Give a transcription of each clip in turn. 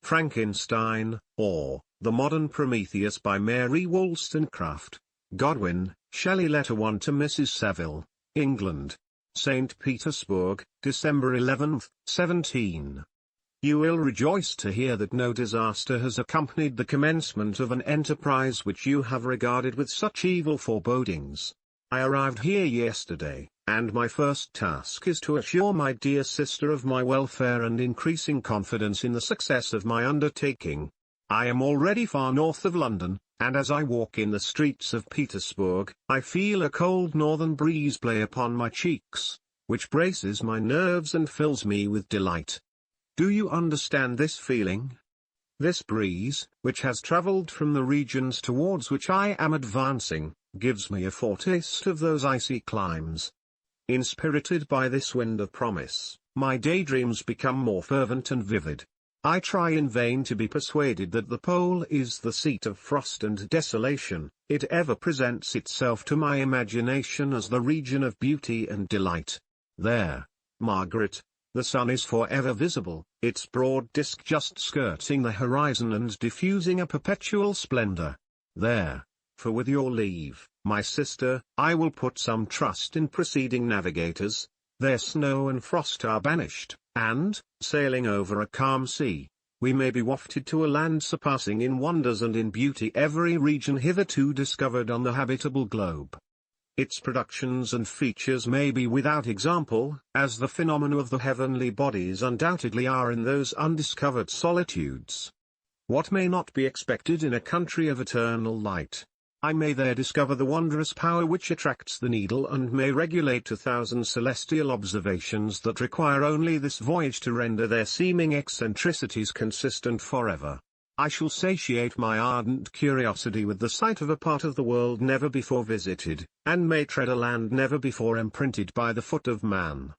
Frankenstein, or The Modern Prometheus by Mary Wollstonecraft, Godwin, Shelley. Letter 1 to Mrs. Saville, England. St. Petersburg, December 11, 17. You will rejoice to hear that no disaster has accompanied the commencement of an enterprise which you have regarded with such evil forebodings. I arrived here yesterday, and my first task is to assure my dear sister of my welfare and increasing confidence in the success of my undertaking. I am already far north of London, and as I walk in the streets of Petersburg, I feel a cold northern breeze play upon my cheeks, which braces my nerves and fills me with delight. Do you understand this feeling? This breeze, which has travelled from the regions towards which I am advancing, gives me a foretaste of those icy climes. Inspirited by this wind of promise, my daydreams become more fervent and vivid. I try in vain to be persuaded that the pole is the seat of frost and desolation. It ever presents itself to my imagination as the region of beauty and delight. There, Margaret, the sun is forever visible, its broad disk just skirting the horizon and diffusing a perpetual splendor. There, for with your leave, my sister, I will put some trust in preceding navigators. Their snow and frost are banished, and, sailing over a calm sea, we may be wafted to a land surpassing in wonders and in beauty every region hitherto discovered on the habitable globe. Its productions and features may be without example, as the phenomena of the heavenly bodies undoubtedly are in those undiscovered solitudes. What may not be expected in a country of eternal light? I may there discover the wondrous power which attracts the needle and may regulate 1,000 celestial observations that require only this voyage to render their seeming eccentricities consistent forever. I shall satiate my ardent curiosity with the sight of a part of the world never before visited, and may tread a land never before imprinted by the foot of man.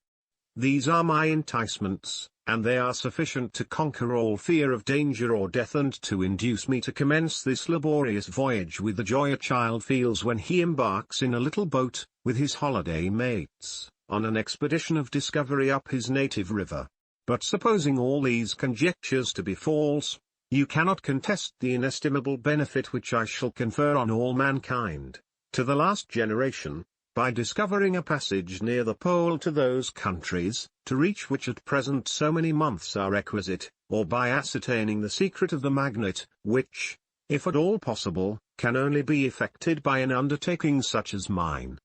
These are my enticements, and they are sufficient to conquer all fear of danger or death and to induce me to commence this laborious voyage with the joy a child feels when he embarks in a little boat, with his holiday mates, on an expedition of discovery up his native river. But supposing all these conjectures to be false, you cannot contest the inestimable benefit which I shall confer on all mankind, to the last generation, by discovering a passage near the pole to those countries, to reach which at present so many months are requisite, or by ascertaining the secret of the magnet, which, if at all possible, can only be effected by an undertaking such as mine.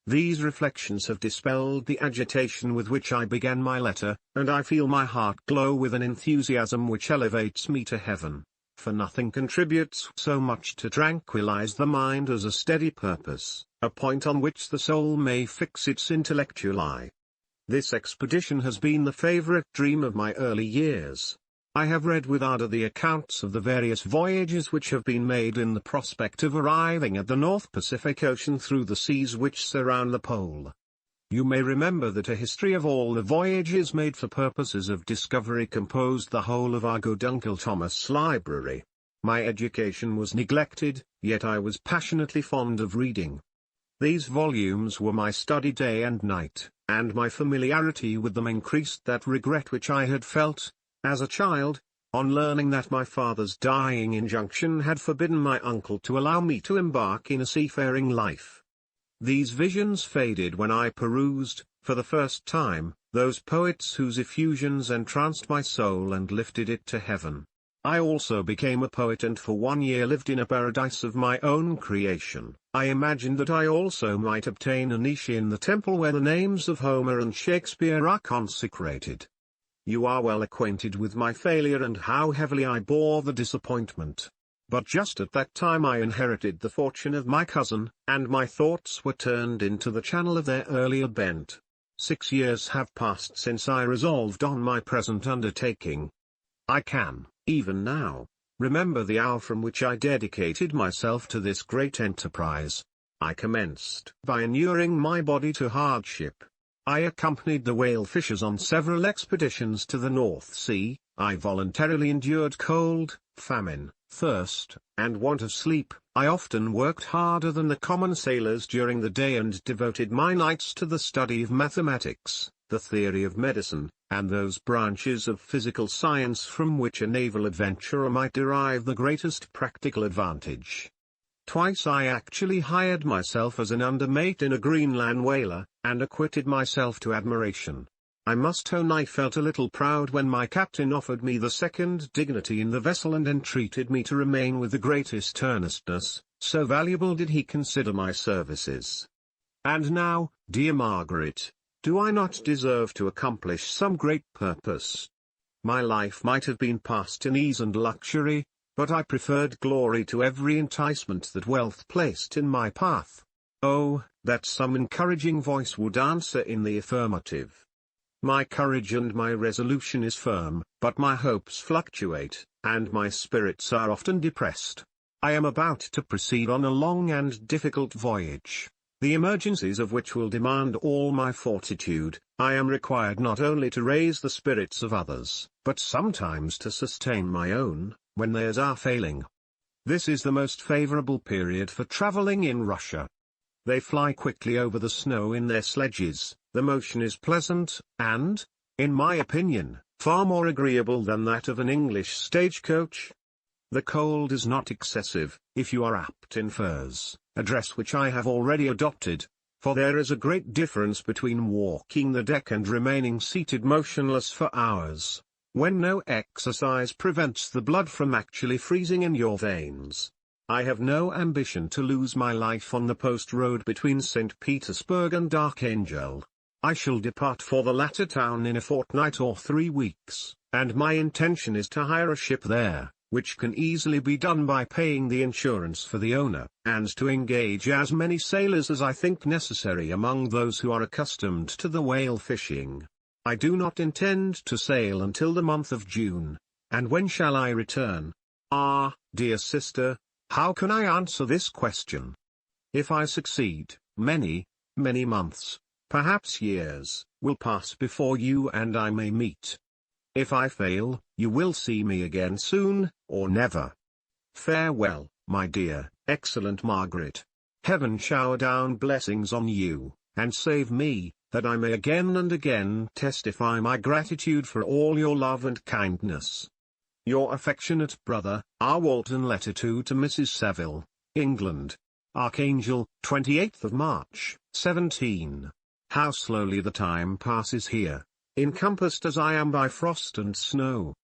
These reflections have dispelled the agitation with which I began my letter, and I feel my heart glow with an enthusiasm which elevates me to heaven, for nothing contributes so much to tranquilize the mind as a steady purpose, a point on which the soul may fix its intellectual eye. This expedition has been the favorite dream of my early years. I have read with ardor the accounts of the various voyages which have been made in the prospect of arriving at the North Pacific Ocean through the seas which surround the pole. You may remember that a history of all the voyages made for purposes of discovery composed the whole of our good Uncle Thomas' library. My education was neglected, yet I was passionately fond of reading. These volumes were my study day and night, and my familiarity with them increased that regret which I had felt, as a child, on learning that my father's dying injunction had forbidden my uncle to allow me to embark in a seafaring life. These visions faded when I perused, for the first time, those poets whose effusions entranced my soul and lifted it to heaven. I also became a poet and for 1 year lived in a paradise of my own creation. I imagined that I also might obtain a niche in the temple where the names of Homer and Shakespeare are consecrated. You are well acquainted with my failure and how heavily I bore the disappointment. But just at that time I inherited the fortune of my cousin, and my thoughts were turned into the channel of their earlier bent. 6 years have passed since I resolved on my present undertaking. I can, even now, remember the hour from which I dedicated myself to this great enterprise. I commenced by inuring my body to hardship. I accompanied the whale fishers on several expeditions to the North Sea. I voluntarily endured cold, famine, thirst, and want of sleep. I often worked harder than the common sailors during the day and devoted my nights to the study of mathematics. the theory of medicine, and those branches of physical science from which a naval adventurer might derive the greatest practical advantage. Twice I actually hired myself as an undermate in a Greenland whaler, and acquitted myself to admiration. I must own I felt a little proud when my captain offered me the second dignity in the vessel and entreated me to remain with the greatest earnestness, so valuable did he consider my services. And now, dear Margaret, do I not deserve to accomplish some great purpose? My life might have been passed in ease and luxury, but I preferred glory to every enticement that wealth placed in my path. Oh, that some encouraging voice would answer in the affirmative. My courage and my resolution is firm, but my hopes fluctuate, and my spirits are often depressed. I am about to proceed on a long and difficult voyage, the emergencies of which will demand all my fortitude. I am required not only to raise the spirits of others, but sometimes to sustain my own, when theirs are failing. This is the most favorable period for traveling in Russia. They fly quickly over the snow in their sledges, the motion is pleasant, and, in my opinion, far more agreeable than that of an English stagecoach. The cold is not excessive, if you are apt in furs, a dress which I have already adopted, for there is a great difference between walking the deck and remaining seated motionless for hours, when no exercise prevents the blood from actually freezing in your veins. I have no ambition to lose my life on the post road between St. Petersburg and Archangel. I shall depart for the latter town in a fortnight or 3 weeks, and my intention is to hire a ship there, which can easily be done by paying the insurance for the owner, and to engage as many sailors as I think necessary among those who are accustomed to the whale fishing. I do not intend to sail until the month of June. And when shall I return? Ah, dear sister, how can I answer this question? If I succeed, many months, perhaps years, will pass before you and I may meet. If I fail, you will see me again soon, or never. Farewell, my dear, excellent Margaret. Heaven shower down blessings on you, and save me, that I may again and again testify my gratitude for all your love and kindness. Your affectionate brother, R. Walton. Letter 2 to Mrs. Saville, England. Archangel, 28th of March, 17. How slowly the time passes here, encompassed as I am by frost and snow.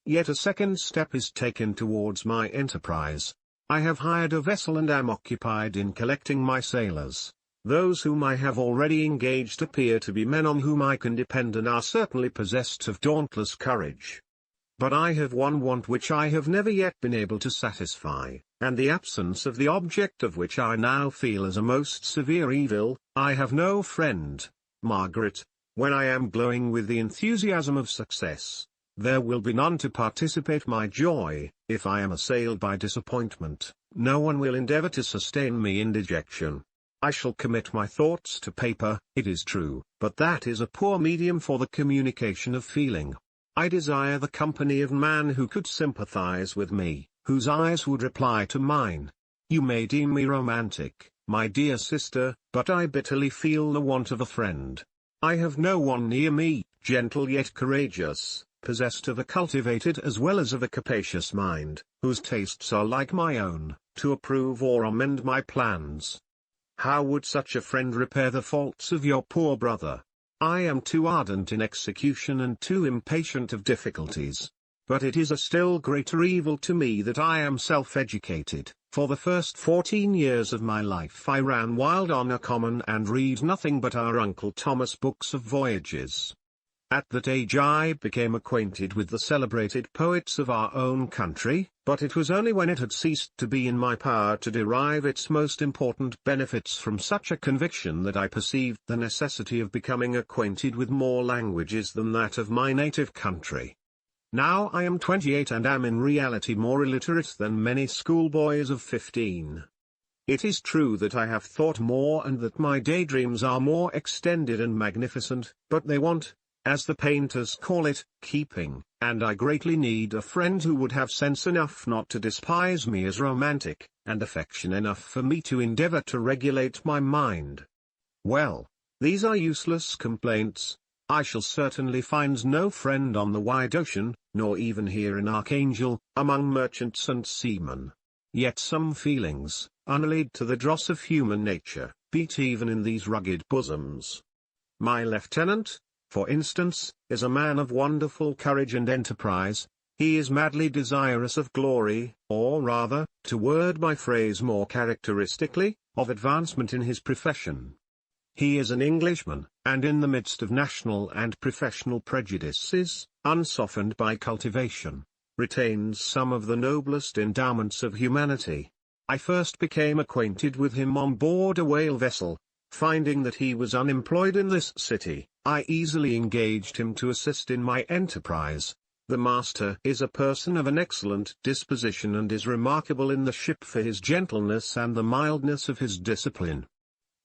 Yet a second step is taken towards my enterprise. I have hired a vessel and am occupied in collecting my sailors. Those whom I have already engaged appear to be men on whom I can depend and are certainly possessed of dauntless courage. But I have one want which I have never yet been able to satisfy, and the absence of the object of which I now feel as a most severe evil. I have no friend, Margaret. When I am glowing with the enthusiasm of success, there will be none to participate my joy. If I am assailed by disappointment, no one will endeavor to sustain me in dejection. I shall commit my thoughts to paper, it is true, but that is a poor medium for the communication of feeling. I desire the company of man who could sympathize with me, whose eyes would reply to mine. You may deem me romantic, my dear sister, but I bitterly feel the want of a friend. I have no one near me, gentle yet courageous, possessed of a cultivated as well as of a capacious mind, whose tastes are like my own, to approve or amend my plans. How would such a friend repair the faults of your poor brother? I am too ardent in execution and too impatient of difficulties. But it is a still greater evil to me that I am self-educated. For the first 14 years of my life I ran wild on a common and read nothing but our Uncle Thomas books of voyages. At that age I became acquainted with the celebrated poets of our own country, but it was only when it had ceased to be in my power to derive its most important benefits from such a conviction that I perceived the necessity of becoming acquainted with more languages than that of my native country. Now I am 28 and am in reality more illiterate than many schoolboys of 15. It is true that I have thought more and that my daydreams are more extended and magnificent, but they want, as the painters call it, keeping, and I greatly need a friend who would have sense enough not to despise me as romantic, and affection enough for me to endeavor to regulate my mind. Well, these are useless complaints. I shall certainly find no friend on the wide ocean, nor even here in Archangel, among merchants and seamen. Yet some feelings, unallied to the dross of human nature, beat even in these rugged bosoms. My lieutenant, for instance, is a man of wonderful courage and enterprise. He is madly desirous of glory, or rather, to word my phrase more characteristically, of advancement in his profession. He is an Englishman, and in the midst of national and professional prejudices, unsoftened by cultivation, retains some of the noblest endowments of humanity. I first became acquainted with him on board a whale vessel. Finding that he was unemployed in this city, I easily engaged him to assist in my enterprise. The master is a person of an excellent disposition and is remarkable in the ship for his gentleness and the mildness of his discipline.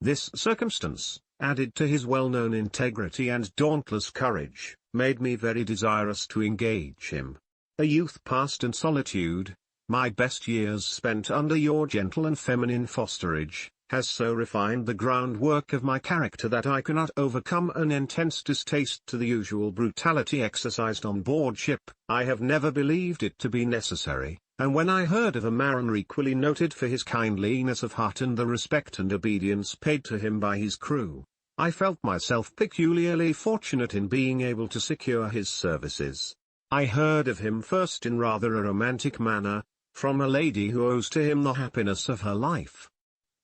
This circumstance, added to his well-known integrity and dauntless courage, made me very desirous to engage him. A youth passed in solitude, my best years spent under your gentle and feminine fosterage, has so refined the groundwork of my character that I cannot overcome an intense distaste to the usual brutality exercised on board ship. I have never believed it to be necessary, and when I heard of a mariner equally noted for his kindliness of heart and the respect and obedience paid to him by his crew, I felt myself peculiarly fortunate in being able to secure his services. I heard of him first in rather a romantic manner, from a lady who owes to him the happiness of her life.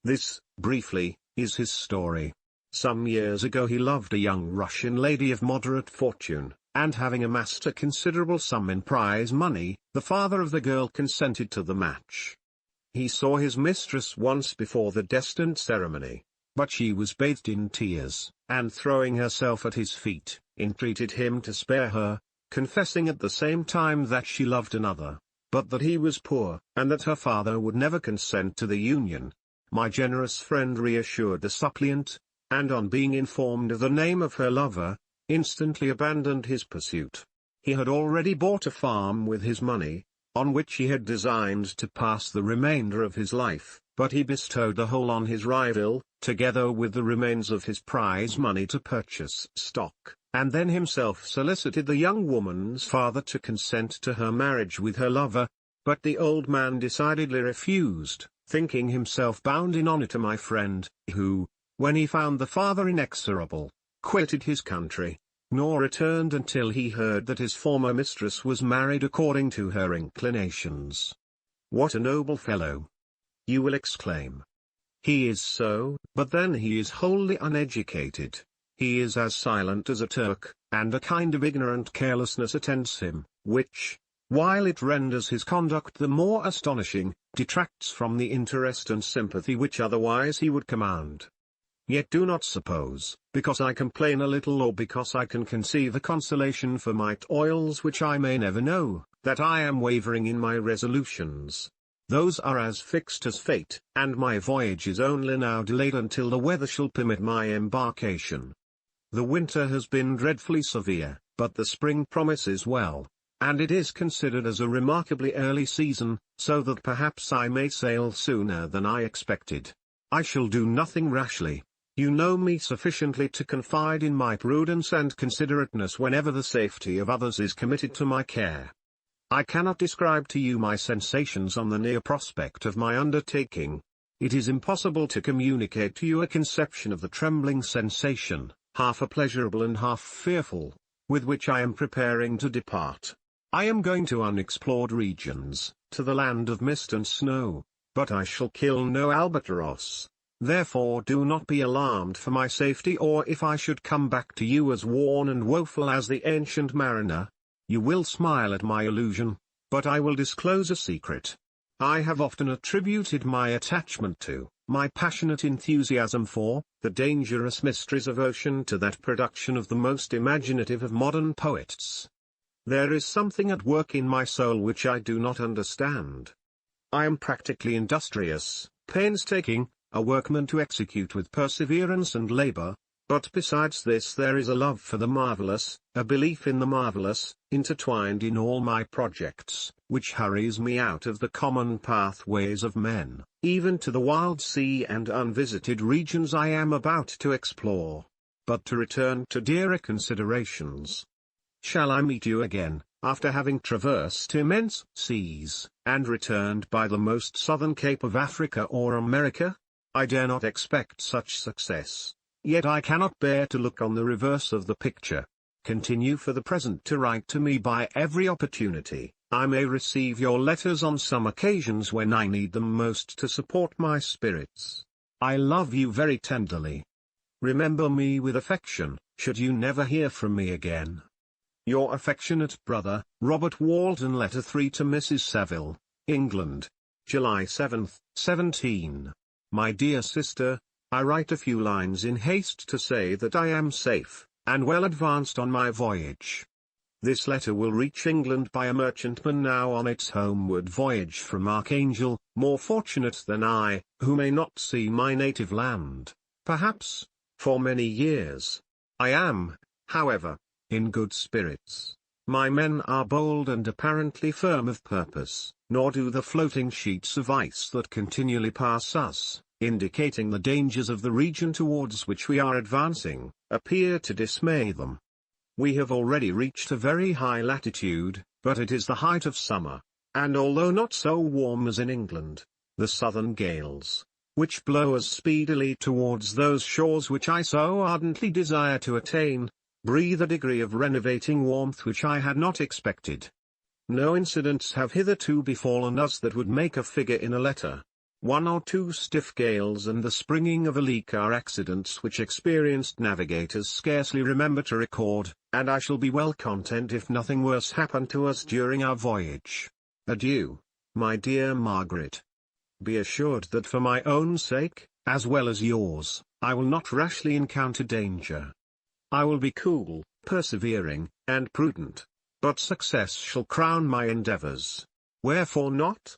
This, briefly, is his story. Some years ago he loved a young Russian lady of moderate fortune, and having amassed a considerable sum in prize money, the father of the girl consented to the match. He saw his mistress once before the destined ceremony, but she was bathed in tears, and throwing herself at his feet, entreated him to spare her, confessing at the same time that she loved another, but that he was poor, and that her father would never consent to the union. My generous friend reassured the suppliant, and on being informed of the name of her lover, instantly abandoned his pursuit. He had already bought a farm with his money, on which he had designed to pass the remainder of his life, but he bestowed the whole on his rival, together with the remains of his prize money to purchase stock, and then himself solicited the young woman's father to consent to her marriage with her lover, but the old man decidedly refused, thinking himself bound in honor to my friend, who, when he found the father inexorable, quitted his country, nor returned until he heard that his former mistress was married according to her inclinations. What a noble fellow! You will exclaim. He is so, but then he is wholly uneducated. He is as silent as a Turk, and a kind of ignorant carelessness attends him, which, while it renders his conduct the more astonishing, detracts from the interest and sympathy which otherwise he would command. Yet do not suppose, because I complain a little or because I can conceive a consolation for my toils which I may never know, that I am wavering in my resolutions. Those are as fixed as fate, and my voyage is only now delayed until the weather shall permit my embarkation. The winter has been dreadfully severe, but the spring promises well, and it is considered as a remarkably early season, so that perhaps I may sail sooner than I expected. I shall do nothing rashly. You know me sufficiently to confide in my prudence and considerateness whenever the safety of others is committed to my care. I cannot describe to you my sensations on the near prospect of my undertaking. It is impossible to communicate to you a conception of the trembling sensation, half pleasurable and half fearful, with which I am preparing to depart. I am going to unexplored regions, to the land of mist and snow, but I shall kill no albatross. Therefore do not be alarmed for my safety, or if I should come back to you as worn and woeful as the ancient mariner. You will smile at my illusion, but I will disclose a secret. I have often attributed my attachment to, my passionate enthusiasm for, the dangerous mysteries of ocean to that production of the most imaginative of modern poets. There is something at work in my soul which I do not understand. I am practically industrious, painstaking, a workman to execute with perseverance and labor, but besides this there is a love for the marvelous, a belief in the marvelous, intertwined in all my projects, which hurries me out of the common pathways of men, even to the wild sea and unvisited regions I am about to explore. But to return to dearer considerations. Shall I meet you again, after having traversed immense seas, and returned by the most southern cape of Africa or America? I dare not expect such success, yet I cannot bear to look on the reverse of the picture. Continue for the present to write to me by every opportunity. I may receive your letters on some occasions when I need them most to support my spirits. I love you very tenderly. Remember me with affection, should you never hear from me again. Your affectionate brother, Robert Walton. Letter 3 to Mrs. Saville, England, July 7, 17. My dear sister, I write a few lines in haste to say that I am safe, and well advanced on my voyage. This letter will reach England by a merchantman now on its homeward voyage from Archangel, more fortunate than I, who may not see my native land, perhaps, for many years. I am, however, in good spirits. My men are bold and apparently firm of purpose, nor do the floating sheets of ice that continually pass us, indicating the dangers of the region towards which we are advancing, appear to dismay them. We have already reached a very high latitude, but it is the height of summer, and although not so warm as in England, the southern gales, which blow us speedily towards those shores which I so ardently desire to attain, breathe a degree of renovating warmth which I had not expected. No incidents have hitherto befallen us that would make a figure in a letter. 1 or 2 stiff gales and the springing of a leak are accidents which experienced navigators scarcely remember to record, and I shall be well content if nothing worse happen to us during our voyage. Adieu, my dear Margaret. Be assured that for my own sake, as well as yours, I will not rashly encounter danger. I will be cool, persevering, and prudent, but success shall crown my endeavors. Wherefore not?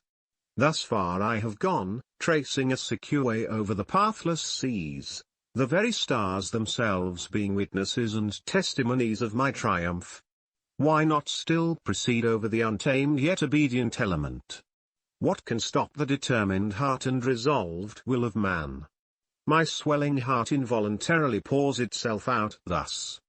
Thus far I have gone, tracing a secure way over the pathless seas, the very stars themselves being witnesses and testimonies of my triumph. Why not still proceed over the untamed yet obedient element? What can stop the determined heart and resolved will of man? My swelling heart involuntarily pours itself out thus.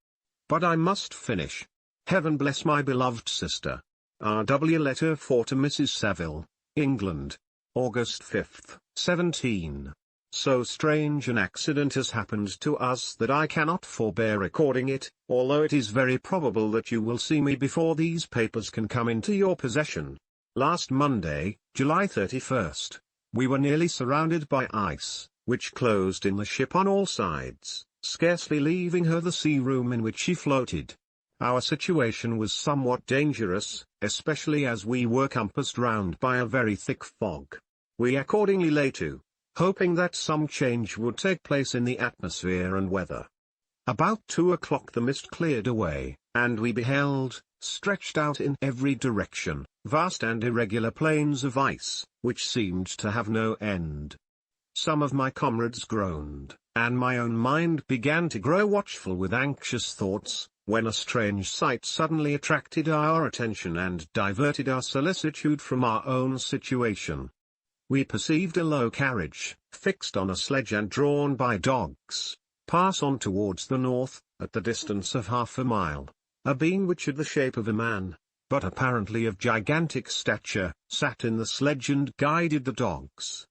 But I must finish. Heaven bless my beloved sister. R.W. Letter 4 to Mrs. Saville, England, August 5, 17. So strange an accident has happened to us that I cannot forbear recording it, although it is very probable that you will see me before these papers can come into your possession. Last Monday, July 31st, we were nearly surrounded by ice, which closed in the ship on all sides, scarcely leaving her the sea room in which she floated. Our situation was somewhat dangerous, especially as we were compassed round by a very thick fog. We accordingly lay to, hoping that some change would take place in the atmosphere and weather. About 2 o'clock the mist cleared away, and we beheld, stretched out in every direction, vast and irregular plains of ice, which seemed to have no end. Some of my comrades groaned, and my own mind began to grow watchful with anxious thoughts, when a strange sight suddenly attracted our attention and diverted our solicitude from our own situation. We perceived a low carriage, fixed on a sledge and drawn by dogs, pass on towards the north, at the distance of half a mile. A being which had the shape of a man, but apparently of gigantic stature, sat in the sledge and guided the dogs.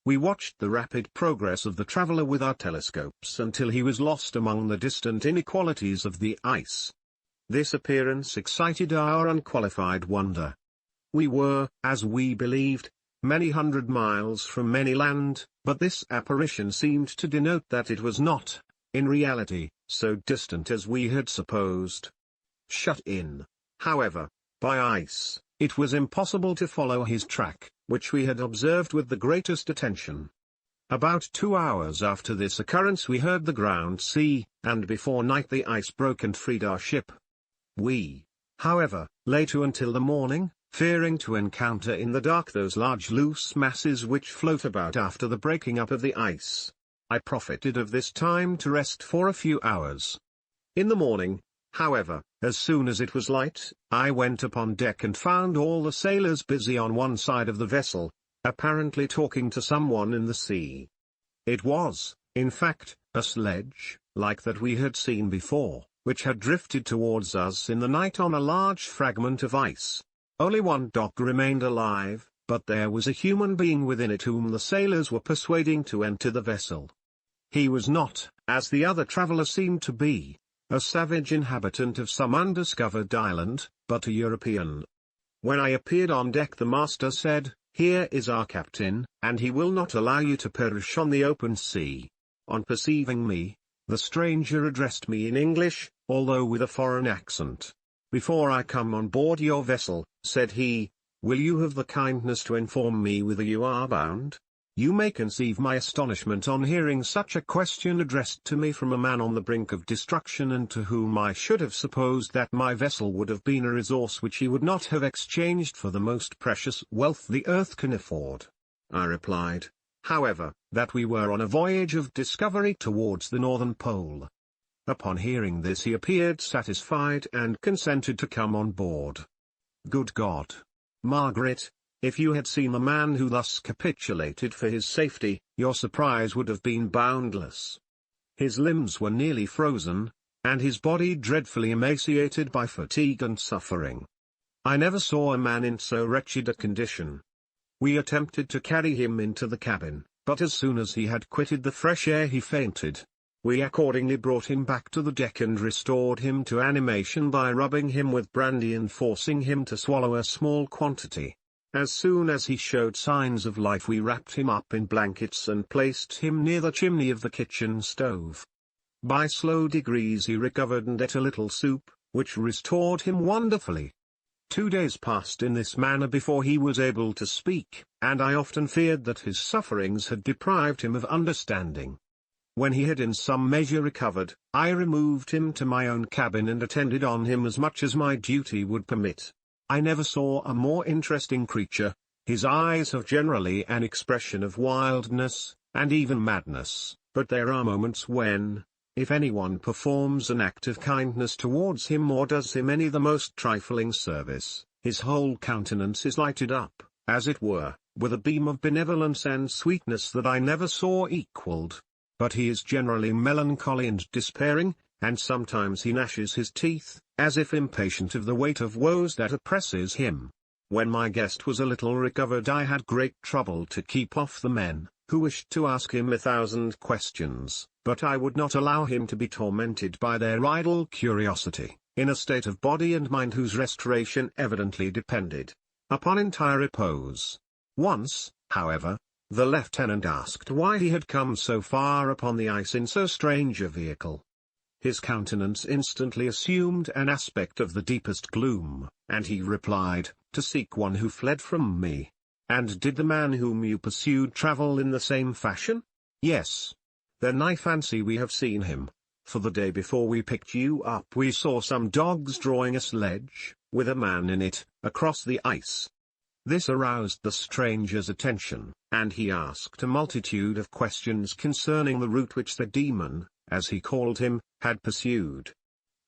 We watched the rapid progress of the traveler with our telescopes until he was lost among the distant inequalities of the ice. This appearance excited our unqualified wonder. We were, as we believed, many hundred miles from any land, but this apparition seemed to denote that it was not, in reality, so distant as we had supposed. Shut in, however, by ice, it was impossible to follow his track, which we had observed with the greatest attention. About 2 hours after this occurrence we heard the ground sea, and before night the ice broke and freed our ship. We, however, lay to until the morning, fearing to encounter in the dark those large loose masses which float about after the breaking up of the ice. I profited of this time to rest for a few hours. In the morning, however, as soon as it was light, I went upon deck and found all the sailors busy on one side of the vessel, apparently talking to someone in the sea. It was, in fact, a sledge, like that we had seen before, which had drifted towards us in the night on a large fragment of ice. Only one dog remained alive, but there was a human being within it whom the sailors were persuading to enter the vessel. He was not, as the other traveler seemed to be, a savage inhabitant of some undiscovered island, but a European. When I appeared on deck, the master said, "Here is our captain, and he will not allow you to perish on the open sea." On perceiving me, the stranger addressed me in English, although with a foreign accent. "Before I come on board your vessel," said he, "will you have the kindness to inform me whither you are bound?" You may conceive my astonishment on hearing such a question addressed to me from a man on the brink of destruction, and to whom I should have supposed that my vessel would have been a resource which he would not have exchanged for the most precious wealth the earth can afford. I replied, however, that we were on a voyage of discovery towards the northern pole. Upon hearing this he appeared satisfied and consented to come on board. Good God! Margaret, if you had seen the man who thus capitulated for his safety, your surprise would have been boundless. His limbs were nearly frozen, and his body dreadfully emaciated by fatigue and suffering. I never saw a man in so wretched a condition. We attempted to carry him into the cabin, but as soon as he had quitted the fresh air he fainted. We accordingly brought him back to the deck and restored him to animation by rubbing him with brandy and forcing him to swallow a small quantity. As soon as he showed signs of life we wrapped him up in blankets and placed him near the chimney of the kitchen stove. By slow degrees he recovered and ate a little soup, which restored him wonderfully. 2 days passed in this manner before he was able to speak, and I often feared that his sufferings had deprived him of understanding. When he had in some measure recovered, I removed him to my own cabin and attended on him as much as my duty would permit. I never saw a more interesting creature. His eyes have generally an expression of wildness, and even madness, but there are moments when, if anyone performs an act of kindness towards him or does him any the most trifling service, his whole countenance is lighted up, as it were, with a beam of benevolence and sweetness that I never saw equalled. But he is generally melancholy and despairing, and sometimes he gnashes his teeth, as if impatient of the weight of woes that oppresses him. When my guest was a little recovered I had great trouble to keep off the men, who wished to ask him 1,000 questions, but I would not allow him to be tormented by their idle curiosity, in a state of body and mind whose restoration evidently depended upon entire repose. Once, however, the lieutenant asked why he had come so far upon the ice in so strange a vehicle. His countenance instantly assumed an aspect of the deepest gloom, and he replied, "To seek one who fled from me." "And did the man whom you pursued travel in the same fashion?" "Yes." "Then I fancy we have seen him, for the day before we picked you up we saw some dogs drawing a sledge, with a man in it, across the ice." This aroused the stranger's attention, and he asked a multitude of questions concerning the route which the demon, as he called him, had pursued.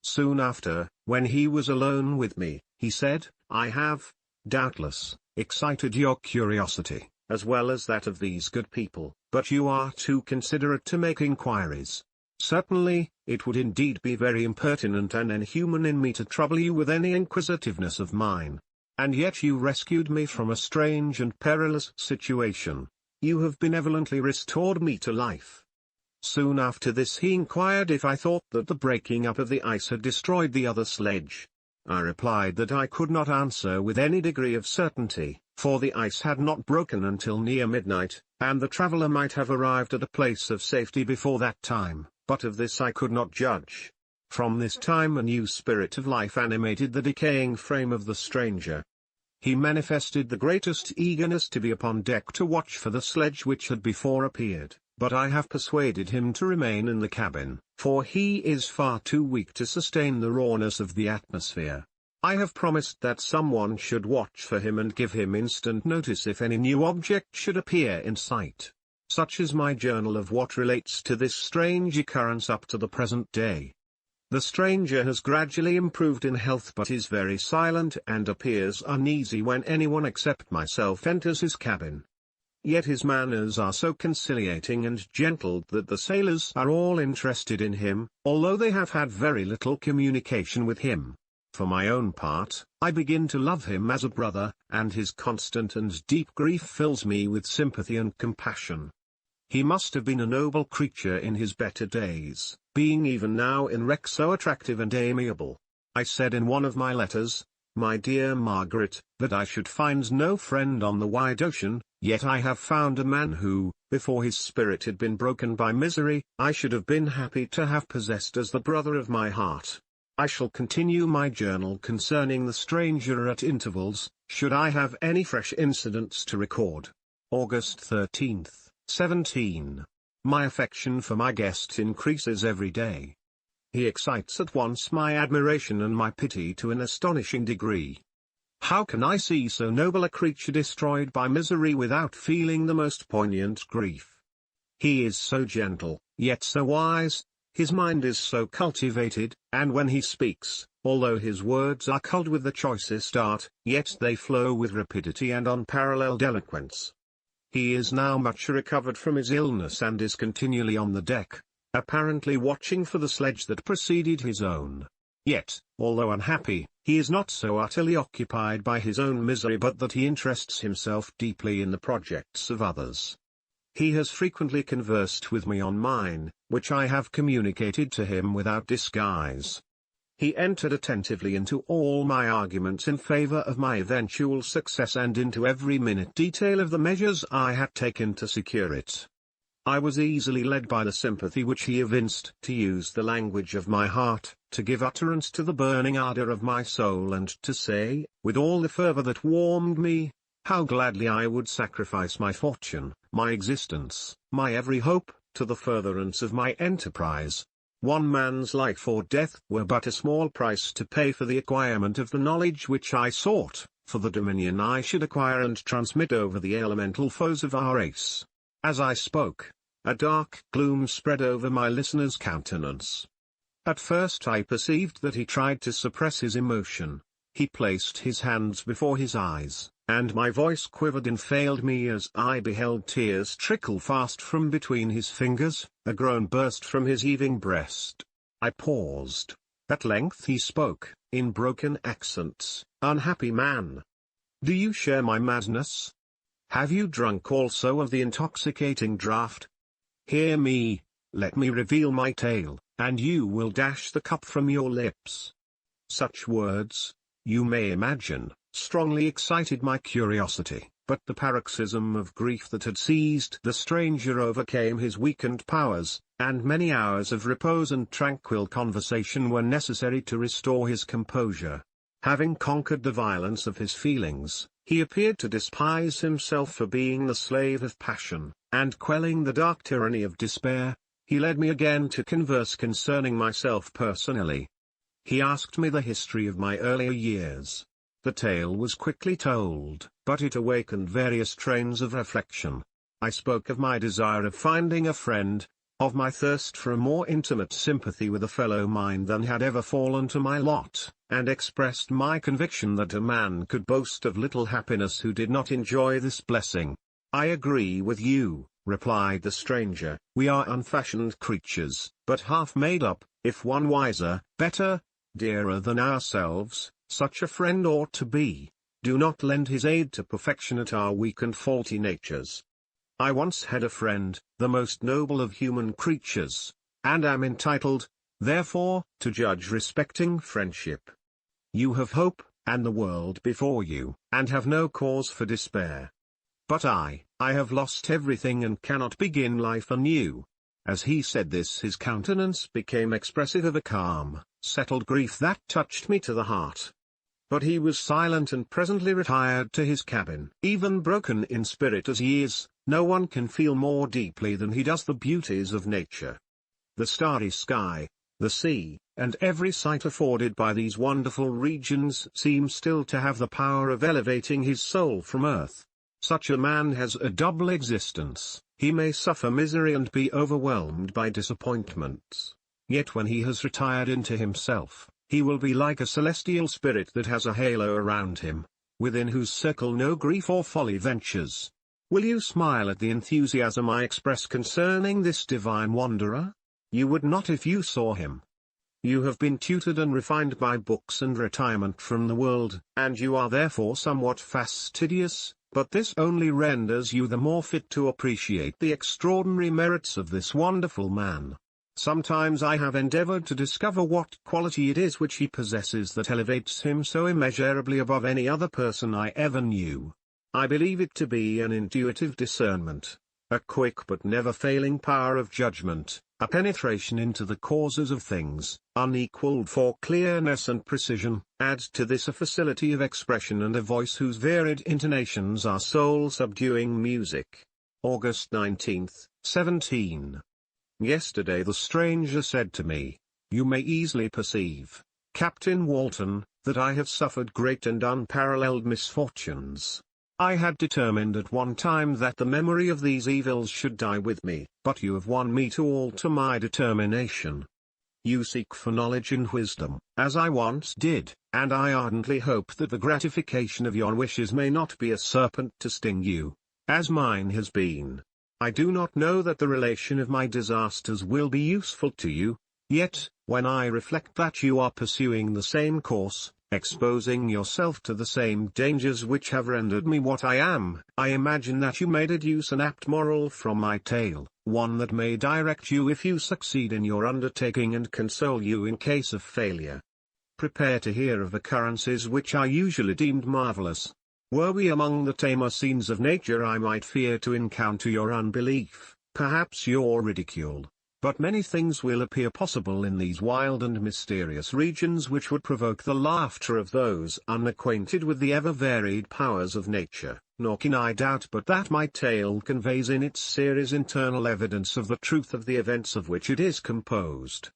Soon after, when he was alone with me, he said, "I have, doubtless, excited your curiosity, as well as that of these good people, but you are too considerate to make inquiries. Certainly, it would indeed be very impertinent and inhuman in me to trouble you with any inquisitiveness of mine. And yet you rescued me from a strange and perilous situation. You have benevolently restored me to life." Soon after this he inquired if I thought that the breaking up of the ice had destroyed the other sledge. I replied that I could not answer with any degree of certainty, for the ice had not broken until near midnight, and the traveler might have arrived at a place of safety before that time, but of this I could not judge. From this time a new spirit of life animated the decaying frame of the stranger. He manifested the greatest eagerness to be upon deck to watch for the sledge which had before appeared, but I have persuaded him to remain in the cabin, for he is far too weak to sustain the rawness of the atmosphere. I have promised that someone should watch for him and give him instant notice if any new object should appear in sight. Such is my journal of what relates to this strange occurrence up to the present day. The stranger has gradually improved in health but is very silent and appears uneasy when anyone except myself enters his cabin. Yet his manners are so conciliating and gentle that the sailors are all interested in him, although they have had very little communication with him. For my own part, I begin to love him as a brother, and his constant and deep grief fills me with sympathy and compassion. He must have been a noble creature in his better days, being even now in wreck so attractive and amiable. I said in one of my letters, my dear Margaret, that I should find no friend on the wide ocean, yet I have found a man who, before his spirit had been broken by misery, I should have been happy to have possessed as the brother of my heart. I shall continue my journal concerning the stranger at intervals, should I have any fresh incidents to record. August 13th, 17. My affection for my guest increases every day. He excites at once my admiration and my pity to an astonishing degree. How can I see so noble a creature destroyed by misery without feeling the most poignant grief? He is so gentle, yet so wise, his mind is so cultivated, and when he speaks, although his words are culled with the choicest art, yet they flow with rapidity and unparalleled eloquence. He is now much recovered from his illness and is continually on the deck, apparently watching for the sledge that preceded his own. Yet, although unhappy, he is not so utterly occupied by his own misery but that he interests himself deeply in the projects of others. He has frequently conversed with me on mine, which I have communicated to him without disguise. He entered attentively into all my arguments in favor of my eventual success and into every minute detail of the measures I had taken to secure it. I was easily led by the sympathy which he evinced to use the language of my heart, to give utterance to the burning ardor of my soul and to say, with all the fervor that warmed me, how gladly I would sacrifice my fortune, my existence, my every hope, to the furtherance of my enterprise. One man's life or death were but a small price to pay for the acquirement of the knowledge which I sought, for the dominion I should acquire and transmit over the elemental foes of our race. As I spoke, a dark gloom spread over my listener's countenance. At first I perceived that he tried to suppress his emotion. He placed his hands before his eyes, and my voice quivered and failed me as I beheld tears trickle fast from between his fingers. A groan burst from his heaving breast. I paused. At length he spoke, in broken accents, "Unhappy man! Do you share my madness? Have you drunk also of the intoxicating draught? Hear me, let me reveal my tale, and you will dash the cup from your lips." Such words, you may imagine, strongly excited my curiosity, but the paroxysm of grief that had seized the stranger overcame his weakened powers, and many hours of repose and tranquil conversation were necessary to restore his composure. Having conquered the violence of his feelings, he appeared to despise himself for being the slave of passion, and quelling the dark tyranny of despair, he led me again to converse concerning myself personally. He asked me the history of my earlier years. The tale was quickly told, but it awakened various trains of reflection. I spoke of my desire of finding a friend, of my thirst for a more intimate sympathy with a fellow mind than had ever fallen to my lot, and expressed my conviction that a man could boast of little happiness who did not enjoy this blessing. "I agree with you," replied the stranger, "we are unfashioned creatures, but half made up, if one wiser, better, dearer than ourselves. Such a friend ought to be. Do not lend his aid to perfection at our weak and faulty natures. I once had a friend, the most noble of human creatures, and am entitled, therefore, to judge respecting friendship. You have hope, and the world before you, and have no cause for despair. But I have lost everything and cannot begin life anew." As he said this, his countenance became expressive of a calm, settled grief that touched me to the heart. But he was silent and presently retired to his cabin. Even broken in spirit as he is, no one can feel more deeply than he does the beauties of nature. The starry sky, the sea, and every sight afforded by these wonderful regions seem still to have the power of elevating his soul from earth. Such a man has a double existence. He may suffer misery and be overwhelmed by disappointments. Yet when he has retired into himself, he will be like a celestial spirit that has a halo around him, within whose circle no grief or folly ventures. Will you smile at the enthusiasm I express concerning this divine wanderer? You would not if you saw him. You have been tutored and refined by books and retirement from the world, and you are therefore somewhat fastidious, but this only renders you the more fit to appreciate the extraordinary merits of this wonderful man. Sometimes I have endeavored to discover what quality it is which he possesses that elevates him so immeasurably above any other person I ever knew. I believe it to be an intuitive discernment, a quick but never failing power of judgment, a penetration into the causes of things, unequaled for clearness and precision. Add to this a facility of expression and a voice whose varied intonations are soul-subduing music. August 19, 17. Yesterday the stranger said to me, "You may easily perceive, Captain Walton, that I have suffered great and unparalleled misfortunes. I had determined at one time that the memory of these evils should die with me, but you have won me to alter my determination. You seek for knowledge and wisdom, as I once did, and I ardently hope that the gratification of your wishes may not be a serpent to sting you, as mine has been. I do not know that the relation of my disasters will be useful to you, yet, when I reflect that you are pursuing the same course, exposing yourself to the same dangers which have rendered me what I am, I imagine that you may deduce an apt moral from my tale, one that may direct you if you succeed in your undertaking and console you in case of failure. Prepare to hear of occurrences which are usually deemed marvelous. Were we among the tamer scenes of nature I might fear to encounter your unbelief, perhaps your ridicule. But many things will appear possible in these wild and mysterious regions which would provoke the laughter of those unacquainted with the ever-varied powers of nature, nor can I doubt but that my tale conveys in its series internal evidence of the truth of the events of which it is composed.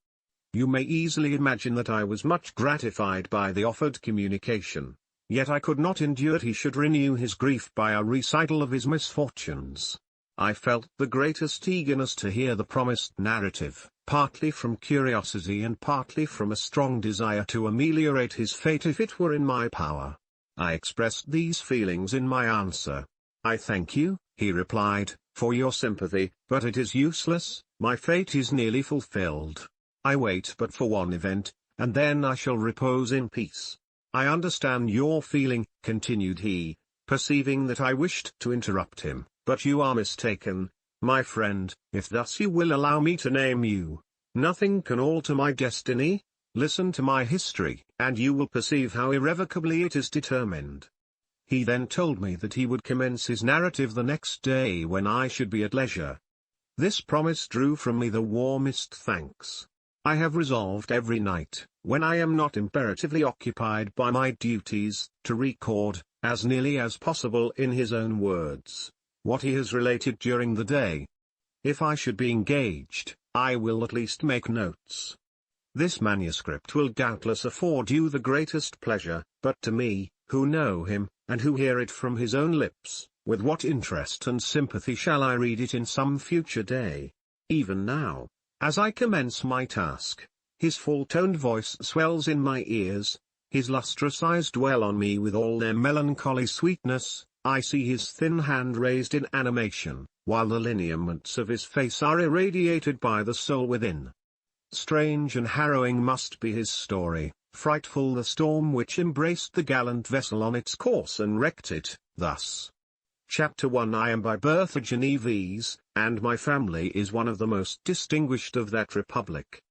You may easily imagine that I was much gratified by the offered communication. Yet I could not endure that he should renew his grief by a recital of his misfortunes. I felt the greatest eagerness to hear the promised narrative, partly from curiosity and partly from a strong desire to ameliorate his fate if it were in my power. I expressed these feelings in my answer. "I thank you," he replied, "for your sympathy, but it is useless, my fate is nearly fulfilled. I wait but for one event, and then I shall repose in peace. I understand your feeling," continued he, perceiving that I wished to interrupt him, "but you are mistaken, my friend, if thus you will allow me to name you. Nothing can alter my destiny. Listen to my history, and you will perceive how irrevocably it is determined." He then told me that he would commence his narrative the next day when I should be at leisure. This promise drew from me the warmest thanks. I have resolved every night, when I am not imperatively occupied by my duties, to record, as nearly as possible in his own words, what he has related during the day. If I should be engaged, I will at least make notes. This manuscript will doubtless afford you the greatest pleasure, but to me, who know him, and who hear it from his own lips, with what interest and sympathy shall I read it in some future day? Even now, as I commence my task, his full-toned voice swells in my ears, his lustrous eyes dwell on me with all their melancholy sweetness, I see his thin hand raised in animation, while the lineaments of his face are irradiated by the soul within. Strange and harrowing must be his story, frightful the storm which embraced the gallant vessel on its course and wrecked it, thus. Chapter 1 I am by birth a Genevese, and my family is one of the most distinguished of that republic.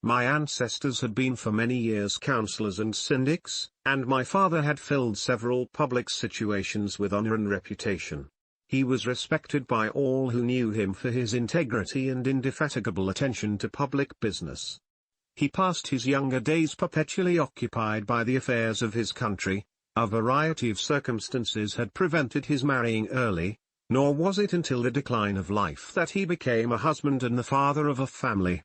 My ancestors had been for many years councillors and syndics, and my father had filled several public situations with honour and reputation. He was respected by all who knew him for his integrity and indefatigable attention to public business. He passed his younger days perpetually occupied by the affairs of his country. A variety of circumstances had prevented his marrying early, nor was it until the decline of life that he became a husband and the father of a family.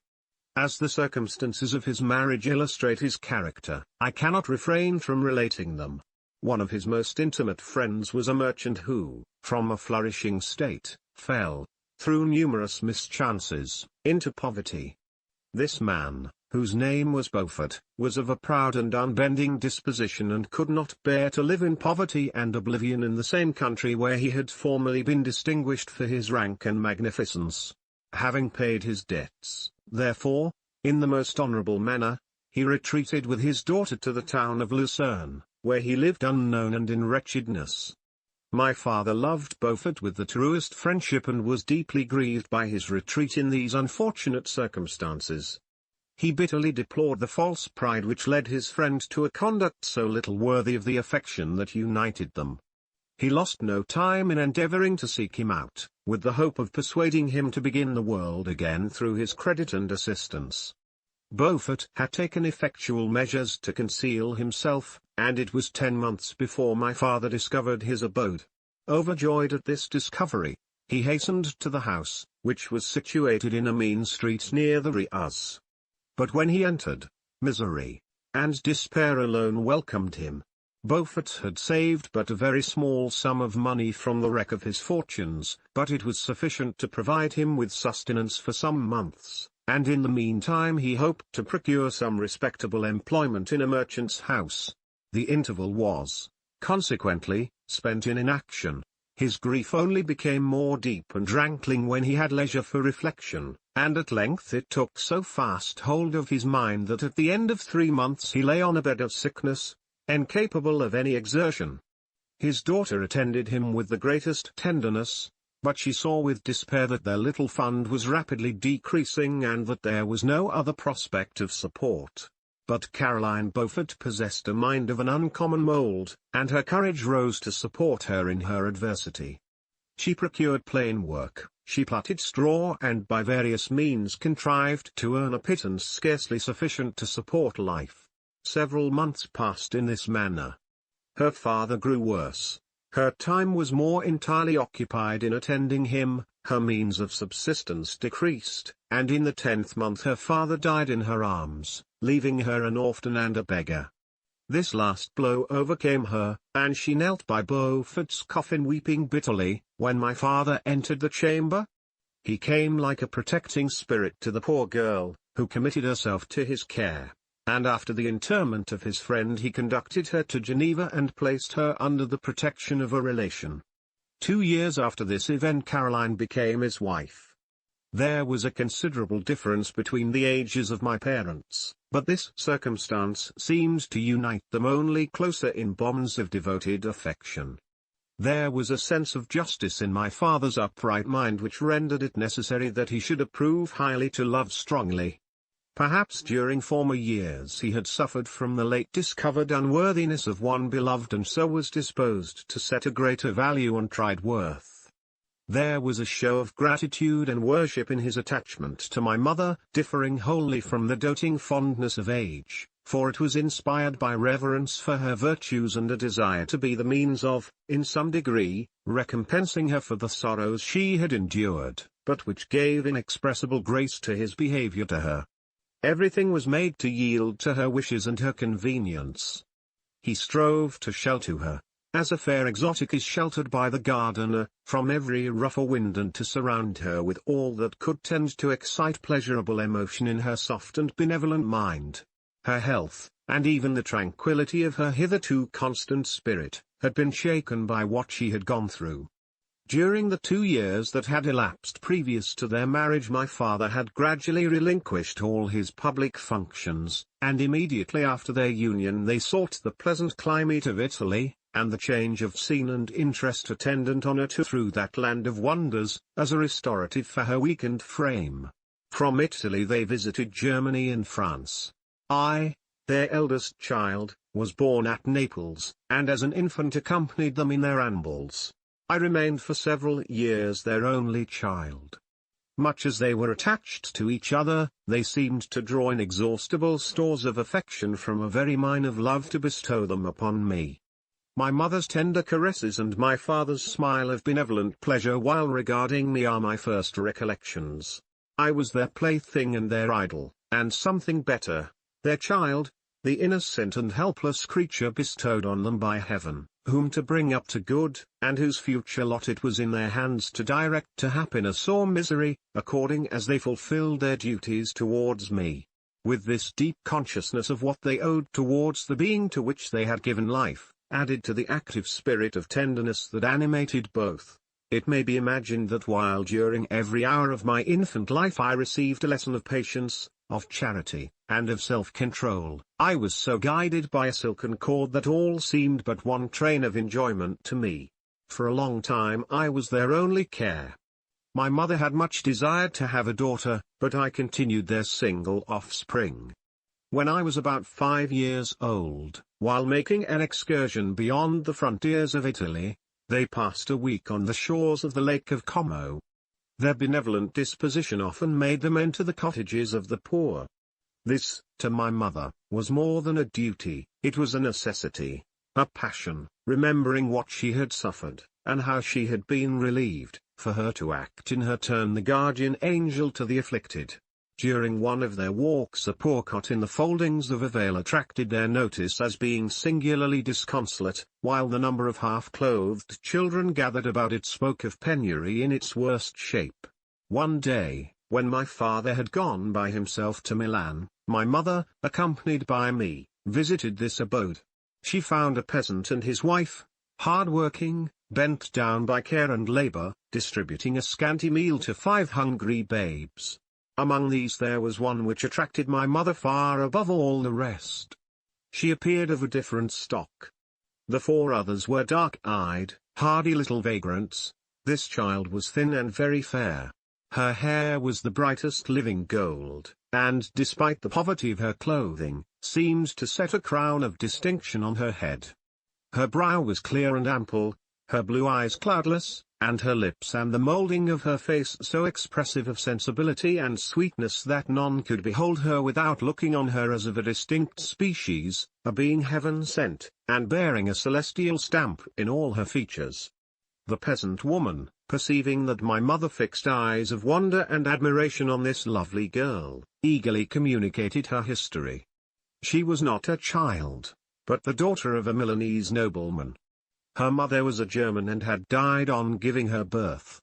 As the circumstances of his marriage illustrate his character, I cannot refrain from relating them. One of his most intimate friends was a merchant who, from a flourishing state, fell, through numerous mischances, into poverty. This man, whose name was Beaufort, was of a proud and unbending disposition and could not bear to live in poverty and oblivion in the same country where he had formerly been distinguished for his rank and magnificence. Having paid his debts, therefore, in the most honourable manner, he retreated with his daughter to the town of Lucerne, where he lived unknown and in wretchedness. My father loved Beaufort with the truest friendship and was deeply grieved by his retreat in these unfortunate circumstances. He bitterly deplored the false pride which led his friend to a conduct so little worthy of the affection that united them. He lost no time in endeavouring to seek him out, with the hope of persuading him to begin the world again through his credit and assistance. Beaufort had taken effectual measures to conceal himself, and it was 10 months before my father discovered his abode. Overjoyed at this discovery, he hastened to the house, which was situated in a mean street near the Rias. But when he entered, misery and despair alone welcomed him. Beaufort had saved but a very small sum of money from the wreck of his fortunes, but it was sufficient to provide him with sustenance for some months, and in the meantime he hoped to procure some respectable employment in a merchant's house. The interval was, consequently, spent in inaction. His grief only became more deep and rankling when he had leisure for reflection, and at length it took so fast hold of his mind that at the end of 3 months he lay on a bed of sickness, incapable of any exertion. His daughter attended him with the greatest tenderness, but she saw with despair that their little fund was rapidly decreasing and that there was no other prospect of support. But Caroline Beaufort possessed a mind of an uncommon mould, and her courage rose to support her in her adversity. She procured plain work, she plaited straw and by various means contrived to earn a pittance scarcely sufficient to support life. Several months passed in this manner. Her father grew worse, her time was more entirely occupied in attending him, her means of subsistence decreased, and in the 10th month her father died in her arms, leaving her an orphan and a beggar. This last blow overcame her, and she knelt by Beaufort's coffin weeping bitterly. When my father entered the chamber, he came like a protecting spirit to the poor girl, who committed herself to his care, and after the interment of his friend he conducted her to Geneva and placed her under the protection of a relation. 2 years after this event Caroline became his wife. There was a considerable difference between the ages of my parents, but this circumstance seemed to unite them only closer in bonds of devoted affection. There was a sense of justice in my father's upright mind which rendered it necessary that he should approve highly to love strongly. Perhaps during former years he had suffered from the late discovered unworthiness of one beloved and so was disposed to set a greater value on tried worth. There was a show of gratitude and worship in his attachment to my mother, differing wholly from the doting fondness of age, for it was inspired by reverence for her virtues and a desire to be the means of, in some degree, recompensing her for the sorrows she had endured, but which gave inexpressible grace to his behaviour to her. Everything was made to yield to her wishes and her convenience. He strove to shelter her, as a fair exotic is sheltered by the gardener, from every rougher wind and to surround her with all that could tend to excite pleasurable emotion in her soft and benevolent mind. Her health, and even the tranquillity of her hitherto constant spirit, had been shaken by what she had gone through. During the 2 years that had elapsed previous to their marriage my father had gradually relinquished all his public functions, and immediately after their union they sought the pleasant climate of Italy, and the change of scene and interest attendant on it through that land of wonders, as a restorative for her weakened frame. From Italy they visited Germany and France. I, their eldest child, was born at Naples, and as an infant accompanied them in their ambles. I remained for several years their only child. Much as they were attached to each other, they seemed to draw inexhaustible stores of affection from a very mine of love to bestow them upon me. My mother's tender caresses and my father's smile of benevolent pleasure while regarding me are my first recollections. I was their plaything and their idol, and something better, their child, the innocent and helpless creature bestowed on them by heaven, whom to bring up to good, and whose future lot it was in their hands to direct to happiness or misery, according as they fulfilled their duties towards me. With this deep consciousness of what they owed towards the being to which they had given life, added to the active spirit of tenderness that animated both, it may be imagined that while during every hour of my infant life I received a lesson of patience, of charity, and of self-control, I was so guided by a silken cord that all seemed but one train of enjoyment to me. For a long time I was their only care. My mother had much desired to have a daughter, but I continued their single offspring. When I was about 5 years old, while making an excursion beyond the frontiers of Italy, they passed a week on the shores of the Lake of Como. Their benevolent disposition often made them enter the cottages of the poor. This, to my mother, was more than a duty, it was a necessity, a passion, remembering what she had suffered, and how she had been relieved, for her to act in her turn the guardian angel to the afflicted. During one of their walks a poor cot in the foldings of a veil attracted their notice as being singularly disconsolate, while the number of half-clothed children gathered about it spoke of penury in its worst shape. One day, when my father had gone by himself to Milan, my mother, accompanied by me, visited this abode. She found a peasant and his wife, hard-working, bent down by care and labor, distributing a scanty meal to 5 hungry babes. Among these there was one which attracted my mother far above all the rest. She appeared of a different stock. The 4 others were dark-eyed, hardy little vagrants. This child was thin and very fair. Her hair was the brightest living gold, and despite the poverty of her clothing, seemed to set a crown of distinction on her head. Her brow was clear and ample, her blue eyes cloudless, and her lips and the moulding of her face so expressive of sensibility and sweetness that none could behold her without looking on her as of a distinct species, a being heaven-sent, and bearing a celestial stamp in all her features. The peasant woman, perceiving that my mother fixed eyes of wonder and admiration on this lovely girl, eagerly communicated her history. She was not a child, but the daughter of a Milanese nobleman. Her mother was a German and had died on giving her birth.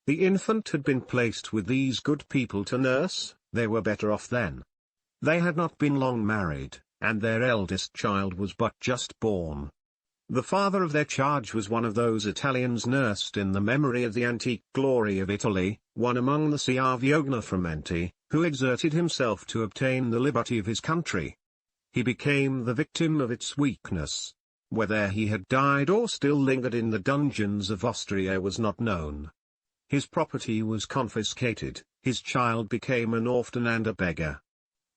The infant had been placed with these good people to nurse, they were better off then. They had not been long married, and their eldest child was but just born. The father of their charge was one of those Italians nursed in the memory of the antique glory of Italy, one among the Schiaviogna Frumenti, who exerted himself to obtain the liberty of his country. He became the victim of its weakness. Whether he had died or still lingered in the dungeons of Austria was not known. His property was confiscated, his child became an orphan and a beggar.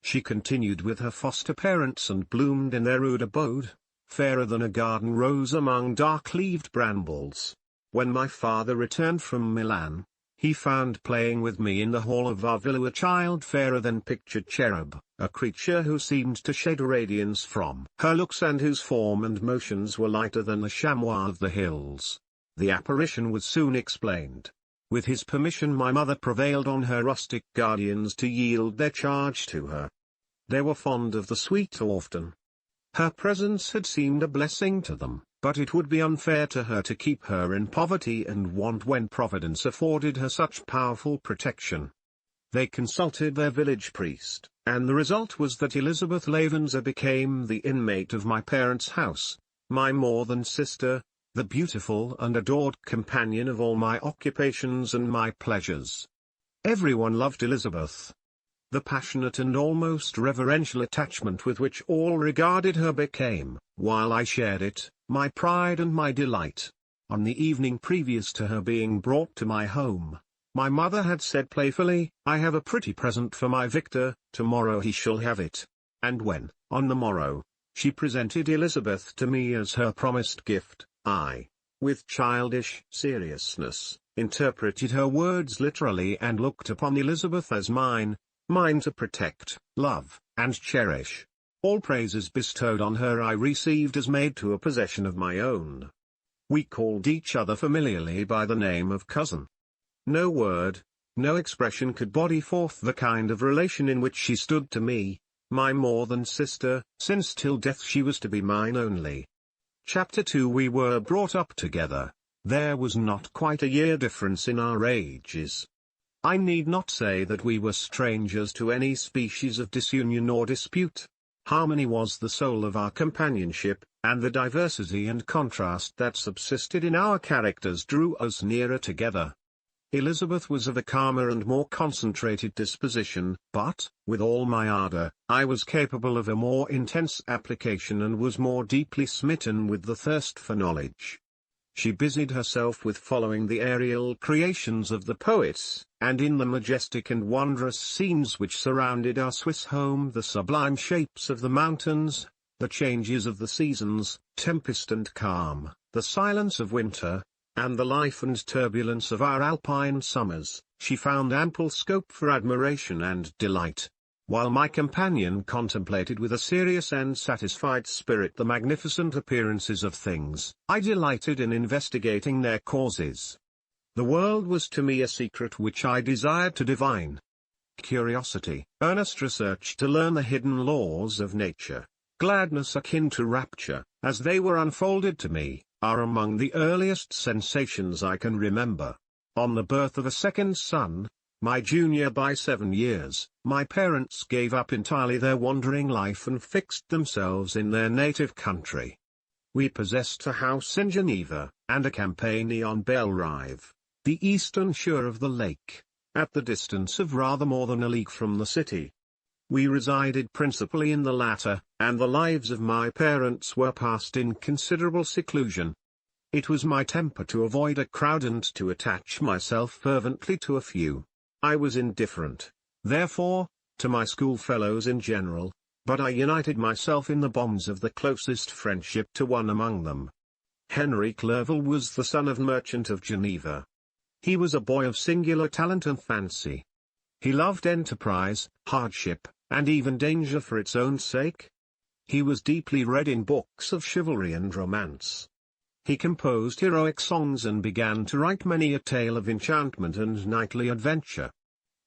She continued with her foster parents and bloomed in their rude abode, fairer than a garden rose among dark-leaved brambles. When my father returned from Milan, he found playing with me in the hall of our villa a child fairer than pictured cherub, a creature who seemed to shed a radiance from her looks and whose form and motions were lighter than the chamois of the hills. The apparition was soon explained. With his permission my mother prevailed on her rustic guardians to yield their charge to her. They were fond of the sweet orphan. Her presence had seemed a blessing to them, but it would be unfair to her to keep her in poverty and want when Providence afforded her such powerful protection. They consulted their village priest, and the result was that Elizabeth Lavenza became the inmate of my parents' house, my more than sister, the beautiful and adored companion of all my occupations and my pleasures. Everyone loved Elizabeth. The passionate and almost reverential attachment with which all regarded her became, while I shared it, my pride and my delight. On the evening previous to her being brought to my home, my mother had said playfully, "I have a pretty present for my Victor, tomorrow he shall have it." And when, on the morrow, she presented Elizabeth to me as her promised gift, I, with childish seriousness, interpreted her words literally and looked upon Elizabeth as mine to protect, love, and cherish. All praises bestowed on her I received as made to a possession of my own. We called each other familiarly by the name of cousin. No word, no expression could body forth the kind of relation in which she stood to me, my more than sister, since till death she was to be mine only. Chapter 2. We were brought up together. There was not quite a year difference in our ages. I need not say that we were strangers to any species of disunion or dispute. Harmony was the soul of our companionship, and the diversity and contrast that subsisted in our characters drew us nearer together. Elizabeth was of a calmer and more concentrated disposition, but, with all my ardor, I was capable of a more intense application and was more deeply smitten with the thirst for knowledge. She busied herself with following the aerial creations of the poets, and in the majestic and wondrous scenes which surrounded our Swiss home the sublime shapes of the mountains, the changes of the seasons, tempest and calm, the silence of winter, and the life and turbulence of our alpine summers, she found ample scope for admiration and delight. While my companion contemplated with a serious and satisfied spirit the magnificent appearances of things, I delighted in investigating their causes. The world was to me a secret which I desired to divine. Curiosity, earnest research to learn the hidden laws of nature, gladness akin to rapture, as they were unfolded to me, are among the earliest sensations I can remember. On the birth of a second son, my junior by 7 years, my parents gave up entirely their wandering life and fixed themselves in their native country. We possessed a house in Geneva, and a campagna on Belle-Rive, the eastern shore of the lake, at the distance of rather more than a league from the city. We resided principally in the latter, and the lives of my parents were passed in considerable seclusion. It was my temper to avoid a crowd and to attach myself fervently to a few. I was indifferent, therefore, to my schoolfellows in general, but I united myself in the bonds of the closest friendship to one among them. Henry Clerval was the son of a merchant of Geneva. He was a boy of singular talent and fancy. He loved enterprise, hardship, and even danger for its own sake. He was deeply read in books of chivalry and romance. He composed heroic songs and began to write many a tale of enchantment and knightly adventure.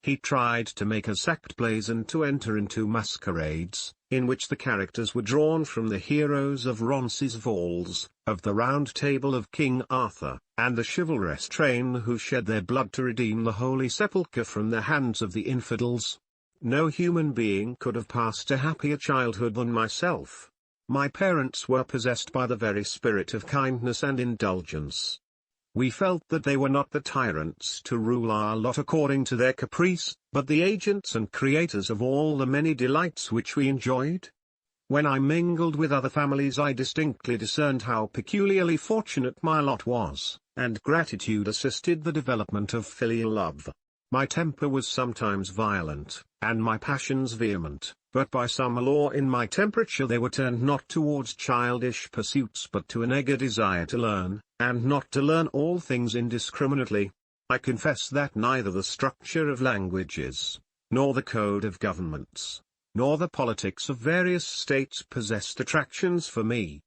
He tried to make us act plays and to enter into masquerades, in which the characters were drawn from the heroes of Roncesvalles, of the Round Table of King Arthur, and the chivalrous train who shed their blood to redeem the Holy Sepulchre from the hands of the infidels. No human being could have passed a happier childhood than myself. My parents were possessed by the very spirit of kindness and indulgence. We felt that they were not the tyrants to rule our lot according to their caprice, but the agents and creators of all the many delights which we enjoyed. When I mingled with other families I distinctly discerned how peculiarly fortunate my lot was, and gratitude assisted the development of filial love. My temper was sometimes violent, and my passions vehement, but by some law in my temperature they were turned not towards childish pursuits but to an eager desire to learn, and not to learn all things indiscriminately. I confess that neither the structure of languages, nor the code of governments, nor the politics of various states possessed attractions for me.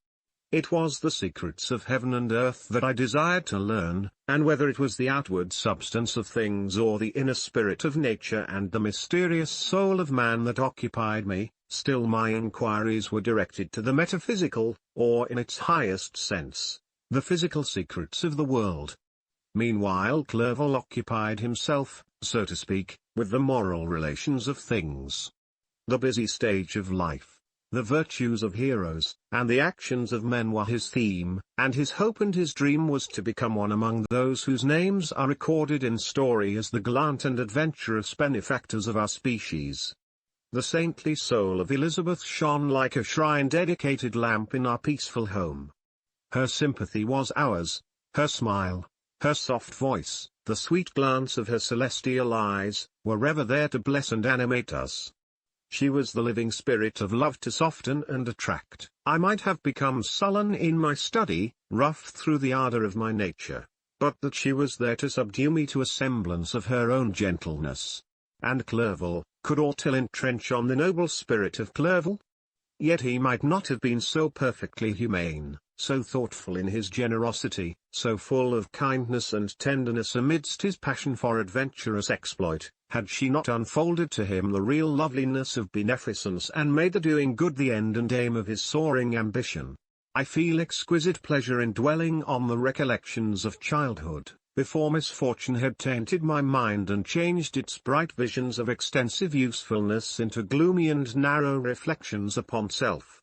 It was the secrets of heaven and earth that I desired to learn, and whether it was the outward substance of things or the inner spirit of nature and the mysterious soul of man that occupied me, still my inquiries were directed to the metaphysical, or in its highest sense, the physical secrets of the world. Meanwhile Clerval occupied himself, so to speak, with the moral relations of things. The busy stage of life, the virtues of heroes, and the actions of men were his theme, and his hope and his dream was to become one among those whose names are recorded in story as the gallant and adventurous benefactors of our species. The saintly soul of Elizabeth shone like a shrine-dedicated lamp in our peaceful home. Her sympathy was ours, her smile, her soft voice, the sweet glance of her celestial eyes, were ever there to bless and animate us. She was the living spirit of love to soften and attract. I might have become sullen in my study, rough through the ardor of my nature, but that she was there to subdue me to a semblance of her own gentleness. And Clerval, could aught ill entrench on the noble spirit of Clerval? Yet he might not have been so perfectly humane, so thoughtful in his generosity, so full of kindness and tenderness amidst his passion for adventurous exploit, had she not unfolded to him the real loveliness of beneficence and made the doing good the end and aim of his soaring ambition. I feel exquisite pleasure in dwelling on the recollections of childhood, before misfortune had tainted my mind and changed its bright visions of extensive usefulness into gloomy and narrow reflections upon self.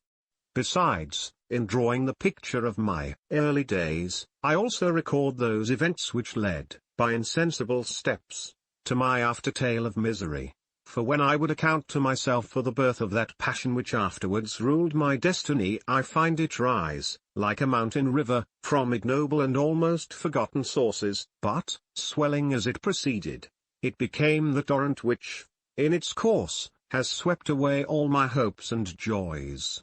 Besides, in drawing the picture of my early days, I also record those events which led, by insensible steps, to my after-tale of misery. For when I would account to myself for the birth of that passion which afterwards ruled my destiny, I find it rise, like a mountain river, from ignoble and almost forgotten sources, but, swelling as it proceeded, it became the torrent which, in its course, has swept away all my hopes and joys.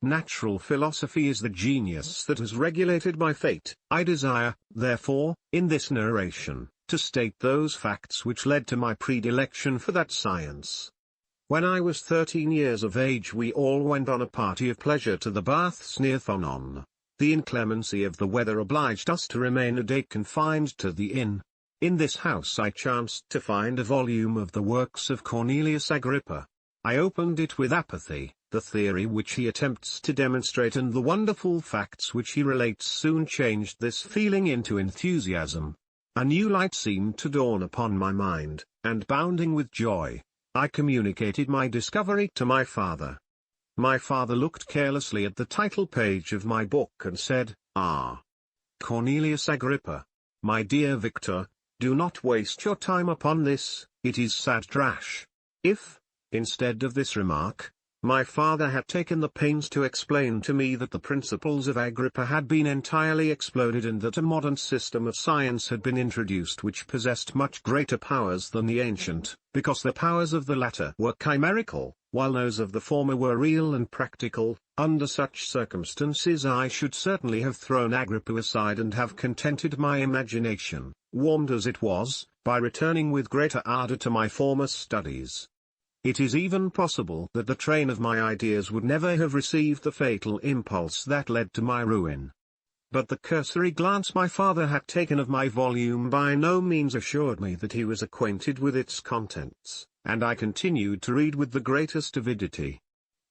Natural philosophy is the genius that has regulated my fate. I desire, therefore, in this narration, to state those facts which led to my predilection for that science. When I was 13 years of age we all went on a party of pleasure to the baths near Thonon. The inclemency of the weather obliged us to remain a day confined to the inn. In this house I chanced to find a volume of the works of Cornelius Agrippa. I opened it with apathy. The theory which he attempts to demonstrate and the wonderful facts which he relates soon changed this feeling into enthusiasm. A new light seemed to dawn upon my mind, and bounding with joy, I communicated my discovery to my father. My father looked carelessly at the title page of my book and said, "Ah, Cornelius Agrippa. My dear Victor, do not waste your time upon this, it is sad trash." If, instead of this remark, my father had taken the pains to explain to me that the principles of Agrippa had been entirely exploded and that a modern system of science had been introduced which possessed much greater powers than the ancient, because the powers of the latter were chimerical, while those of the former were real and practical, under such circumstances I should certainly have thrown Agrippa aside and have contented my imagination, warmed as it was, by returning with greater ardor to my former studies. It is even possible that the train of my ideas would never have received the fatal impulse that led to my ruin. But the cursory glance my father had taken of my volume by no means assured me that he was acquainted with its contents, and I continued to read with the greatest avidity.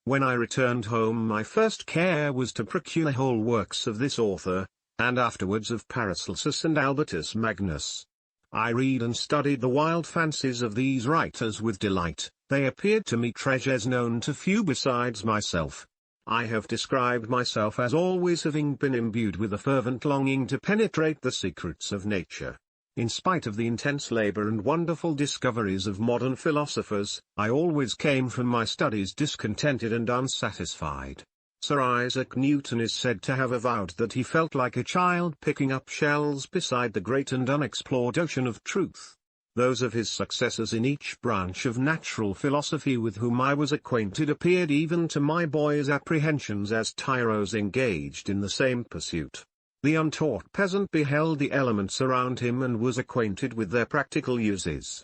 When I returned home my first care was to procure whole works of this author, and afterwards of Paracelsus and Albertus Magnus. I read and studied the wild fancies of these writers with delight. They appeared to me treasures known to few besides myself. I have described myself as always having been imbued with a fervent longing to penetrate the secrets of nature. In spite of the intense labor and wonderful discoveries of modern philosophers, I always came from my studies discontented and unsatisfied. Sir Isaac Newton is said to have avowed that he felt like a child picking up shells beside the great and unexplored ocean of truth. Those of his successors in each branch of natural philosophy with whom I was acquainted appeared even to my boy's apprehensions as tyros engaged in the same pursuit. The untaught peasant beheld the elements around him and was acquainted with their practical uses.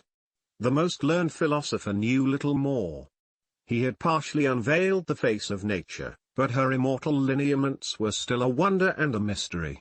The most learned philosopher knew little more. He had partially unveiled the face of nature, but her immortal lineaments were still a wonder and a mystery.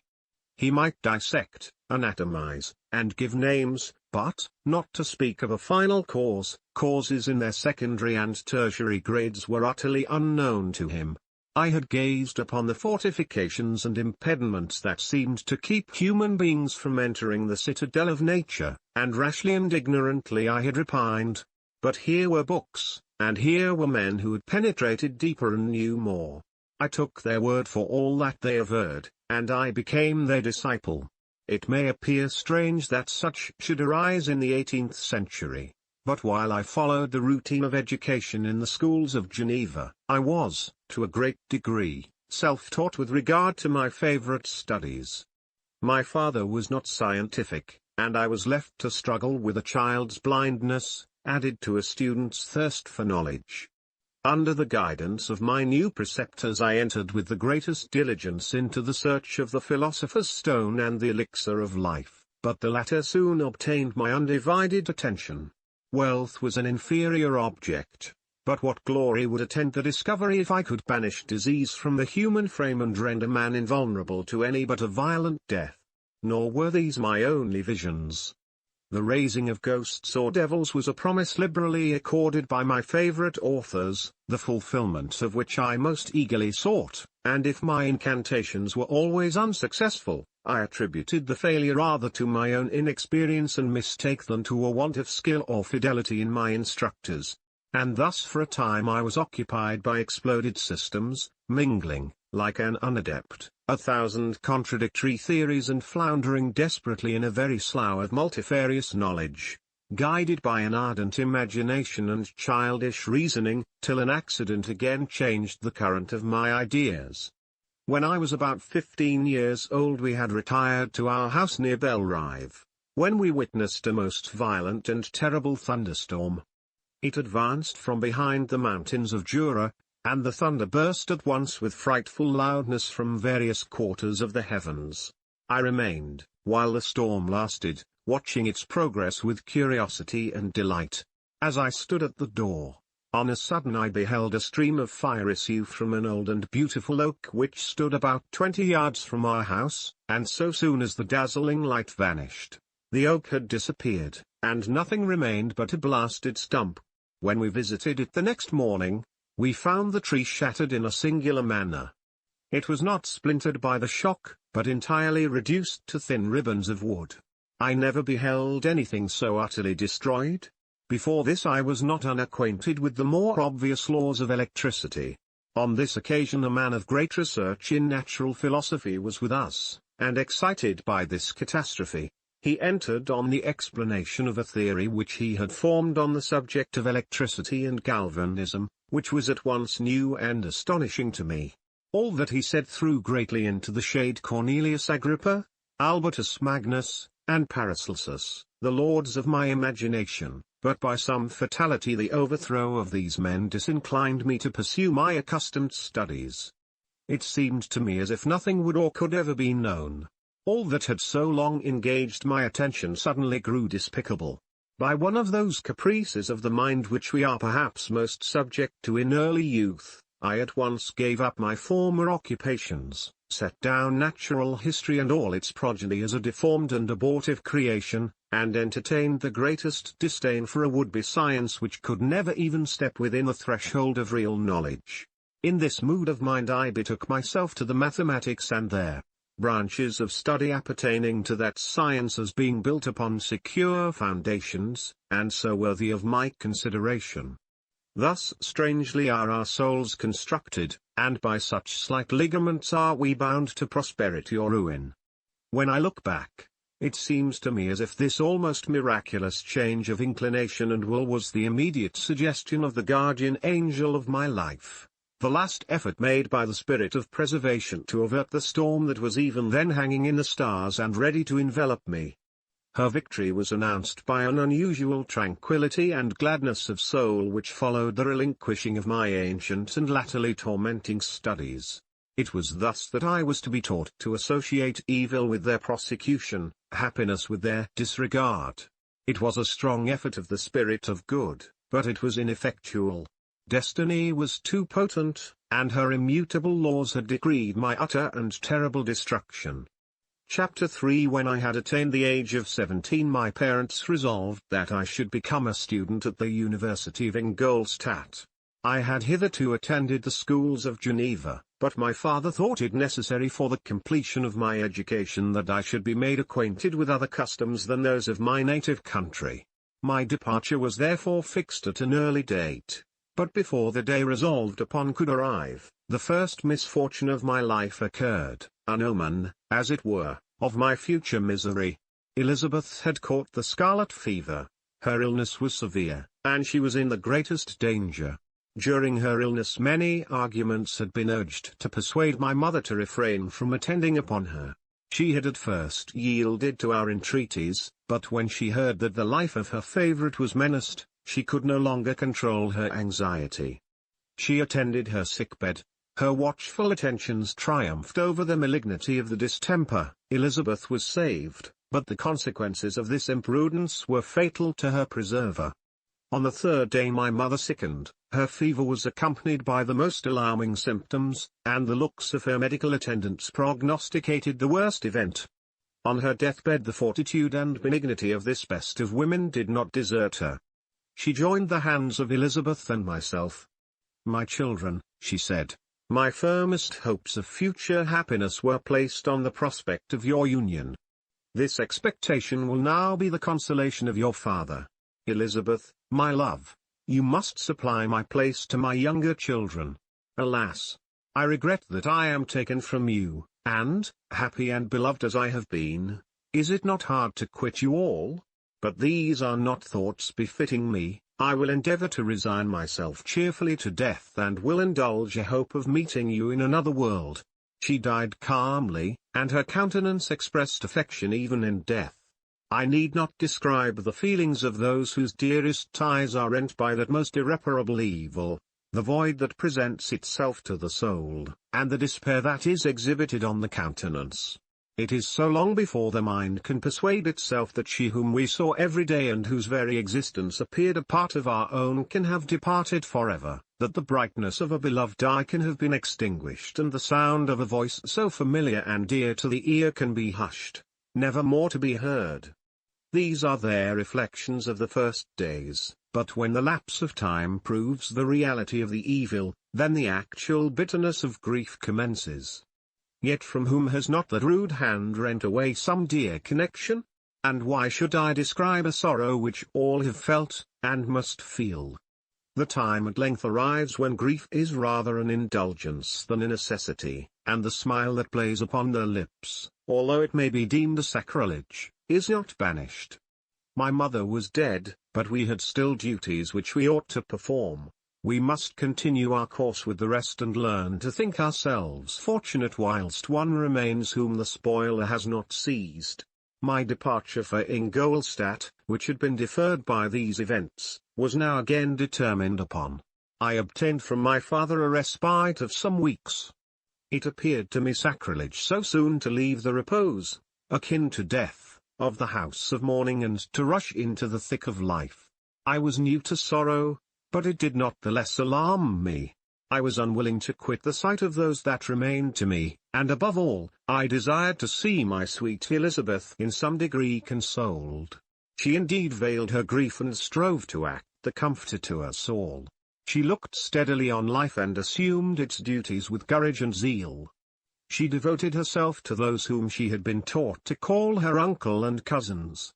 He might dissect, anatomize, and give names, but, not to speak of a final cause, causes in their secondary and tertiary grades were utterly unknown to him. I had gazed upon the fortifications and impediments that seemed to keep human beings from entering the citadel of nature, and rashly and ignorantly I had repined. But here were books, and here were men who had penetrated deeper and knew more. I took their word for all that they averred, and I became their disciple. It may appear strange that such should arise in the 18th century, but while I followed the routine of education in the schools of Geneva, I was, to a great degree, self-taught with regard to my favorite studies. My father was not scientific, and I was left to struggle with a child's blindness, added to a student's thirst for knowledge. Under the guidance of my new preceptors I entered with the greatest diligence into the search of the philosopher's stone and the elixir of life, but the latter soon obtained my undivided attention. Wealth was an inferior object, but what glory would attend the discovery if I could banish disease from the human frame and render man invulnerable to any but a violent death? Nor were these my only visions. The raising of ghosts or devils was a promise liberally accorded by my favorite authors, the fulfillment of which I most eagerly sought, and if my incantations were always unsuccessful, I attributed the failure rather to my own inexperience and mistake than to a want of skill or fidelity in my instructors. And thus for a time I was occupied by exploded systems, mingling, like an unadept, 1,000 contradictory theories and floundering desperately in a very slough of multifarious knowledge, guided by an ardent imagination and childish reasoning, till an accident again changed the current of my ideas. When I was about 15 years old we had retired to our house near Belrive, when we witnessed a most violent and terrible thunderstorm. It advanced from behind the mountains of Jura, and the thunder burst at once with frightful loudness from various quarters of the heavens. I remained, while the storm lasted, watching its progress with curiosity and delight. As I stood at the door, on a sudden I beheld a stream of fire issue from an old and beautiful oak which stood about 20 yards from our house, and so soon as the dazzling light vanished, the oak had disappeared, and nothing remained but a blasted stump. When we visited it the next morning, we found the tree shattered in a singular manner. It was not splintered by the shock, but entirely reduced to thin ribbons of wood. I never beheld anything so utterly destroyed. Before this I was not unacquainted with the more obvious laws of electricity. On this occasion a man of great research in natural philosophy was with us, and excited by this catastrophe, he entered on the explanation of a theory which he had formed on the subject of electricity and galvanism, which was at once new and astonishing to me. All that he said threw greatly into the shade Cornelius Agrippa, Albertus Magnus, and Paracelsus, the lords of my imagination, but by some fatality the overthrow of these men disinclined me to pursue my accustomed studies. It seemed to me as if nothing would or could ever be known. All that had so long engaged my attention suddenly grew despicable. By one of those caprices of the mind which we are perhaps most subject to in early youth, I at once gave up my former occupations, set down natural history and all its progeny as a deformed and abortive creation, and entertained the greatest disdain for a would-be science which could never even step within the threshold of real knowledge. In this mood of mind I betook myself to the mathematics and their branches of study appertaining to that science as being built upon secure foundations, and so worthy of my consideration. Thus strangely are our souls constructed, and by such slight ligaments are we bound to prosperity or ruin. When I look back, it seems to me as if this almost miraculous change of inclination and will was the immediate suggestion of the guardian angel of my life, the last effort made by the spirit of preservation to avert the storm that was even then hanging in the stars and ready to envelop me. Her victory was announced by an unusual tranquility and gladness of soul which followed the relinquishing of my ancient and latterly tormenting studies. It was thus that I was to be taught to associate evil with their prosecution, happiness with their disregard. It was a strong effort of the spirit of good, but it was ineffectual. Destiny was too potent, and her immutable laws had decreed my utter and terrible destruction. Chapter 3 When I had attained the age of 17 my parents resolved that I should become a student at the University of Ingolstadt. I had hitherto attended the schools of Geneva, but my father thought it necessary for the completion of my education that I should be made acquainted with other customs than those of my native country. My departure was therefore fixed at an early date. But before the day resolved upon could arrive, the first misfortune of my life occurred, an omen, as it were, of my future misery. Elizabeth had caught the scarlet fever. Her illness was severe, and she was in the greatest danger. During her illness many arguments had been urged to persuade my mother to refrain from attending upon her. She had at first yielded to our entreaties, but when she heard that the life of her favorite was menaced, she could no longer control her anxiety. She attended her sickbed. Her watchful attentions triumphed over the malignity of the distemper. Elizabeth was saved, but the consequences of this imprudence were fatal to her preserver. On the third day my mother sickened. Her fever was accompanied by the most alarming symptoms, and the looks of her medical attendants prognosticated the worst event. On her deathbed the fortitude and benignity of this best of women did not desert her. She joined the hands of Elizabeth and myself. "My children," she said, "my firmest hopes of future happiness were placed on the prospect of your union. This expectation will now be the consolation of your father. Elizabeth, my love, you must supply my place to my younger children. Alas! I regret that I am taken from you, and, happy and beloved as I have been, is it not hard to quit you all? But these are not thoughts befitting me. I will endeavor to resign myself cheerfully to death and will indulge a hope of meeting you in another world." She died calmly, and her countenance expressed affection even in death. I need not describe the feelings of those whose dearest ties are rent by that most irreparable evil, the void that presents itself to the soul, and the despair that is exhibited on the countenance. It is so long before the mind can persuade itself that she whom we saw every day and whose very existence appeared a part of our own can have departed forever, that the brightness of a beloved eye can have been extinguished and the sound of a voice so familiar and dear to the ear can be hushed, never more to be heard. These are their reflections of the first days, but when the lapse of time proves the reality of the evil, then the actual bitterness of grief commences. Yet from whom has not that rude hand rent away some dear connection? And why should I describe a sorrow which all have felt, and must feel? The time at length arrives when grief is rather an indulgence than a necessity, and the smile that plays upon their lips, although it may be deemed a sacrilege, is not banished. My mother was dead, but we had still duties which we ought to perform. We must continue our course with the rest and learn to think ourselves fortunate whilst one remains whom the spoiler has not seized. My departure for Ingolstadt, which had been deferred by these events, was now again determined upon. I obtained from my father a respite of some weeks. It appeared to me sacrilege so soon to leave the repose, akin to death, of the house of mourning and to rush into the thick of life. I was new to sorrow, but it did not the less alarm me. I was unwilling to quit the sight of those that remained to me, and above all, I desired to see my sweet Elizabeth in some degree consoled. She indeed veiled her grief and strove to act the comforter to us all. She looked steadily on life and assumed its duties with courage and zeal. She devoted herself to those whom she had been taught to call her uncle and cousins.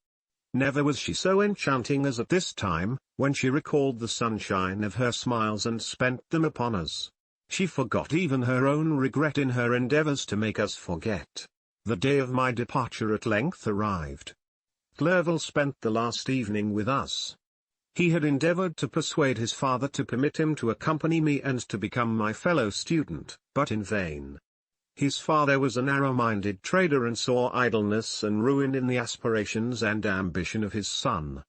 Never was she so enchanting as at this time, when she recalled the sunshine of her smiles and spent them upon us. She forgot even her own regret in her endeavors to make us forget. The day of my departure at length arrived. Clerval spent the last evening with us. He had endeavored to persuade his father to permit him to accompany me and to become my fellow student, but in vain. His father was a narrow-minded trader and saw idleness and ruin in the aspirations and ambition of his son.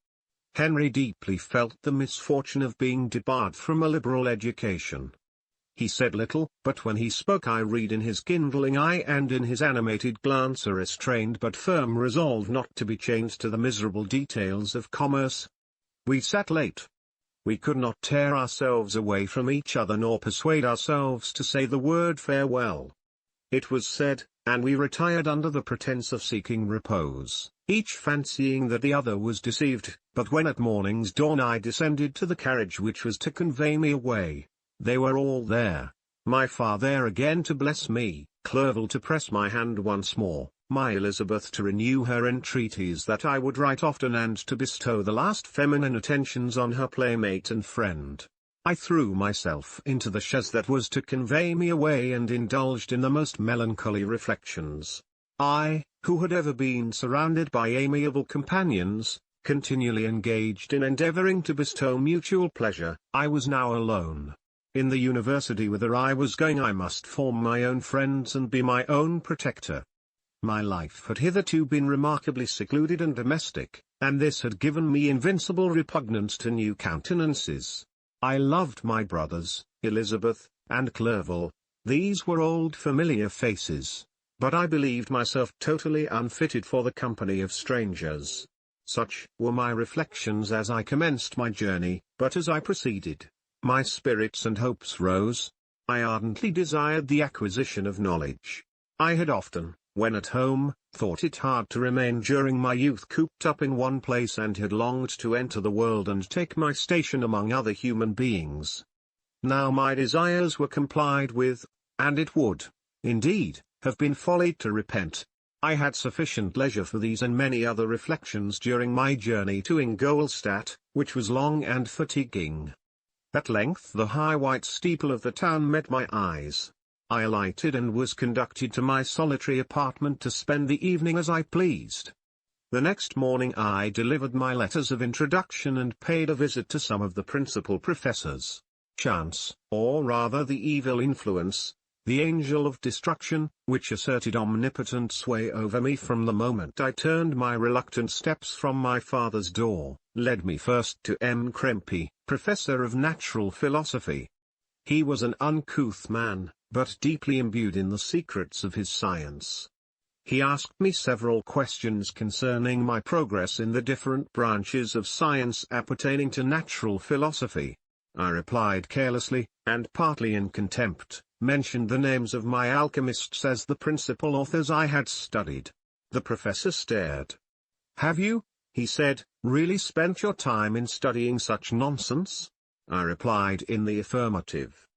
Henry deeply felt the misfortune of being debarred from a liberal education. He said little, but when he spoke I read in his kindling eye and in his animated glance a restrained but firm resolve not to be chained to the miserable details of commerce. We sat late. We could not tear ourselves away from each other nor persuade ourselves to say the word farewell. It was said, and we retired under the pretence of seeking repose, each fancying that the other was deceived, but when at morning's dawn I descended to the carriage which was to convey me away, they were all there. My father again to bless me, Clerval to press my hand once more, my Elizabeth to renew her entreaties that I would write often and to bestow the last feminine attentions on her playmate and friend. I threw myself into the chaise that was to convey me away and indulged in the most melancholy reflections. I, who had ever been surrounded by amiable companions, continually engaged in endeavoring to bestow mutual pleasure, I was now alone. In the university whither I was going I must form my own friends and be my own protector. My life had hitherto been remarkably secluded and domestic, and this had given me invincible repugnance to new countenances. I loved my brothers, Elizabeth, and Clerval. These were old familiar faces. But I believed myself totally unfitted for the company of strangers. Such were my reflections as I commenced my journey, but as I proceeded, my spirits and hopes rose. I ardently desired the acquisition of knowledge. I had often, when at home, thought it hard to remain during my youth cooped up in one place and had longed to enter the world and take my station among other human beings. Now my desires were complied with, and it would, indeed, have been folly to repent. I had sufficient leisure for these and many other reflections during my journey to Ingolstadt, which was long and fatiguing. At length the high white steeple of the town met my eyes. I alighted and was conducted to my solitary apartment to spend the evening as I pleased. The next morning I delivered my letters of introduction and paid a visit to some of the principal professors. Chance, or rather the evil influence, the angel of destruction, which asserted omnipotent sway over me from the moment I turned my reluctant steps from my father's door, led me first to M. Krempe, professor of natural philosophy. He was an uncouth man, but deeply imbued in the secrets of his science. He asked me several questions concerning my progress in the different branches of science appertaining to natural philosophy. I replied carelessly, and partly in contempt, mentioned the names of my alchemists as the principal authors I had studied. The professor stared. "Have you," he said, "really spent your time in studying such nonsense?" I replied in the affirmative.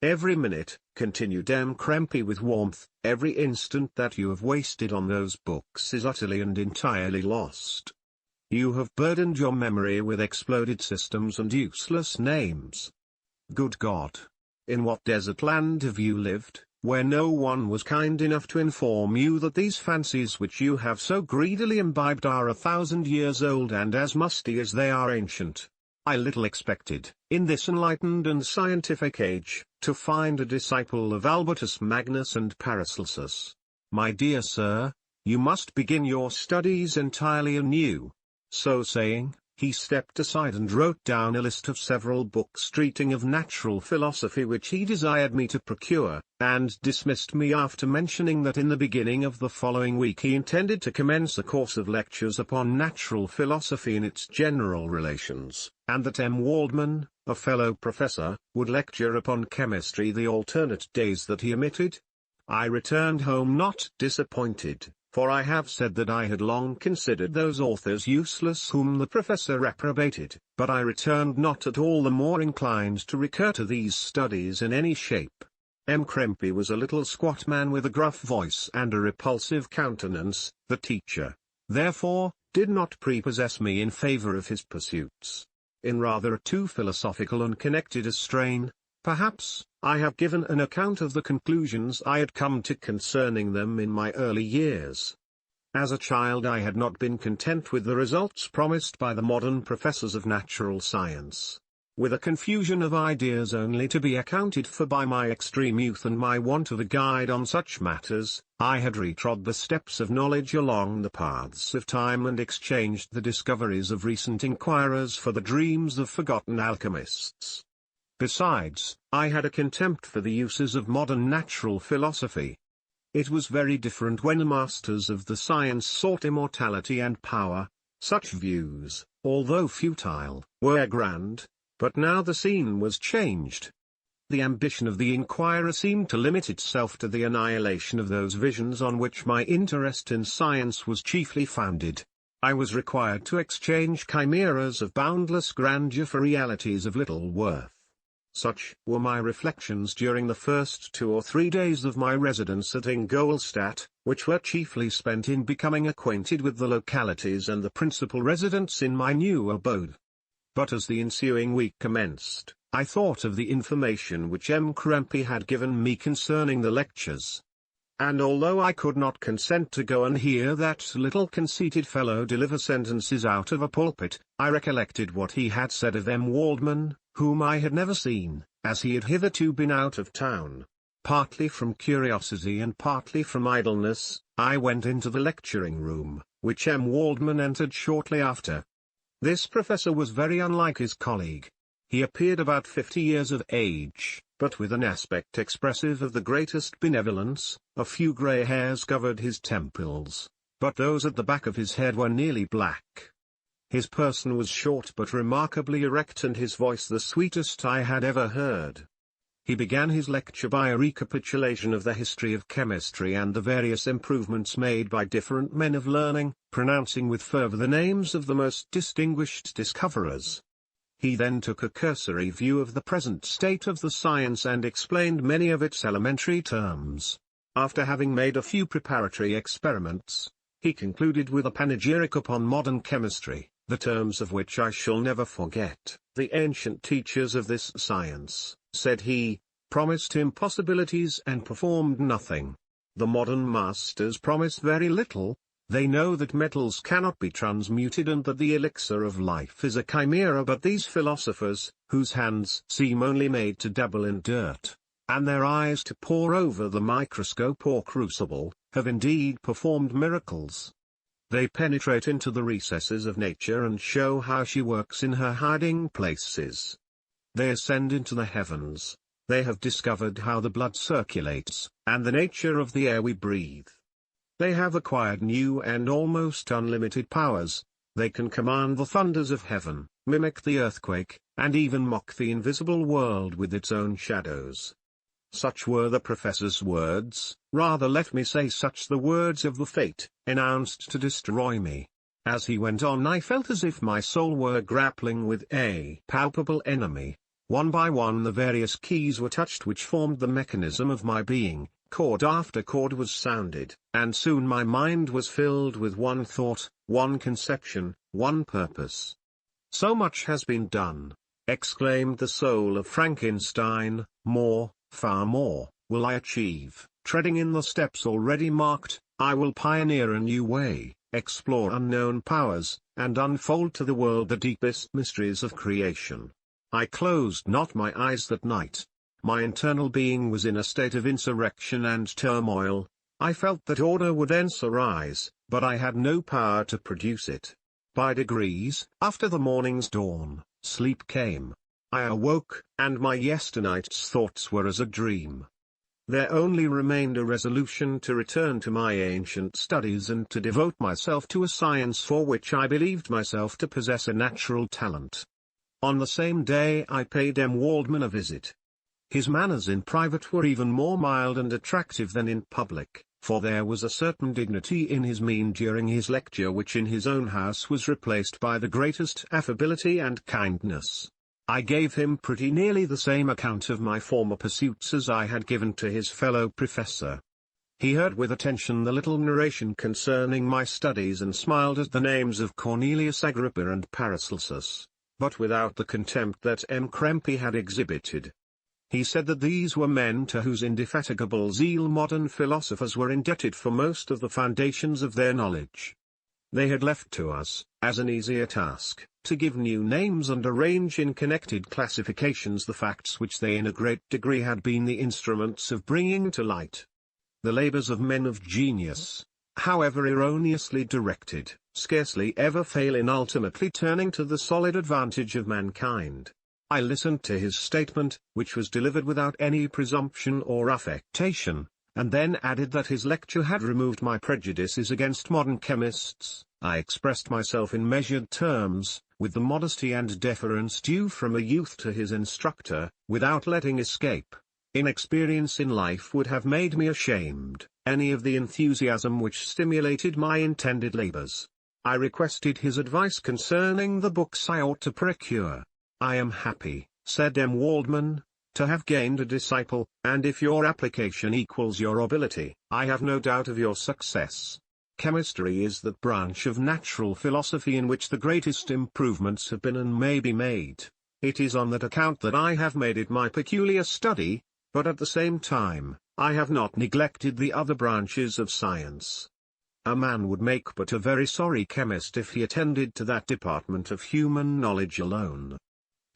"Every minute," continued M. Krempe with warmth, "every instant that you have wasted on those books is utterly and entirely lost. You have burdened your memory with exploded systems and useless names. Good God! In what desert land have you lived, where no one was kind enough to inform you that these fancies which you have so greedily imbibed are 1,000 years old and as musty as they are ancient? I little expected, in this enlightened and scientific age, to find a disciple of Albertus Magnus and Paracelsus. My dear sir, you must begin your studies entirely anew." So saying, he stepped aside and wrote down a list of several books treating of natural philosophy which he desired me to procure, and dismissed me after mentioning that in the beginning of the following week he intended to commence a course of lectures upon natural philosophy in its general relations, and that M. Waldman, a fellow professor, would lecture upon chemistry the alternate days that he omitted. I returned home not disappointed, for I have said that I had long considered those authors useless whom the professor reprobated, but I returned not at all the more inclined to recur to these studies in any shape. M. Krempe was a little squat man with a gruff voice and a repulsive countenance. The teacher, therefore, did not prepossess me in favor of his pursuits. In rather a too philosophical and connected a strain, perhaps, I have given an account of the conclusions I had come to concerning them in my early years. As a child I had not been content with the results promised by the modern professors of natural science. With a confusion of ideas only to be accounted for by my extreme youth and my want of a guide on such matters, I had retrod the steps of knowledge along the paths of time and exchanged the discoveries of recent inquirers for the dreams of forgotten alchemists. Besides, I had a contempt for the uses of modern natural philosophy. It was very different when the masters of the science sought immortality and power. Such views, although futile, were grand, but now the scene was changed. The ambition of the inquirer seemed to limit itself to the annihilation of those visions on which my interest in science was chiefly founded. I was required to exchange chimeras of boundless grandeur for realities of little worth. Such were my reflections during the first 2 or 3 days of my residence at Ingolstadt, which were chiefly spent in becoming acquainted with the localities and the principal residents in my new abode. But as the ensuing week commenced, I thought of the information which M. Krempe had given me concerning the lectures. And although I could not consent to go and hear that little conceited fellow deliver sentences out of a pulpit, I recollected what he had said of M. Waldman, whom I had never seen, as he had hitherto been out of town. Partly from curiosity and partly from idleness, I went into the lecturing room, which M. Waldman entered shortly after. This professor was very unlike his colleague. He appeared about 50 years of age, but with an aspect expressive of the greatest benevolence. A few grey hairs covered his temples, but those at the back of his head were nearly black. His person was short but remarkably erect and his voice the sweetest I had ever heard. He began his lecture by a recapitulation of the history of chemistry and the various improvements made by different men of learning, pronouncing with fervor the names of the most distinguished discoverers. He then took a cursory view of the present state of the science and explained many of its elementary terms. After having made a few preparatory experiments, he concluded with a panegyric upon modern chemistry, the terms of which I shall never forget. "The ancient teachers of this science," said he, "promised impossibilities and performed nothing. The modern masters promise very little. They know that metals cannot be transmuted and that the elixir of life is a chimera, but these philosophers, whose hands seem only made to dabble in dirt, and their eyes to pore over the microscope or crucible, have indeed performed miracles. They penetrate into the recesses of nature and show how she works in her hiding places. They ascend into the heavens. They have discovered how the blood circulates, and the nature of the air we breathe. They have acquired new and almost unlimited powers. They can command the thunders of heaven, mimic the earthquake, and even mock the invisible world with its own shadows." Such were the professor's words, rather let me say such the words of the fate, announced to destroy me. As he went on I felt as if my soul were grappling with a palpable enemy. One by one the various keys were touched which formed the mechanism of my being, chord after chord was sounded, and soon my mind was filled with one thought, one conception, one purpose. "So much has been done," exclaimed the soul of Frankenstein, "more, far more, will I achieve. Treading in the steps already marked, I will pioneer a new way, explore unknown powers, and unfold to the world the deepest mysteries of creation." I closed not my eyes that night. My internal being was in a state of insurrection and turmoil. I felt that order would thence arise, but I had no power to produce it. By degrees, after the morning's dawn, sleep came. I awoke, and my yesternight's thoughts were as a dream. There only remained a resolution to return to my ancient studies and to devote myself to a science for which I believed myself to possess a natural talent. On the same day I paid M. Waldman a visit. His manners in private were even more mild and attractive than in public, for there was a certain dignity in his mien during his lecture which in his own house was replaced by the greatest affability and kindness. I gave him pretty nearly the same account of my former pursuits as I had given to his fellow professor. He heard with attention the little narration concerning my studies and smiled at the names of Cornelius Agrippa and Paracelsus, but without the contempt that M. Krempe had exhibited. He said that these were men to whose indefatigable zeal modern philosophers were indebted for most of the foundations of their knowledge. They had left to us, as an easier task, to give new names and arrange in connected classifications the facts which they in a great degree had been the instruments of bringing to light. The labors of men of genius, however erroneously directed, scarcely ever fail in ultimately turning to the solid advantage of mankind. I listened to his statement, which was delivered without any presumption or affectation, and then added that his lecture had removed my prejudices against modern chemists. I expressed myself in measured terms, with the modesty and deference due from a youth to his instructor, without letting escape. Inexperience in life would have made me ashamed, any of the enthusiasm which stimulated my intended labors. I requested his advice concerning the books I ought to procure. "I am happy," said M. Waldman, "to have gained a disciple, and if your application equals your ability, I have no doubt of your success. Chemistry is that branch of natural philosophy in which the greatest improvements have been and may be made. It is on that account that I have made it my peculiar study, but at the same time, I have not neglected the other branches of science. A man would make but a very sorry chemist if he attended to that department of human knowledge alone.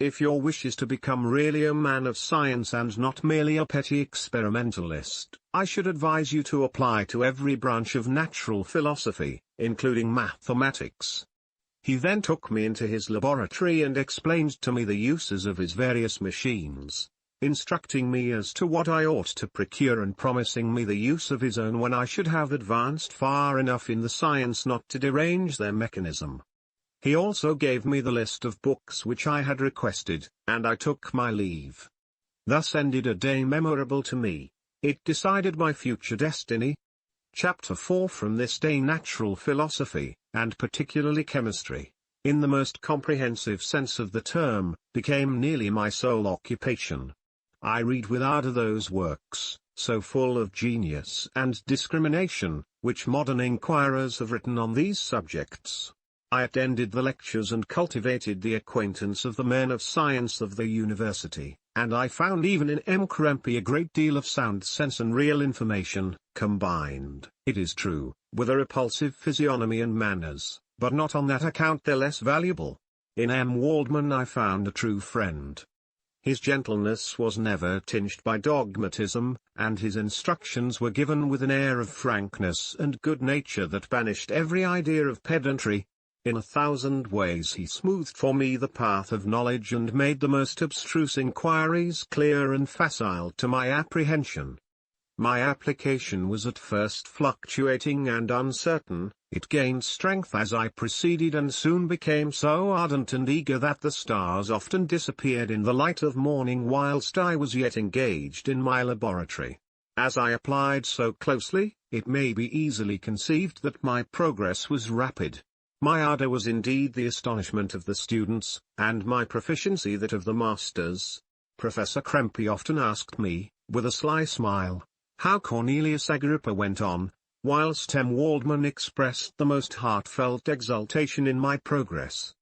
If your wish is to become really a man of science and not merely a petty experimentalist, I should advise you to apply to every branch of natural philosophy, including mathematics." He then took me into his laboratory and explained to me the uses of his various machines, instructing me as to what I ought to procure and promising me the use of his own when I should have advanced far enough in the science not to derange their mechanism. He also gave me the list of books which I had requested, and I took my leave. Thus ended a day memorable to me. It decided my future destiny. Chapter 4. From this day natural philosophy, and particularly chemistry, in the most comprehensive sense of the term, became nearly my sole occupation. I read with ardor those works, so full of genius and discrimination, which modern inquirers have written on these subjects. I attended the lectures and cultivated the acquaintance of the men of science of the university, and I found even in M. Krempe a great deal of sound sense and real information, combined, it is true, with a repulsive physiognomy and manners, but not on that account the less valuable. In M. Waldman I found a true friend. His gentleness was never tinged by dogmatism, and his instructions were given with an air of frankness and good nature that banished every idea of pedantry. In 1,000 ways he smoothed for me the path of knowledge and made the most abstruse inquiries clear and facile to my apprehension. My application was at first fluctuating and uncertain, it gained strength as I proceeded and soon became so ardent and eager that the stars often disappeared in the light of morning whilst I was yet engaged in my laboratory. As I applied so closely, it may be easily conceived that my progress was rapid. My ardor was indeed the astonishment of the students, and my proficiency that of the masters. Professor Krempe often asked me, with a sly smile, how Cornelius Agrippa went on, whilst M. Waldman expressed the most heartfelt exultation in my progress.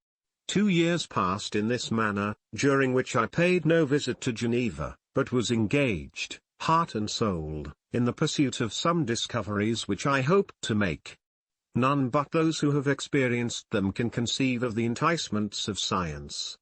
2 years passed in this manner, during which I paid no visit to Geneva, but was engaged, heart and soul, in the pursuit of some discoveries which I hoped to make. None but those who have experienced them can conceive of the enticements of science.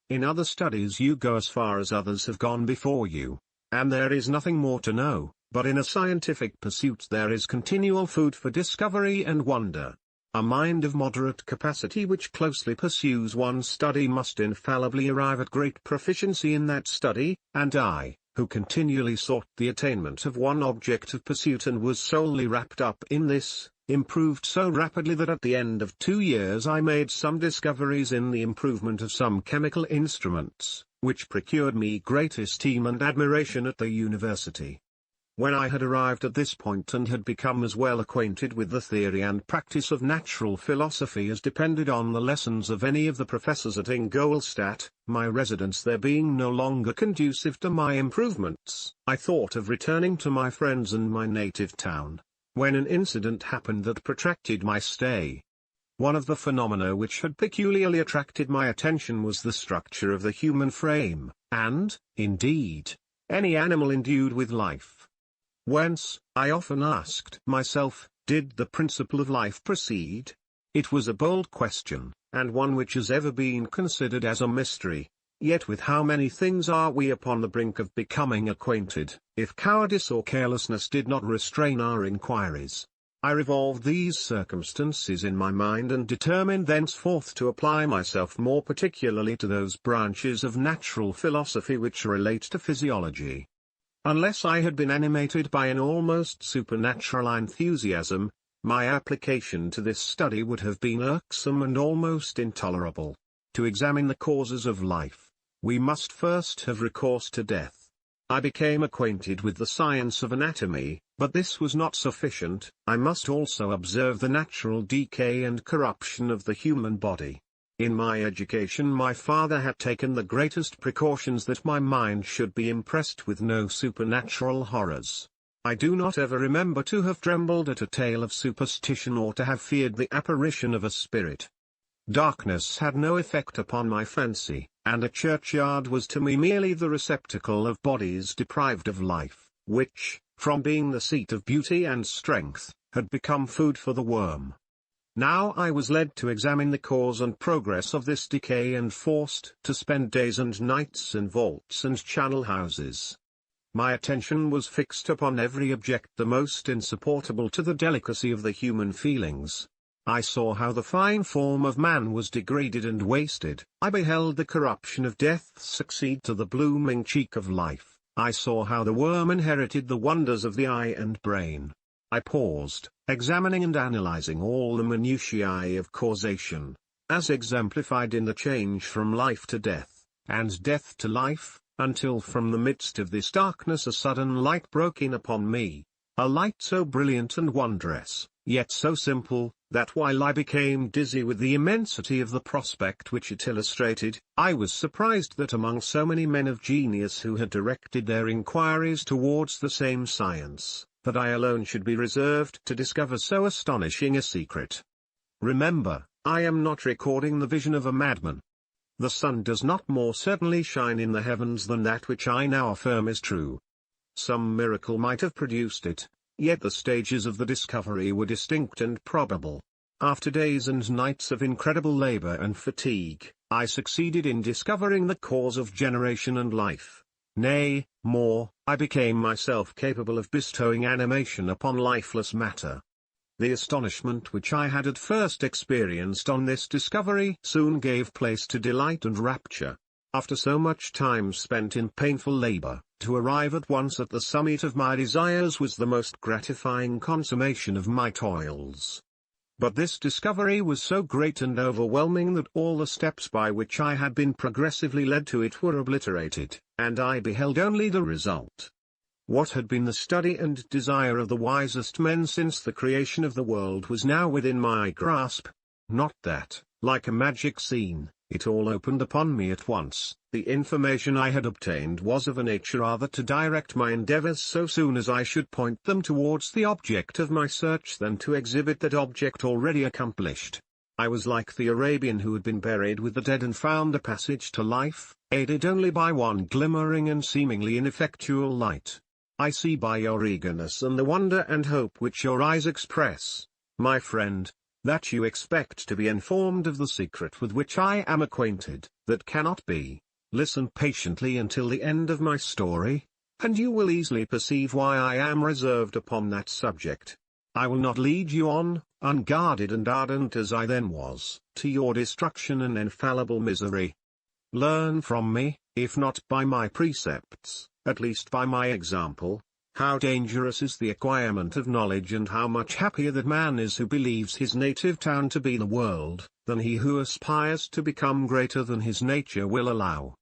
In other studies you go as far as others have gone before you, and there is nothing more to know, but in a scientific pursuit there is continual food for discovery and wonder. A mind of moderate capacity which closely pursues one study must infallibly arrive at great proficiency in that study, and I, who continually sought the attainment of one object of pursuit and was solely wrapped up in this, improved so rapidly that at the end of 2 years I made some discoveries in the improvement of some chemical instruments, which procured me great esteem and admiration at the university. When I had arrived at this point and had become as well acquainted with the theory and practice of natural philosophy as depended on the lessons of any of the professors at Ingolstadt, my residence there being no longer conducive to my improvements, I thought of returning to my friends and my native town, when an incident happened that protracted my stay. One of the phenomena which had peculiarly attracted my attention was the structure of the human frame, and, indeed, any animal endued with life. Whence, I often asked myself, did the principle of life proceed? It was a bold question, and one which has ever been considered as a mystery. Yet with how many things are we upon the brink of becoming acquainted, if cowardice or carelessness did not restrain our inquiries. I revolved these circumstances in my mind and determined thenceforth to apply myself more particularly to those branches of natural philosophy which relate to physiology. Unless I had been animated by an almost supernatural enthusiasm, my application to this study would have been irksome and almost intolerable. To examine the causes of life, we must first have recourse to death. I became acquainted with the science of anatomy, but this was not sufficient. I must also observe the natural decay and corruption of the human body. In my education my father had taken the greatest precautions that my mind should be impressed with no supernatural horrors. I do not ever remember to have trembled at a tale of superstition or to have feared the apparition of a spirit. Darkness had no effect upon my fancy, and a churchyard was to me merely the receptacle of bodies deprived of life, which, from being the seat of beauty and strength, had become food for the worm. Now I was led to examine the cause and progress of this decay and forced to spend days and nights in vaults and channel houses. My attention was fixed upon every object the most insupportable to the delicacy of the human feelings. I saw how the fine form of man was degraded and wasted. I beheld the corruption of death succeed to the blooming cheek of life. I saw how the worm inherited the wonders of the eye and brain. I paused, examining and analyzing all the minutiae of causation, as exemplified in the change from life to death, and death to life, until from the midst of this darkness a sudden light broke in upon me. A light so brilliant and wondrous, yet so simple, that while I became dizzy with the immensity of the prospect which it illustrated, I was surprised that among so many men of genius who had directed their inquiries towards the same science, that I alone should be reserved to discover so astonishing a secret. Remember, I am not recording the vision of a madman. The sun does not more certainly shine in the heavens than that which I now affirm is true. Some miracle might have produced it, yet the stages of the discovery were distinct and probable. After days and nights of incredible labor and fatigue, I succeeded in discovering the cause of generation and life. Nay, more, I became myself capable of bestowing animation upon lifeless matter. The astonishment which I had at first experienced on this discovery soon gave place to delight and rapture. After so much time spent in painful labor, to arrive at once at the summit of my desires was the most gratifying consummation of my toils. But this discovery was so great and overwhelming that all the steps by which I had been progressively led to it were obliterated, and I beheld only the result. What had been the study and desire of the wisest men since the creation of the world was now within my grasp. Not that, like a magic scene, it all opened upon me at once. The information I had obtained was of a nature rather to direct my endeavors so soon as I should point them towards the object of my search than to exhibit that object already accomplished. I was like the Arabian who had been buried with the dead and found a passage to life, aided only by one glimmering and seemingly ineffectual light. I see by your eagerness and the wonder and hope which your eyes express, my friend, that you expect to be informed of the secret with which I am acquainted, that cannot be. Listen patiently until the end of my story, and you will easily perceive why I am reserved upon that subject. I will not lead you on, unguarded and ardent as I then was, to your destruction and infallible misery. Learn from me, if not by my precepts, at least by my example, how dangerous is the acquirement of knowledge and how much happier that man is who believes his native town to be the world, than he who aspires to become greater than his nature will allow.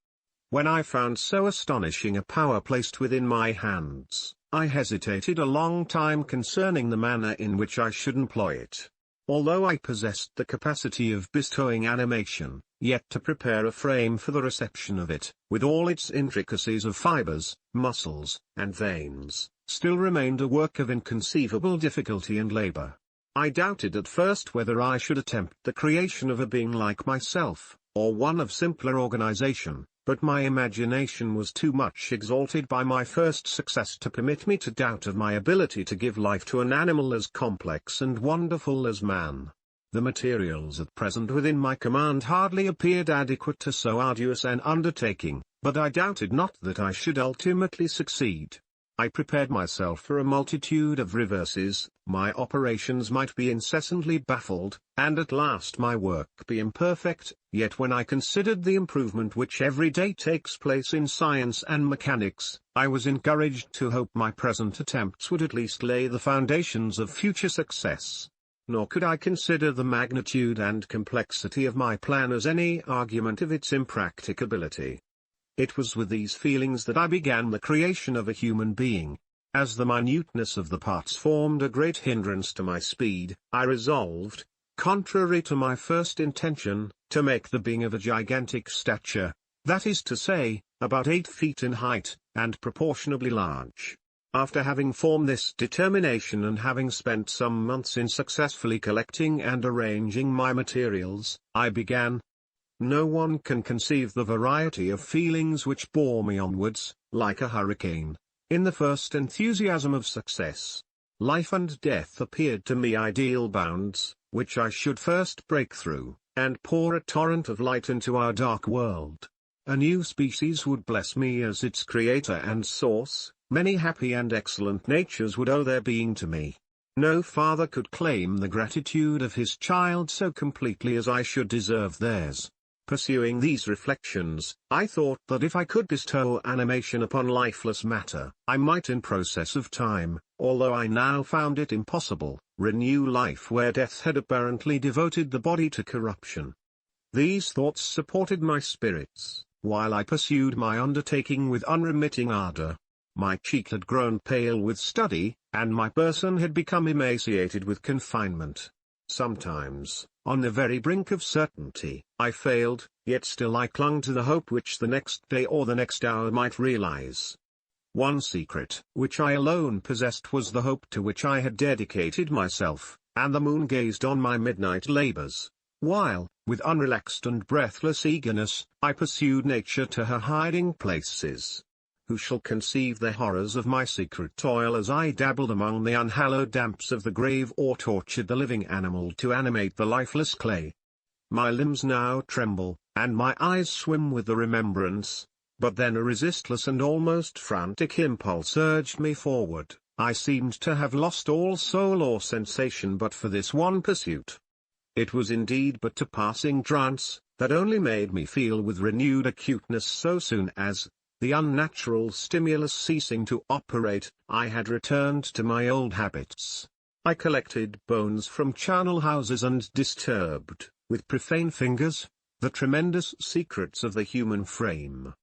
When I found so astonishing a power placed within my hands, I hesitated a long time concerning the manner in which I should employ it. Although I possessed the capacity of bestowing animation, yet to prepare a frame for the reception of it, with all its intricacies of fibers, muscles, and veins, still remained a work of inconceivable difficulty and labor. I doubted at first whether I should attempt the creation of a being like myself, or one of simpler organization, but my imagination was too much exalted by my first success to permit me to doubt of my ability to give life to an animal as complex and wonderful as man. The materials at present within my command hardly appeared adequate to so arduous an undertaking, but I doubted not that I should ultimately succeed. I prepared myself for a multitude of reverses, my operations might be incessantly baffled, and at last my work be imperfect, yet when I considered the improvement which every day takes place in science and mechanics, I was encouraged to hope my present attempts would at least lay the foundations of future success. Nor could I consider the magnitude and complexity of my plan as any argument of its impracticability. It was with these feelings that I began the creation of a human being. As the minuteness of the parts formed a great hindrance to my speed, I resolved, contrary to my first intention, to make the being of a gigantic stature, that is to say, about 8 feet in height, and proportionably large. After having formed this determination and having spent some months in successfully collecting and arranging my materials, I began. No one can conceive the variety of feelings which bore me onwards, like a hurricane, in the first enthusiasm of success. Life and death appeared to me ideal bounds, which I should first break through, and pour a torrent of light into our dark world. A new species would bless me as its creator and source, many happy and excellent natures would owe their being to me. No father could claim the gratitude of his child so completely as I should deserve theirs. Pursuing these reflections, I thought that if I could bestow animation upon lifeless matter, I might in process of time, although I now found it impossible, renew life where death had apparently devoted the body to corruption. These thoughts supported my spirits, while I pursued my undertaking with unremitting ardor. My cheek had grown pale with study, and my person had become emaciated with confinement. Sometimes, on the very brink of certainty, I failed, yet still I clung to the hope which the next day or the next hour might realize. One secret which I alone possessed was the hope to which I had dedicated myself, and the moon gazed on my midnight labors, while, with unrelaxed and breathless eagerness, I pursued nature to her hiding places. Who shall conceive the horrors of my secret toil as I dabbled among the unhallowed damps of the grave or tortured the living animal to animate the lifeless clay? My limbs now tremble, and my eyes swim with the remembrance, but then a resistless and almost frantic impulse urged me forward. I seemed to have lost all soul or sensation but for this one pursuit. It was indeed but a passing trance, that only made me feel with renewed acuteness so soon as, the unnatural stimulus ceasing to operate, I had returned to my old habits. I collected bones from charnel houses and disturbed, with profane fingers, the tremendous secrets of the human frame.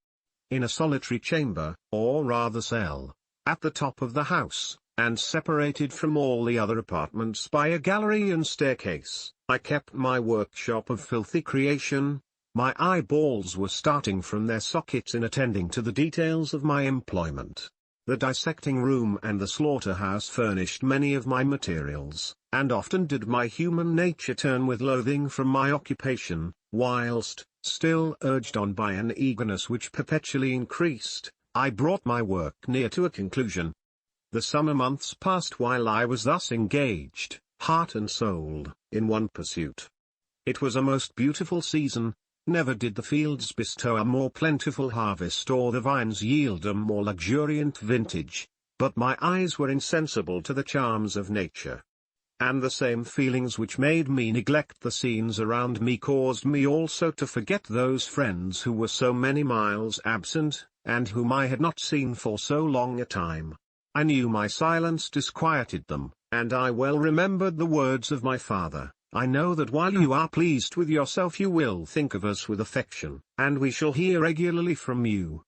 In a solitary chamber, or rather cell, at the top of the house, and separated from all the other apartments by a gallery and staircase, I kept my workshop of filthy creation. My eyeballs were starting from their sockets in attending to the details of my employment. The dissecting room and the slaughterhouse furnished many of my materials, and often did my human nature turn with loathing from my occupation, whilst, still urged on by an eagerness which perpetually increased, I brought my work near to a conclusion. The summer months passed while I was thus engaged, heart and soul, in one pursuit. It was a most beautiful season. Never did the fields bestow a more plentiful harvest or the vines yield a more luxuriant vintage, but my eyes were insensible to the charms of nature. And the same feelings which made me neglect the scenes around me caused me also to forget those friends who were so many miles absent, and whom I had not seen for so long a time. I knew my silence disquieted them, and I well remembered the words of my father. I know that while you are pleased with yourself you will think of us with affection, and we shall hear regularly from you.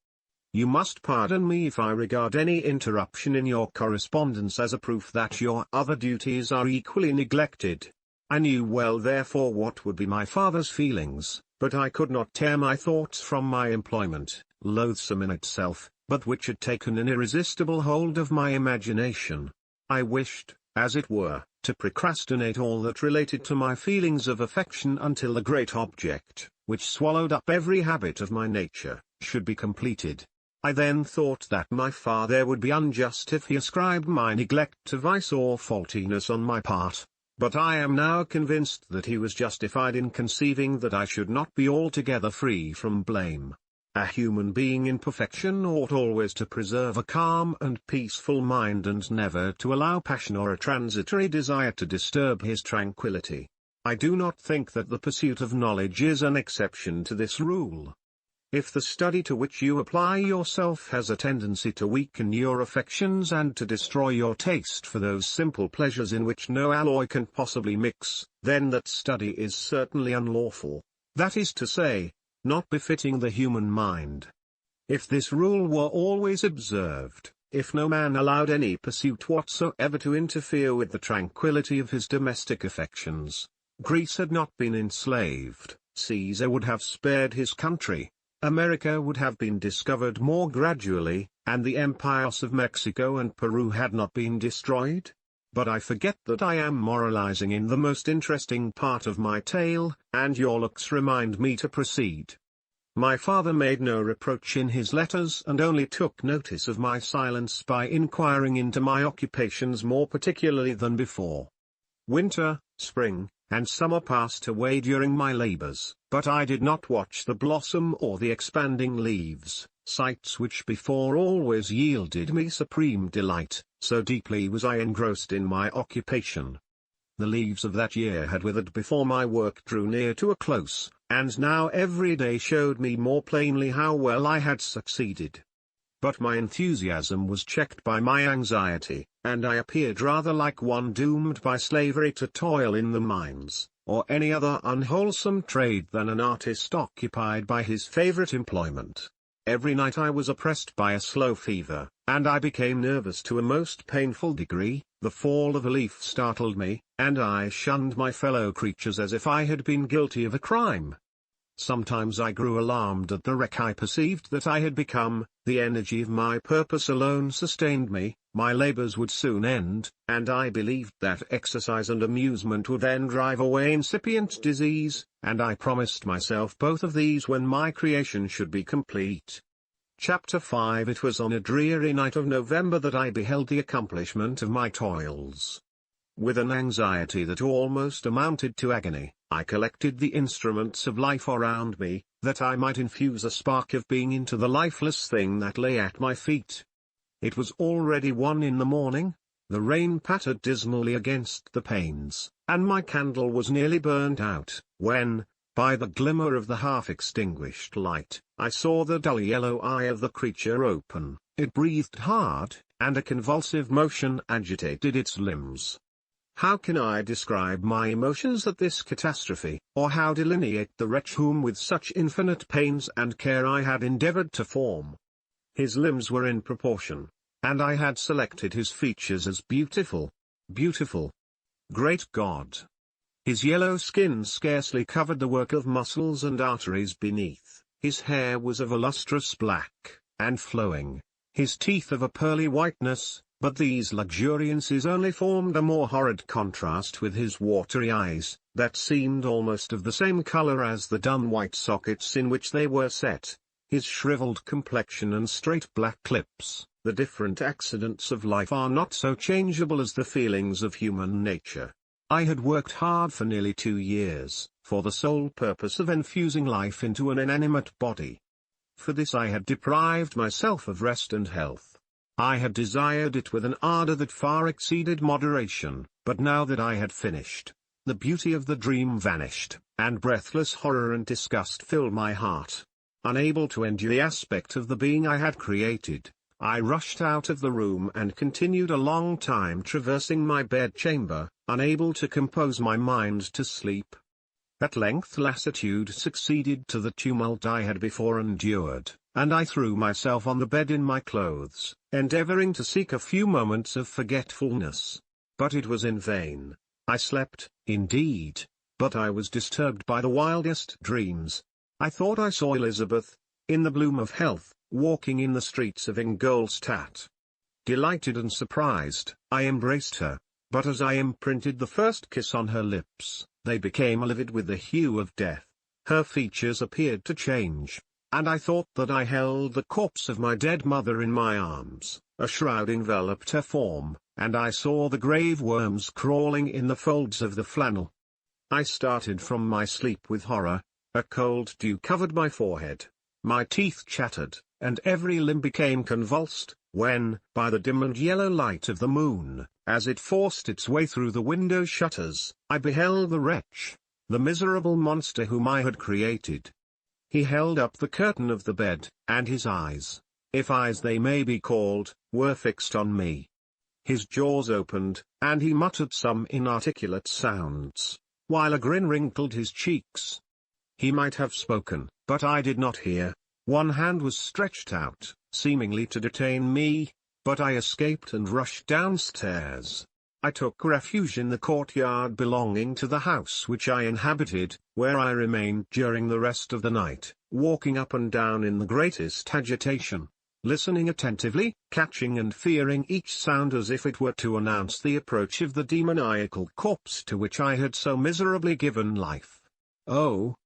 You must pardon me if I regard any interruption in your correspondence as a proof that your other duties are equally neglected. I knew well therefore what would be my father's feelings, but I could not tear my thoughts from my employment, loathsome in itself, but which had taken an irresistible hold of my imagination. I wished, as it were, to procrastinate all that related to my feelings of affection until the great object, which swallowed up every habit of my nature, should be completed. I then thought that my father would be unjust if he ascribed my neglect to vice or faultiness on my part, but I am now convinced that he was justified in conceiving that I should not be altogether free from blame. A human being in perfection ought always to preserve a calm and peaceful mind and never to allow passion or a transitory desire to disturb his tranquillity. I do not think that the pursuit of knowledge is an exception to this rule. If the study to which you apply yourself has a tendency to weaken your affections and to destroy your taste for those simple pleasures in which no alloy can possibly mix, then that study is certainly unlawful, that is to say, not befitting the human mind. If this rule were always observed, if no man allowed any pursuit whatsoever to interfere with the tranquillity of his domestic affections, Greece had not been enslaved, Caesar would have spared his country, America would have been discovered more gradually, and the empires of Mexico and Peru had not been destroyed. But I forget that I am moralizing in the most interesting part of my tale, and your looks remind me to proceed. My father made no reproach in his letters and only took notice of my silence by inquiring into my occupations more particularly than before. Winter, spring, and summer passed away during my labors, but I did not watch the blossom or the expanding leaves, sights which before always yielded me supreme delight, so deeply was I engrossed in my occupation. The leaves of that year had withered before my work drew near to a close, and now every day showed me more plainly how well I had succeeded. But my enthusiasm was checked by my anxiety, and I appeared rather like one doomed by slavery to toil in the mines, or any other unwholesome trade than an artist occupied by his favorite employment. Every night I was oppressed by a slow fever, and I became nervous to a most painful degree. The fall of a leaf startled me, and I shunned my fellow creatures as if I had been guilty of a crime. Sometimes I grew alarmed at the wreck I perceived that I had become. The energy of my purpose alone sustained me. My labors would soon end, and I believed that exercise and amusement would then drive away incipient disease, and I promised myself both of these when my creation should be complete. Chapter 5 It was on a dreary night of November that I beheld the accomplishment of my toils. With an anxiety that almost amounted to agony, I collected the instruments of life around me, that I might infuse a spark of being into the lifeless thing that lay at my feet. It was already 1 in the morning, the rain pattered dismally against the panes, and my candle was nearly burnt out, when, by the glimmer of the half-extinguished light, I saw the dull yellow eye of the creature open. It breathed hard, and a convulsive motion agitated its limbs. How can I describe my emotions at this catastrophe, or how delineate the wretch whom with such infinite pains and care I had endeavored to form? His limbs were in proportion, and I had selected his features as beautiful. Beautiful. Great God! His yellow skin scarcely covered the work of muscles and arteries beneath. His hair was of a lustrous black, and flowing, his teeth of a pearly whiteness, but these luxuriances only formed a more horrid contrast with his watery eyes, that seemed almost of the same color as the dun white sockets in which they were set. His shriveled complexion and straight black lips. The different accidents of life are not so changeable as the feelings of human nature. I had worked hard for nearly 2 years, for the sole purpose of infusing life into an inanimate body. For this I had deprived myself of rest and health. I had desired it with an ardor that far exceeded moderation, but now that I had finished, the beauty of the dream vanished, and breathless horror and disgust filled my heart. Unable to endure the aspect of the being I had created, I rushed out of the room and continued a long time traversing my bedchamber, unable to compose my mind to sleep. At length lassitude succeeded to the tumult I had before endured, and I threw myself on the bed in my clothes, endeavoring to seek a few moments of forgetfulness. But it was in vain. I slept, indeed, but I was disturbed by the wildest dreams. I thought I saw Elizabeth, in the bloom of health, walking in the streets of Ingolstadt. Delighted and surprised, I embraced her, but as I imprinted the first kiss on her lips, they became livid with the hue of death. Her features appeared to change, and I thought that I held the corpse of my dead mother in my arms. A shroud enveloped her form, and I saw the grave worms crawling in the folds of the flannel. I started from my sleep with horror. A cold dew covered my forehead, my teeth chattered, and every limb became convulsed, when, by the dim and yellow light of the moon, as it forced its way through the window shutters, I beheld the wretch, the miserable monster whom I had created. He held up the curtain of the bed, and his eyes, if eyes they may be called, were fixed on me. His jaws opened, and he muttered some inarticulate sounds, while a grin wrinkled his cheeks. He might have spoken, but I did not hear. One hand was stretched out, seemingly to detain me, but I escaped and rushed downstairs. I took refuge in the courtyard belonging to the house which I inhabited, where I remained during the rest of the night, walking up and down in the greatest agitation, listening attentively, catching and fearing each sound as if it were to announce the approach of the demoniacal corpse to which I had so miserably given life. Oh!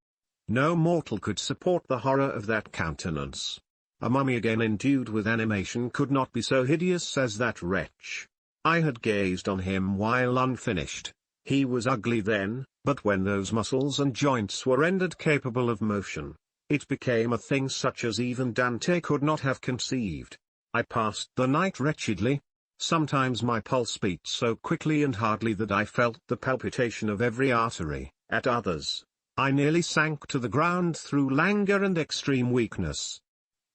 No mortal could support the horror of that countenance. A mummy again endued with animation could not be so hideous as that wretch. I had gazed on him while unfinished. He was ugly then, but when those muscles and joints were rendered capable of motion, it became a thing such as even Dante could not have conceived. I passed the night wretchedly. Sometimes my pulse beat so quickly and hardly that I felt the palpitation of every artery. At others, I nearly sank to the ground through languor and extreme weakness.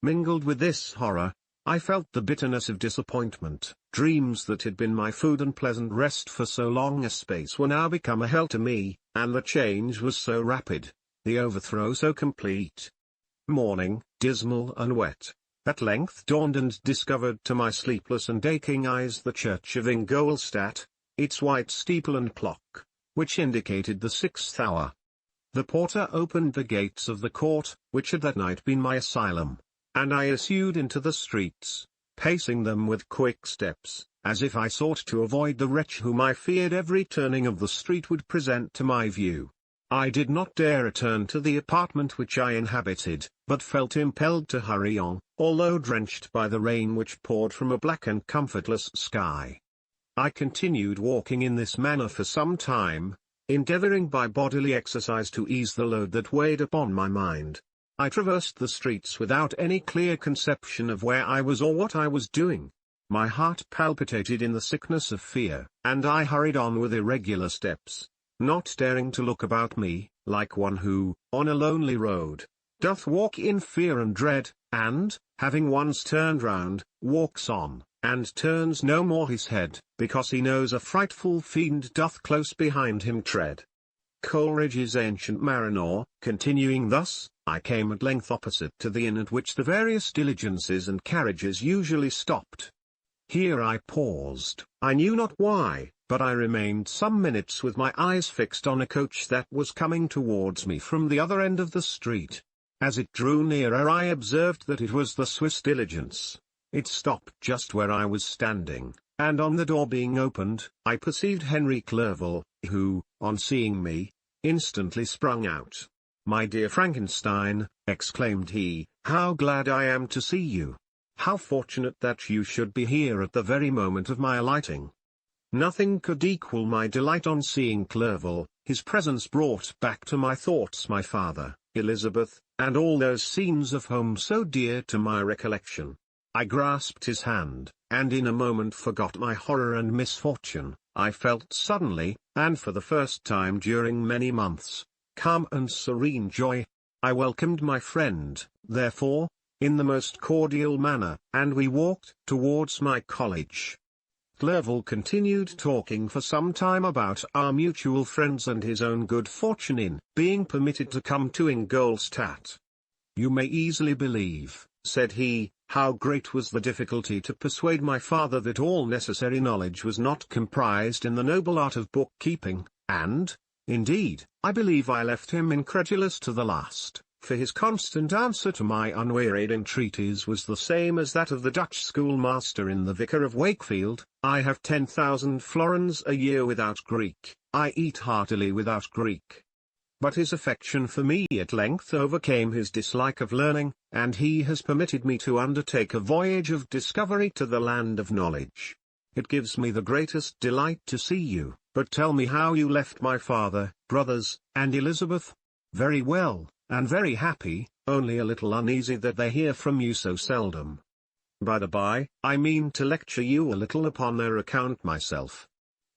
Mingled with this horror, I felt the bitterness of disappointment. Dreams that had been my food and pleasant rest for so long a space were now become a hell to me, and the change was so rapid, the overthrow so complete. Morning, dismal and wet, at length dawned and discovered to my sleepless and aching eyes the church of Ingolstadt, its white steeple and clock, which indicated the 6th hour. The porter opened the gates of the court, which had that night been my asylum, and I issued into the streets, pacing them with quick steps, as if I sought to avoid the wretch whom I feared every turning of the street would present to my view. I did not dare return to the apartment which I inhabited, but felt impelled to hurry on, although drenched by the rain which poured from a black and comfortless sky. I continued walking in this manner for some time, endeavoring by bodily exercise to ease the load that weighed upon my mind. I traversed the streets without any clear conception of where I was or what I was doing. My heart palpitated in the sickness of fear, and I hurried on with irregular steps, not daring to look about me, like one who, on a lonely road, doth walk in fear and dread, and, having once turned round, walks on, and turns no more his head, because he knows a frightful fiend doth close behind him tread. Coleridge's Ancient Mariner. Continuing thus, I came at length opposite to the inn at which the various diligences and carriages usually stopped. Here I paused, I knew not why, but I remained some minutes with my eyes fixed on a coach that was coming towards me from the other end of the street. As it drew nearer I observed that it was the Swiss diligence. It stopped just where I was standing, and on the door being opened, I perceived Henry Clerval, who, on seeing me, instantly sprung out. "My dear Frankenstein," exclaimed he, "how glad I am to see you! How fortunate that you should be here at the very moment of my alighting!" Nothing could equal my delight on seeing Clerval. His presence brought back to my thoughts my father, Elizabeth, and all those scenes of home so dear to my recollection. I grasped his hand, and in a moment forgot my horror and misfortune. I felt suddenly, and for the first time during many months, calm and serene joy. I welcomed my friend, therefore, in the most cordial manner, and we walked towards my college. Clerval continued talking for some time about our mutual friends and his own good fortune in being permitted to come to Ingolstadt. "You may easily believe," said he, "how great was the difficulty to persuade my father that all necessary knowledge was not comprised in the noble art of bookkeeping, and, indeed, I believe I left him incredulous to the last, for his constant answer to my unwearied entreaties was the same as that of the Dutch schoolmaster in The Vicar of Wakefield: I have 10,000 florins a year without Greek, I eat heartily without Greek. But his affection for me at length overcame his dislike of learning, and he has permitted me to undertake a voyage of discovery to the land of knowledge. It gives me the greatest delight to see you, but tell me how you left my father, brothers, and Elizabeth." "Very well, and very happy, only a little uneasy that they hear from you so seldom. By the by, I mean to lecture you a little upon their account myself.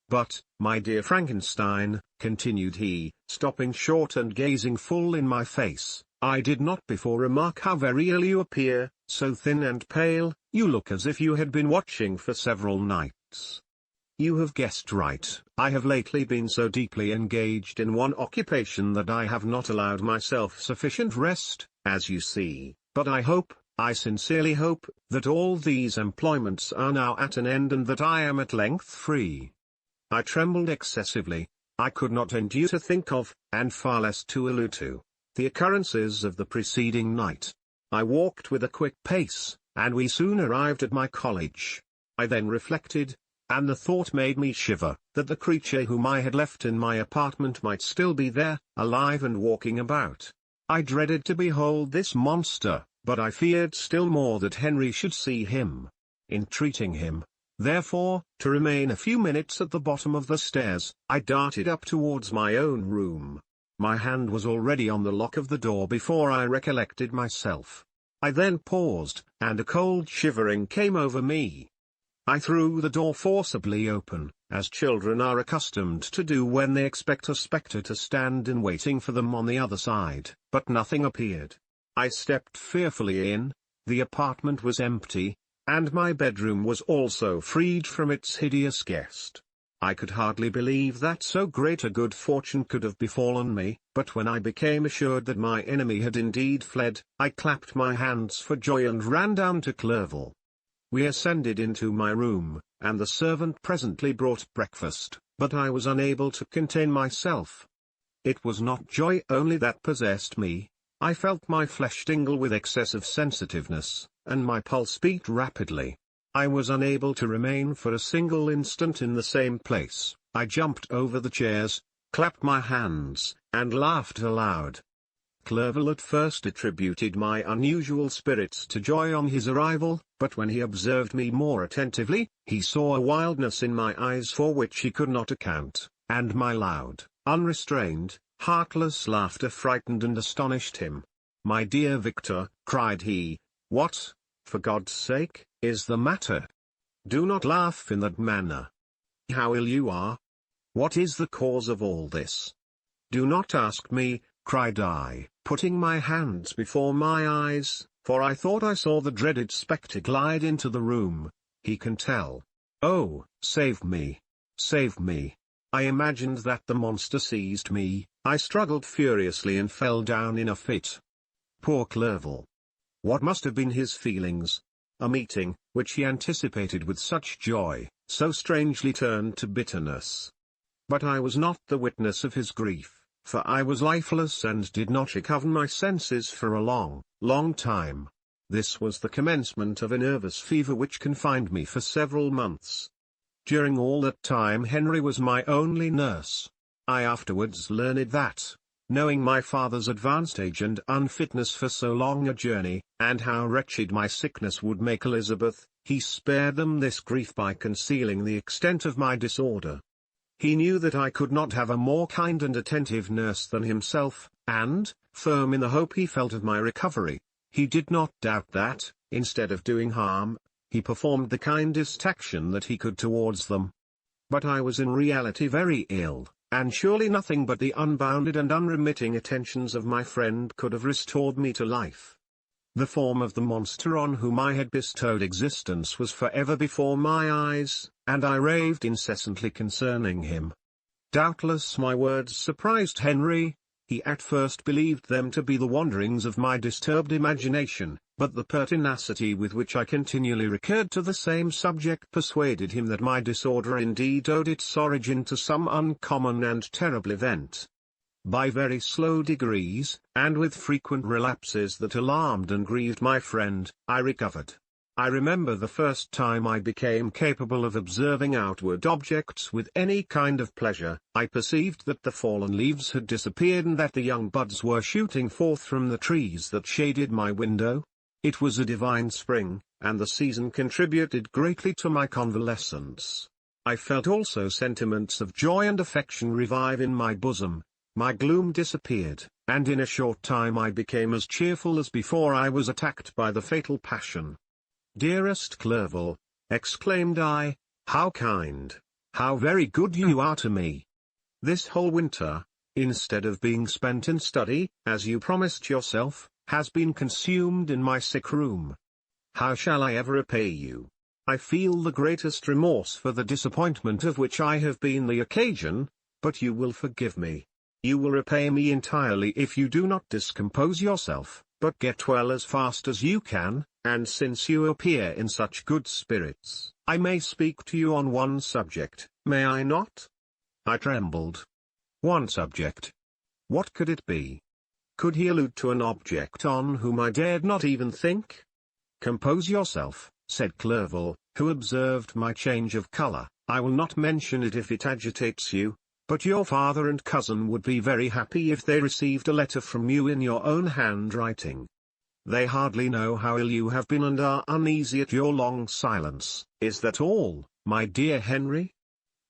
But, my dear Frankenstein," continued he, stopping short and gazing full in my face, "I did not before remark how very ill you appear, so thin and pale. You look as if you had been watching for several nights." "You have guessed right. I have lately been so deeply engaged in one occupation that I have not allowed myself sufficient rest, as you see, but I sincerely hope, that all these employments are now at an end and that I am at length free." I trembled excessively. I could not endure to think of, and far less to allude to, the occurrences of the preceding night. I walked with a quick pace, and we soon arrived at my college. I then reflected, and the thought made me shiver, that the creature whom I had left in my apartment might still be there, alive and walking about. I dreaded to behold this monster, but I feared still more that Henry should see him. Entreating him, therefore, to remain a few minutes at the bottom of the stairs, I darted up towards my own room. My hand was already on the lock of the door before I recollected myself. I then paused, and a cold shivering came over me. I threw the door forcibly open, as children are accustomed to do when they expect a spectre to stand in waiting for them on the other side, but nothing appeared. I stepped fearfully in. The apartment was empty, and my bedroom was also freed from its hideous guest. I could hardly believe that so great a good fortune could have befallen me, but when I became assured that my enemy had indeed fled, I clapped my hands for joy and ran down to Clerval. We ascended into my room, and the servant presently brought breakfast, but I was unable to contain myself. It was not joy only that possessed me. I felt my flesh tingle with excessive sensitiveness, and my pulse beat rapidly. I was unable to remain for a single instant in the same place. I jumped over the chairs, clapped my hands, and laughed aloud. Clerval at first attributed my unusual spirits to joy on his arrival, but when he observed me more attentively, he saw a wildness in my eyes for which he could not account, and my loud, unrestrained, heartless laughter frightened and astonished him. "My dear Victor," cried he, "what, for God's sake, is the matter? Do not laugh in that manner. How ill you are! What is the cause of all this?" "Do not ask me," cried I, putting my hands before my eyes, for I thought I saw the dreaded spectre glide into the room. "He can tell. Oh, save me! Save me!" I imagined that the monster seized me. I struggled furiously and fell down in a fit. Poor Clerval! What must have been his feelings? A meeting, which he anticipated with such joy, so strangely turned to bitterness. But I was not the witness of his grief, for I was lifeless and did not recover my senses for a long, long time. This was the commencement of a nervous fever which confined me for several months. During all that time Henry was my only nurse. I afterwards learned that, knowing my father's advanced age and unfitness for so long a journey, and how wretched my sickness would make Elizabeth, he spared them this grief by concealing the extent of my disorder. He knew that I could not have a more kind and attentive nurse than himself, and, firm in the hope he felt of my recovery, he did not doubt that, instead of doing harm, he performed the kindest action that he could towards them. But I was in reality very ill, and surely nothing but the unbounded and unremitting attentions of my friend could have restored me to life. The form of the monster on whom I had bestowed existence was forever before my eyes, and I raved incessantly concerning him. Doubtless my words surprised Henry. He at first believed them to be the wanderings of my disturbed imagination, but the pertinacity with which I continually recurred to the same subject persuaded him that my disorder indeed owed its origin to some uncommon and terrible event. By very slow degrees, and with frequent relapses that alarmed and grieved my friend, I recovered. I remember the first time I became capable of observing outward objects with any kind of pleasure. I perceived that the fallen leaves had disappeared and that the young buds were shooting forth from the trees that shaded my window. It was a divine spring, and the season contributed greatly to my convalescence. I felt also sentiments of joy and affection revive in my bosom. My gloom disappeared, and in a short time I became as cheerful as before I was attacked by the fatal passion. "Dearest Clerval," exclaimed I, "how kind, how very good you are to me! This whole winter, instead of being spent in study, as you promised yourself, has been consumed in my sick room. How shall I ever repay you? I feel the greatest remorse for the disappointment of which I have been the occasion, but you will forgive me. You will repay me entirely if you do not discompose yourself, but get well as fast as you can, and since you appear in such good spirits, I may speak to you on one subject, may I not?" I trembled. One subject? What could it be? Could he allude to an object on whom I dared not even think? "Compose yourself," said Clerval, who observed my change of color. "I will not mention it if it agitates you, but your father and cousin would be very happy if they received a letter from you in your own handwriting. They hardly know how ill you have been and are uneasy at your long silence. Is that all, my dear Henry?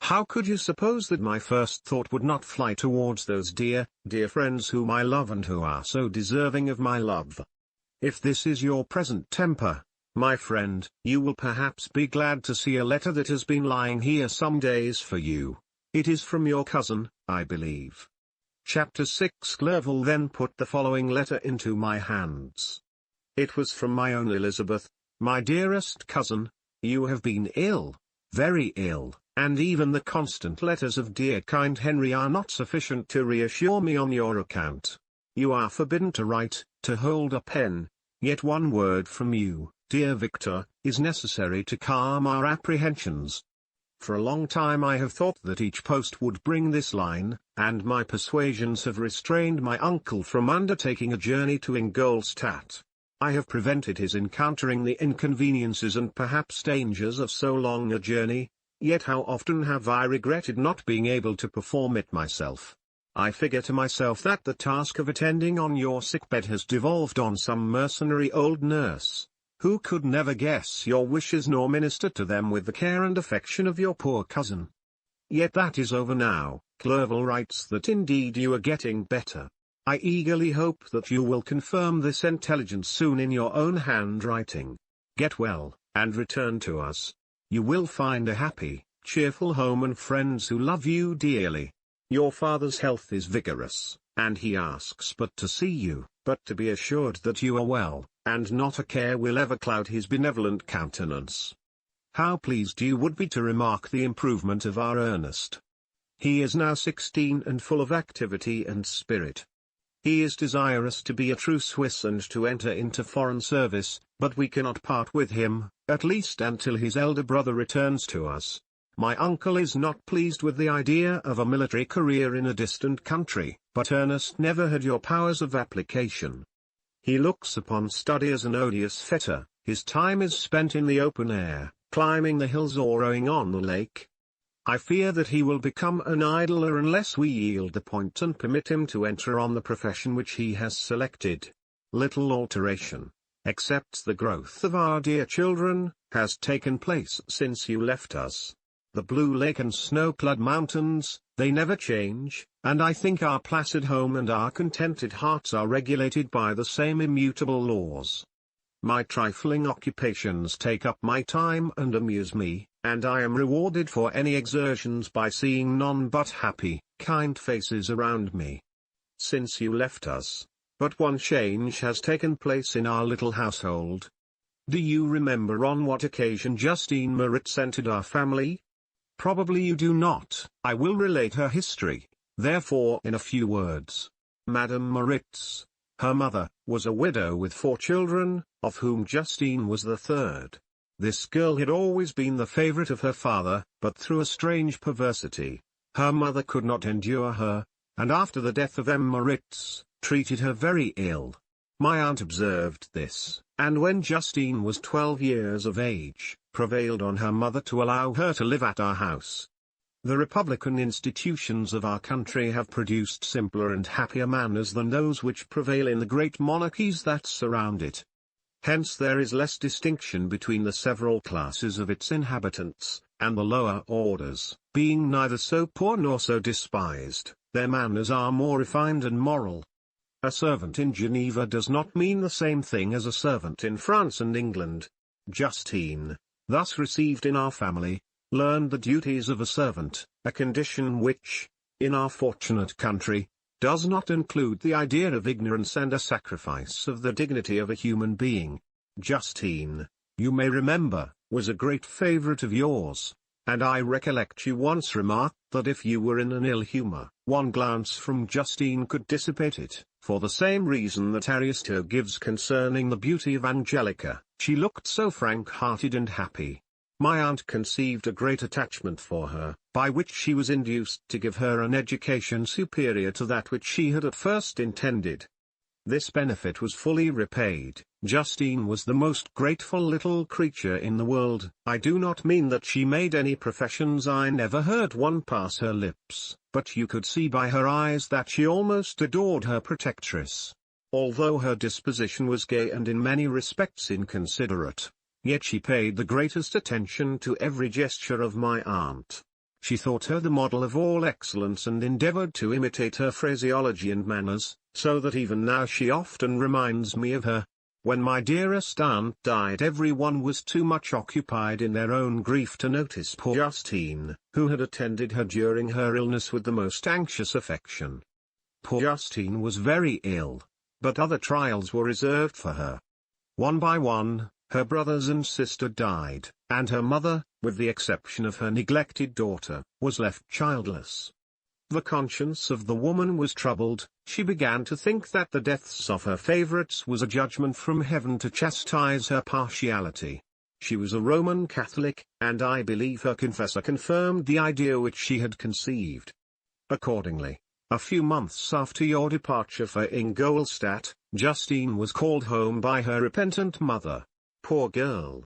How could you suppose that my first thought would not fly towards those dear, dear friends whom I love and who are so deserving of my love? If this is your present temper, my friend, you will perhaps be glad to see a letter that has been lying here some days for you. It is from your cousin, I believe." Chapter 6. Clerval then put the following letter into my hands. It was from my own Elizabeth. "My dearest cousin, you have been ill, very ill, and even the constant letters of dear kind Henry are not sufficient to reassure me on your account. You are forbidden to write, to hold a pen, yet one word from you, dear Victor, is necessary to calm our apprehensions. For a long time I have thought that each post would bring this line, and my persuasions have restrained my uncle from undertaking a journey to Ingolstadt. I have prevented his encountering the inconveniences and perhaps dangers of so long a journey, yet how often have I regretted not being able to perform it myself. I figure to myself that the task of attending on your sickbed has devolved on some mercenary old nurse, who could never guess your wishes nor minister to them with the care and affection of your poor cousin. Yet that is over now. Clerval writes that indeed you are getting better. I eagerly hope that you will confirm this intelligence soon in your own handwriting. Get well, and return to us. You will find a happy, cheerful home and friends who love you dearly. Your father's health is vigorous, and he asks but to see you, but to be assured that you are well, and not a care will ever cloud his benevolent countenance. How pleased you would be to remark the improvement of our Ernest. He is now 16 and full of activity and spirit. He is desirous to be a true Swiss and to enter into foreign service, but we cannot part with him, at least until his elder brother returns to us. My uncle is not pleased with the idea of a military career in a distant country, but Ernest never had your powers of application. He looks upon study as an odious fetter. His time is spent in the open air, climbing the hills or rowing on the lake. I fear that he will become an idler unless we yield the point and permit him to enter on the profession which he has selected. Little alteration, except the growth of our dear children, has taken place since you left us. The blue lake and snow-clad mountains, they never change, and I think our placid home and our contented hearts are regulated by the same immutable laws. My trifling occupations take up my time and amuse me, and I am rewarded for any exertions by seeing none but happy, kind faces around me. Since you left us, but one change has taken place in our little household. Do you remember on what occasion Justine Moritz entered our family? Probably you do not. I will relate her history, therefore in a few words. Madame Moritz, her mother, was a widow with 4 children, of whom Justine was the third. This girl had always been the favorite of her father, but through a strange perversity, her mother could not endure her, and after the death of M. Moritz, treated her very ill. My aunt observed this, and when Justine was 12 years of age, prevailed on her mother to allow her to live at our house. The republican institutions of our country have produced simpler and happier manners than those which prevail in the great monarchies that surround it. Hence there is less distinction between the several classes of its inhabitants, and the lower orders, being neither so poor nor so despised, their manners are more refined and moral. A servant in Geneva does not mean the same thing as a servant in France and England. Justine, thus received in our family, learned the duties of a servant, a condition which, in our fortunate country, does not include the idea of ignorance and a sacrifice of the dignity of a human being. Justine, you may remember, was a great favorite of yours, and I recollect you once remarked that if you were in an ill humor, one glance from Justine could dissipate it, for the same reason that Ariosto gives concerning the beauty of Angelica. She looked so frank-hearted and happy. My aunt conceived a great attachment for her, by which she was induced to give her an education superior to that which she had at first intended. This benefit was fully repaid. Justine was the most grateful little creature in the world. I do not mean that she made any professions. I never heard one pass her lips, but you could see by her eyes that she almost adored her protectress. Although her disposition was gay and in many respects inconsiderate, yet she paid the greatest attention to every gesture of my aunt. She thought her the model of all excellence and endeavored to imitate her phraseology and manners, so that even now she often reminds me of her. When my dearest aunt died, everyone was too much occupied in their own grief to notice poor Justine, who had attended her during her illness with the most anxious affection. Poor Justine was very ill, but other trials were reserved for her. One by one, her brothers and sister died, and her mother, with the exception of her neglected daughter, was left childless. The conscience of the woman was troubled. She began to think that the deaths of her favorites was a judgment from heaven to chastise her partiality. She was a Roman Catholic, and I believe her confessor confirmed the idea which she had conceived. Accordingly, a few months after your departure for Ingolstadt, Justine was called home by her repentant mother. Poor girl!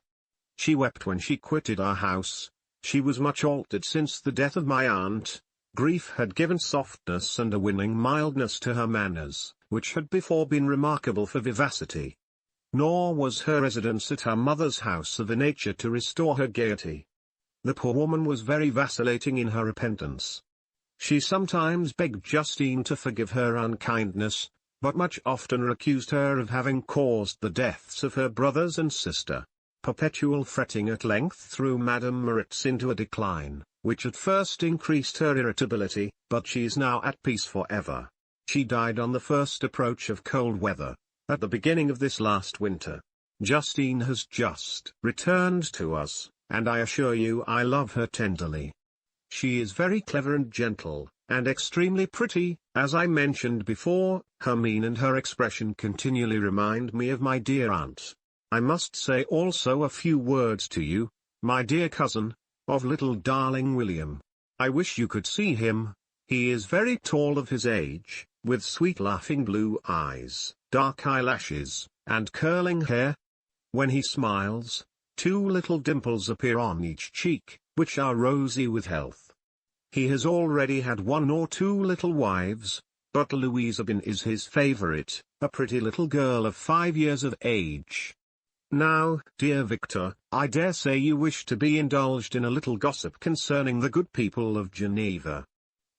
She wept when she quitted our house. She was much altered since the death of my aunt. Grief had given softness and a winning mildness to her manners, which had before been remarkable for vivacity. Nor was her residence at her mother's house of a nature to restore her gaiety. The poor woman was very vacillating in her repentance. She sometimes begged Justine to forgive her unkindness, but much oftener accused her of having caused the deaths of her brothers and sister. Perpetual fretting at length threw Madame Moritz into a decline, which at first increased her irritability, but she is now at peace forever. She died on the first approach of cold weather, at the beginning of this last winter. Justine has just returned to us, and I assure you I love her tenderly. She is very clever and gentle, and extremely pretty. As I mentioned before, her mien and her expression continually remind me of my dear aunt. I must say also a few words to you, my dear cousin, of little darling William. I wish you could see him. He is very tall of his age, with sweet laughing blue eyes, dark eyelashes, and curling hair. When he smiles, two little dimples appear on each cheek, which are rosy with health. He has already had one or two little wives, but Louisa is his favorite, a pretty little girl of 5 years of age. Now, dear Victor, I dare say you wish to be indulged in a little gossip concerning the good people of Geneva.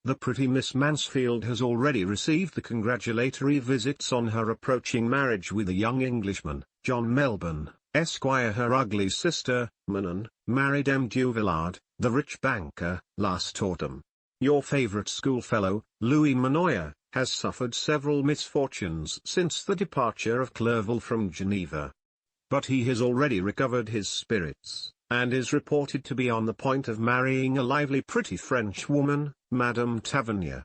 The pretty Miss Mansfield has already received the congratulatory visits on her approaching marriage with a young Englishman, John Melbourne, Esquire. Her ugly sister, Manon, married M. Duvillard, the rich banker, last autumn. Your favorite schoolfellow, Louis Manoyer, has suffered several misfortunes since the departure of Clerval from Geneva. But he has already recovered his spirits, and is reported to be on the point of marrying a lively pretty French woman, Madame Tavernier.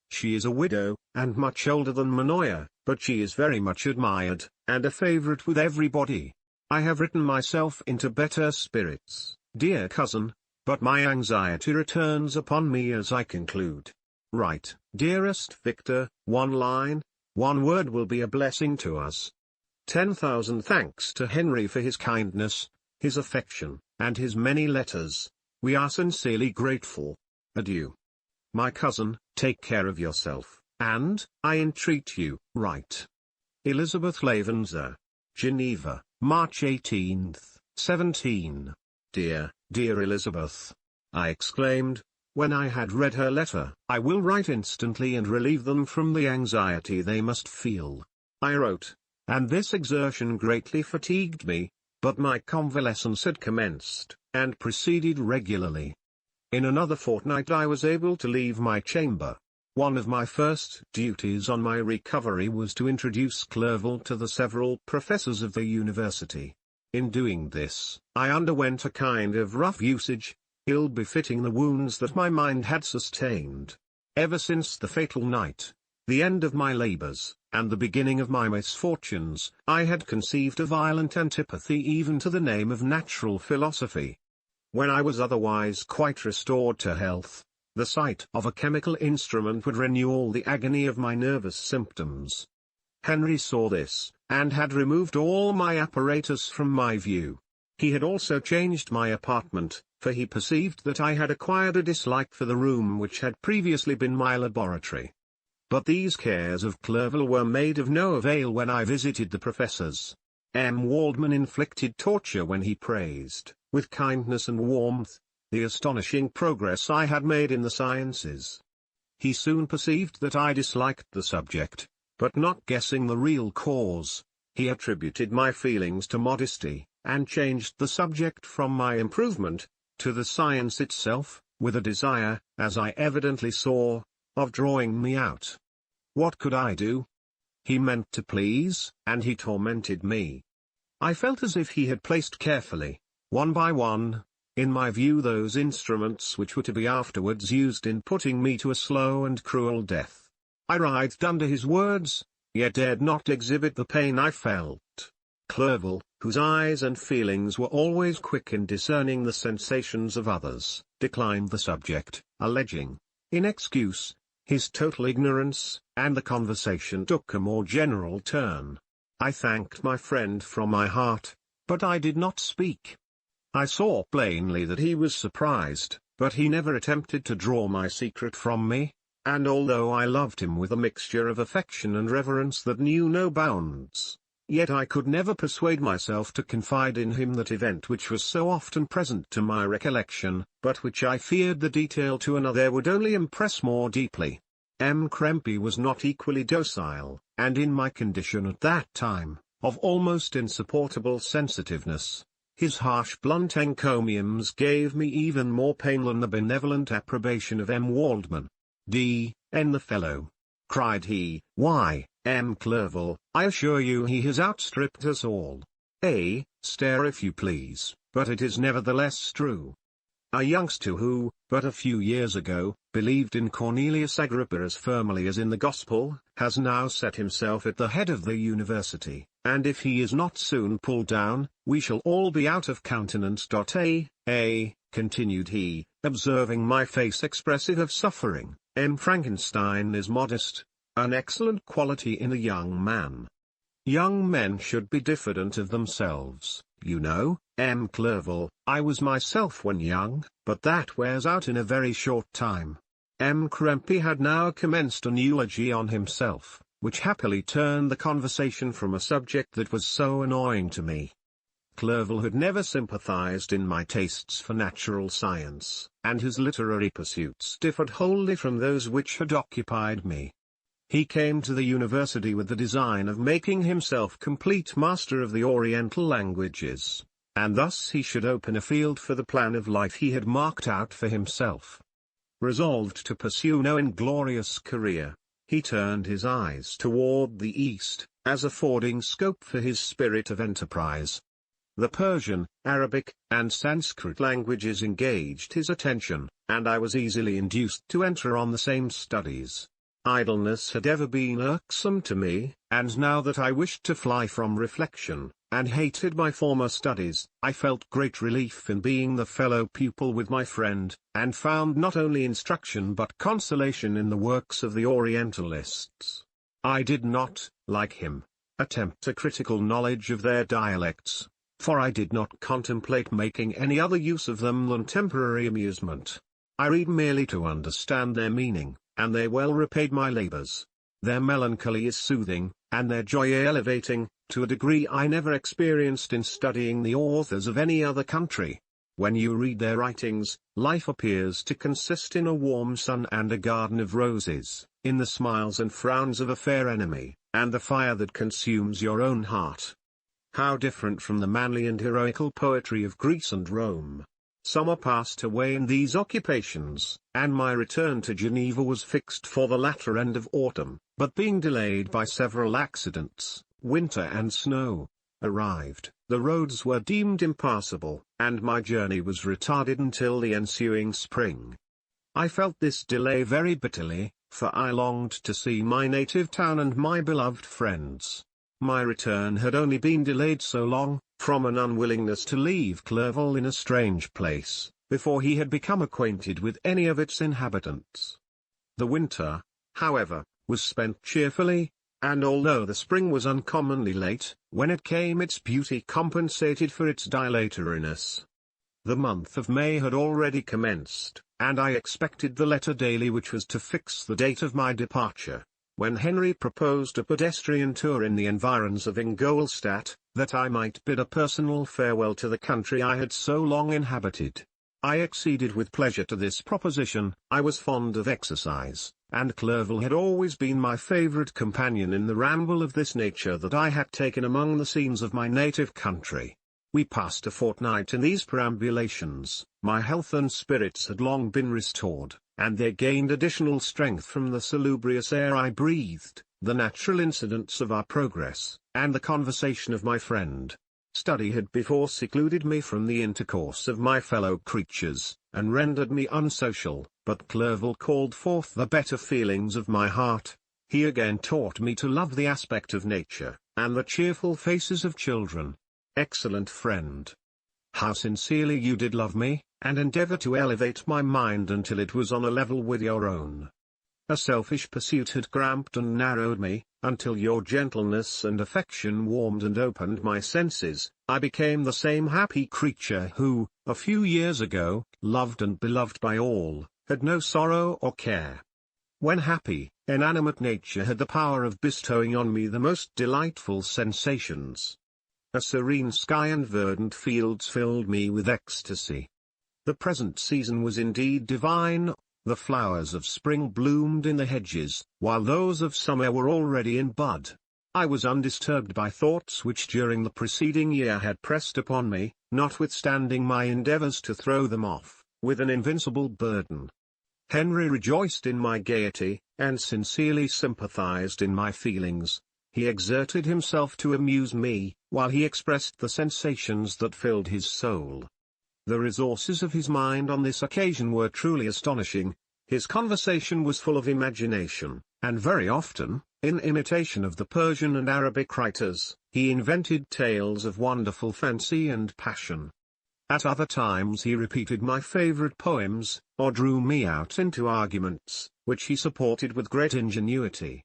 She is a widow, and much older than Manoyer, but she is very much admired, and a favorite with everybody. I have written myself into better spirits, dear cousin, but my anxiety returns upon me as I conclude. Write, dearest Victor, one line, one word will be a blessing to us. 10,000 thanks to Henry for his kindness, his affection, and his many letters. We are sincerely grateful. Adieu. My cousin, take care of yourself, and, I entreat you, write. Elizabeth Lavenzer. Geneva, March 18, 17. Dear, dear Elizabeth, I exclaimed, when I had read her letter. I will write instantly and relieve them from the anxiety they must feel. I wrote, and this exertion greatly fatigued me, but my convalescence had commenced, and proceeded regularly. In another fortnight I was able to leave my chamber. One of my first duties on my recovery was to introduce Clerval to the several professors of the university. In doing this, I underwent a kind of rough usage, ill befitting the wounds that my mind had sustained. Ever since the fatal night, the end of my labors, and the beginning of my misfortunes, I had conceived a violent antipathy even to the name of natural philosophy. When I was otherwise quite restored to health, the sight of a chemical instrument would renew all the agony of my nervous symptoms. Henry saw this, and had removed all my apparatus from my view. He had also changed my apartment, for he perceived that I had acquired a dislike for the room which had previously been my laboratory. But these cares of Clerval were made of no avail when I visited the professors. M. Waldman inflicted torture when he praised, with kindness and warmth, the astonishing progress I had made in the sciences. He soon perceived that I disliked the subject, but not guessing the real cause, he attributed my feelings to modesty, and changed the subject from my improvement, to the science itself, with a desire, as I evidently saw, of drawing me out. What could I do? He meant to please, and he tormented me. I felt as if he had placed carefully, one by one, in my view those instruments which were to be afterwards used in putting me to a slow and cruel death. I writhed under his words, yet dared not exhibit the pain I felt. Clerval, whose eyes and feelings were always quick in discerning the sensations of others, declined the subject, alleging, in excuse, his total ignorance, and the conversation took a more general turn. I thanked my friend from my heart, but I did not speak. I saw plainly that he was surprised, but he never attempted to draw my secret from me, and although I loved him with a mixture of affection and reverence that knew no bounds, yet I could never persuade myself to confide in him that event which was so often present to my recollection, but which I feared the detail to another would only impress more deeply. Krempy was not equally docile, and in my condition at that time, of almost insupportable sensitiveness, his harsh blunt encomiums gave me even more pain than the benevolent approbation of Waldman. D.N. the fellow! Cried he, why, Clerval, I assure you he has outstripped us all. Stare if you please, but it is nevertheless true. A youngster who, but a few years ago, believed in Cornelius Agrippa as firmly as in the Gospel, has now set himself at the head of the university, and if he is not soon pulled down, we shall all be out of countenance. Continued he, observing my face expressive of suffering, Frankenstein is modest, an excellent quality in a young man. Young men should be diffident of themselves, you know, Clerval. I was myself when young, but that wears out in a very short time. Krempy had now commenced an eulogy on himself, which happily turned the conversation from a subject that was so annoying to me. Clerval had never sympathized in my tastes for natural science, and his literary pursuits differed wholly from those which had occupied me. He came to the university with the design of making himself complete master of the Oriental languages, and thus he should open a field for the plan of life he had marked out for himself. Resolved to pursue no inglorious career, he turned his eyes toward the east, as affording scope for his spirit of enterprise. The Persian, Arabic, and Sanskrit languages engaged his attention, and I was easily induced to enter on the same studies. Idleness had ever been irksome to me, and now that I wished to fly from reflection, and hated my former studies, I felt great relief in being the fellow pupil with my friend, and found not only instruction but consolation in the works of the Orientalists. I did not, like him, attempt a critical knowledge of their dialects, for I did not contemplate making any other use of them than temporary amusement. I read merely to understand their meaning, and they well repaid my labors. Their melancholy is soothing, and their joy elevating, to a degree I never experienced in studying the authors of any other country. When you read their writings, life appears to consist in a warm sun and a garden of roses, in the smiles and frowns of a fair enemy, and the fire that consumes your own heart. How different from the manly and heroical poetry of Greece and Rome! Summer passed away in these occupations, and my return to Geneva was fixed for the latter end of autumn, but being delayed by several accidents, winter and snow arrived, the roads were deemed impassable, and my journey was retarded until the ensuing spring. I felt this delay very bitterly, for I longed to see my native town and my beloved friends. My return had only been delayed so long, from an unwillingness to leave Clerval in a strange place, before he had become acquainted with any of its inhabitants. The winter, however, was spent cheerfully, and although the spring was uncommonly late, when it came its beauty compensated for its dilatoriness. The month of May had already commenced, and I expected the letter daily which was to fix the date of my departure, when Henry proposed a pedestrian tour in the environs of Ingolstadt, that I might bid a personal farewell to the country I had so long inhabited. I acceded with pleasure to this proposition. I was fond of exercise, and Clerval had always been my favorite companion in the ramble of this nature that I had taken among the scenes of my native country. We passed a fortnight in these perambulations. My health and spirits had long been restored, and they gained additional strength from the salubrious air I breathed, the natural incidents of our progress, and the conversation of my friend. Study had before secluded me from the intercourse of my fellow creatures, and rendered me unsocial, but Clerval called forth the better feelings of my heart. He again taught me to love the aspect of nature, and the cheerful faces of children. Excellent friend! How sincerely you did love me, and endeavor to elevate my mind until it was on a level with your own. A selfish pursuit had cramped and narrowed me, until your gentleness and affection warmed and opened my senses. I became the same happy creature who, a few years ago, loved and beloved by all, had no sorrow or care. When happy, inanimate nature had the power of bestowing on me the most delightful sensations. A serene sky and verdant fields filled me with ecstasy. The present season was indeed divine. The flowers of spring bloomed in the hedges, while those of summer were already in bud. I was undisturbed by thoughts which during the preceding year had pressed upon me, notwithstanding my endeavors to throw them off, with an invincible burden. Henry rejoiced in my gaiety, and sincerely sympathized in my feelings. He exerted himself to amuse me, while he expressed the sensations that filled his soul. The resources of his mind on this occasion were truly astonishing. His conversation was full of imagination, and very often, in imitation of the Persian and Arabic writers, he invented tales of wonderful fancy and passion. At other times he repeated my favorite poems, or drew me out into arguments, which he supported with great ingenuity.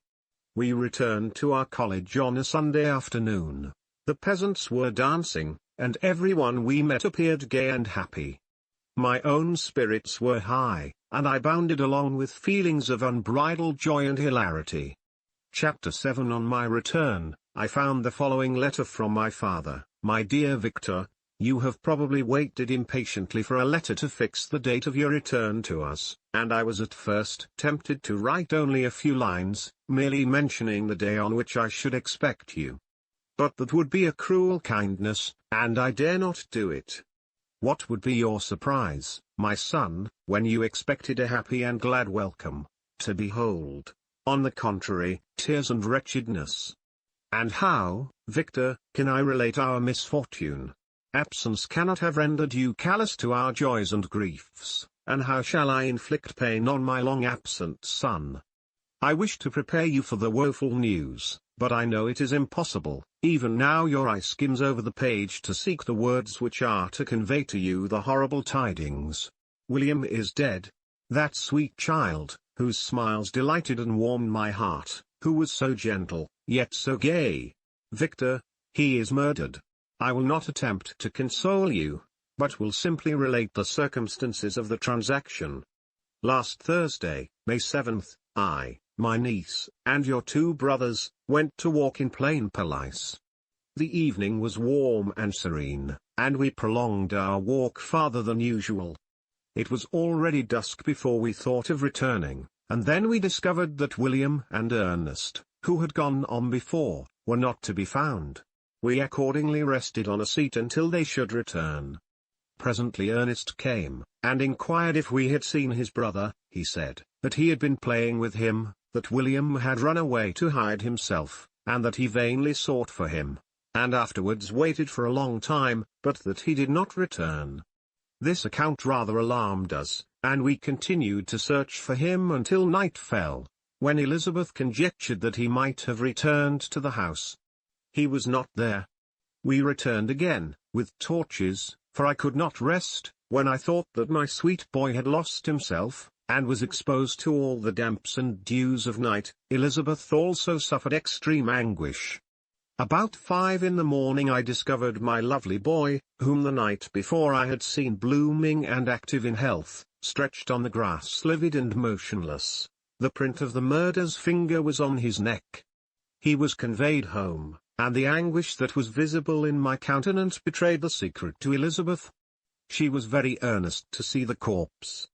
We returned to our college on a Sunday afternoon. The peasants were dancing, and everyone we met appeared gay and happy. My own spirits were high, and I bounded along with feelings of unbridled joy and hilarity. Chapter 7. On my return, I found the following letter from my father. My dear Victor, you have probably waited impatiently for a letter to fix the date of your return to us, and I was at first tempted to write only a few lines, merely mentioning the day on which I should expect you. But that would be a cruel kindness, and I dare not do it. What would be your surprise, my son, when you expected a happy and glad welcome, to behold, on the contrary, tears and wretchedness? And how, Victor, can I relate our misfortune? Absence cannot have rendered you callous to our joys and griefs, and how shall I inflict pain on my long-absent son? I wish to prepare you for the woeful news, but I know it is impossible. Even now your eye skims over the page to seek the words which are to convey to you the horrible tidings. William is dead. That sweet child, whose smiles delighted and warmed my heart, who was so gentle, yet so gay. Victor, he is murdered. I will not attempt to console you, but will simply relate the circumstances of the transaction. Last Thursday, May 7th, I, my niece, and your two brothers, went to walk in Plain Palace. The evening was warm and serene, and we prolonged our walk farther than usual. It was already dusk before we thought of returning, and then we discovered that William and Ernest, who had gone on before, were not to be found. We accordingly rested on a seat until they should return. Presently Ernest came, and inquired if we had seen his brother. He said that he had been playing with him, that William had run away to hide himself, and that he vainly sought for him, and afterwards waited for a long time, but that he did not return. This account rather alarmed us, and we continued to search for him until night fell, when Elizabeth conjectured that he might have returned to the house. He was not there. We returned again, with torches, for I could not rest, when I thought that my sweet boy had lost himself, and was exposed to all the damps and dews of night. Elizabeth also suffered extreme anguish. About 5 in the morning I discovered my lovely boy, whom the night before I had seen blooming and active in health, stretched on the grass livid and motionless. The print of the murderer's finger was on his neck. He was conveyed home, and the anguish that was visible in my countenance betrayed the secret to Elizabeth. She was very earnest to see the corpse.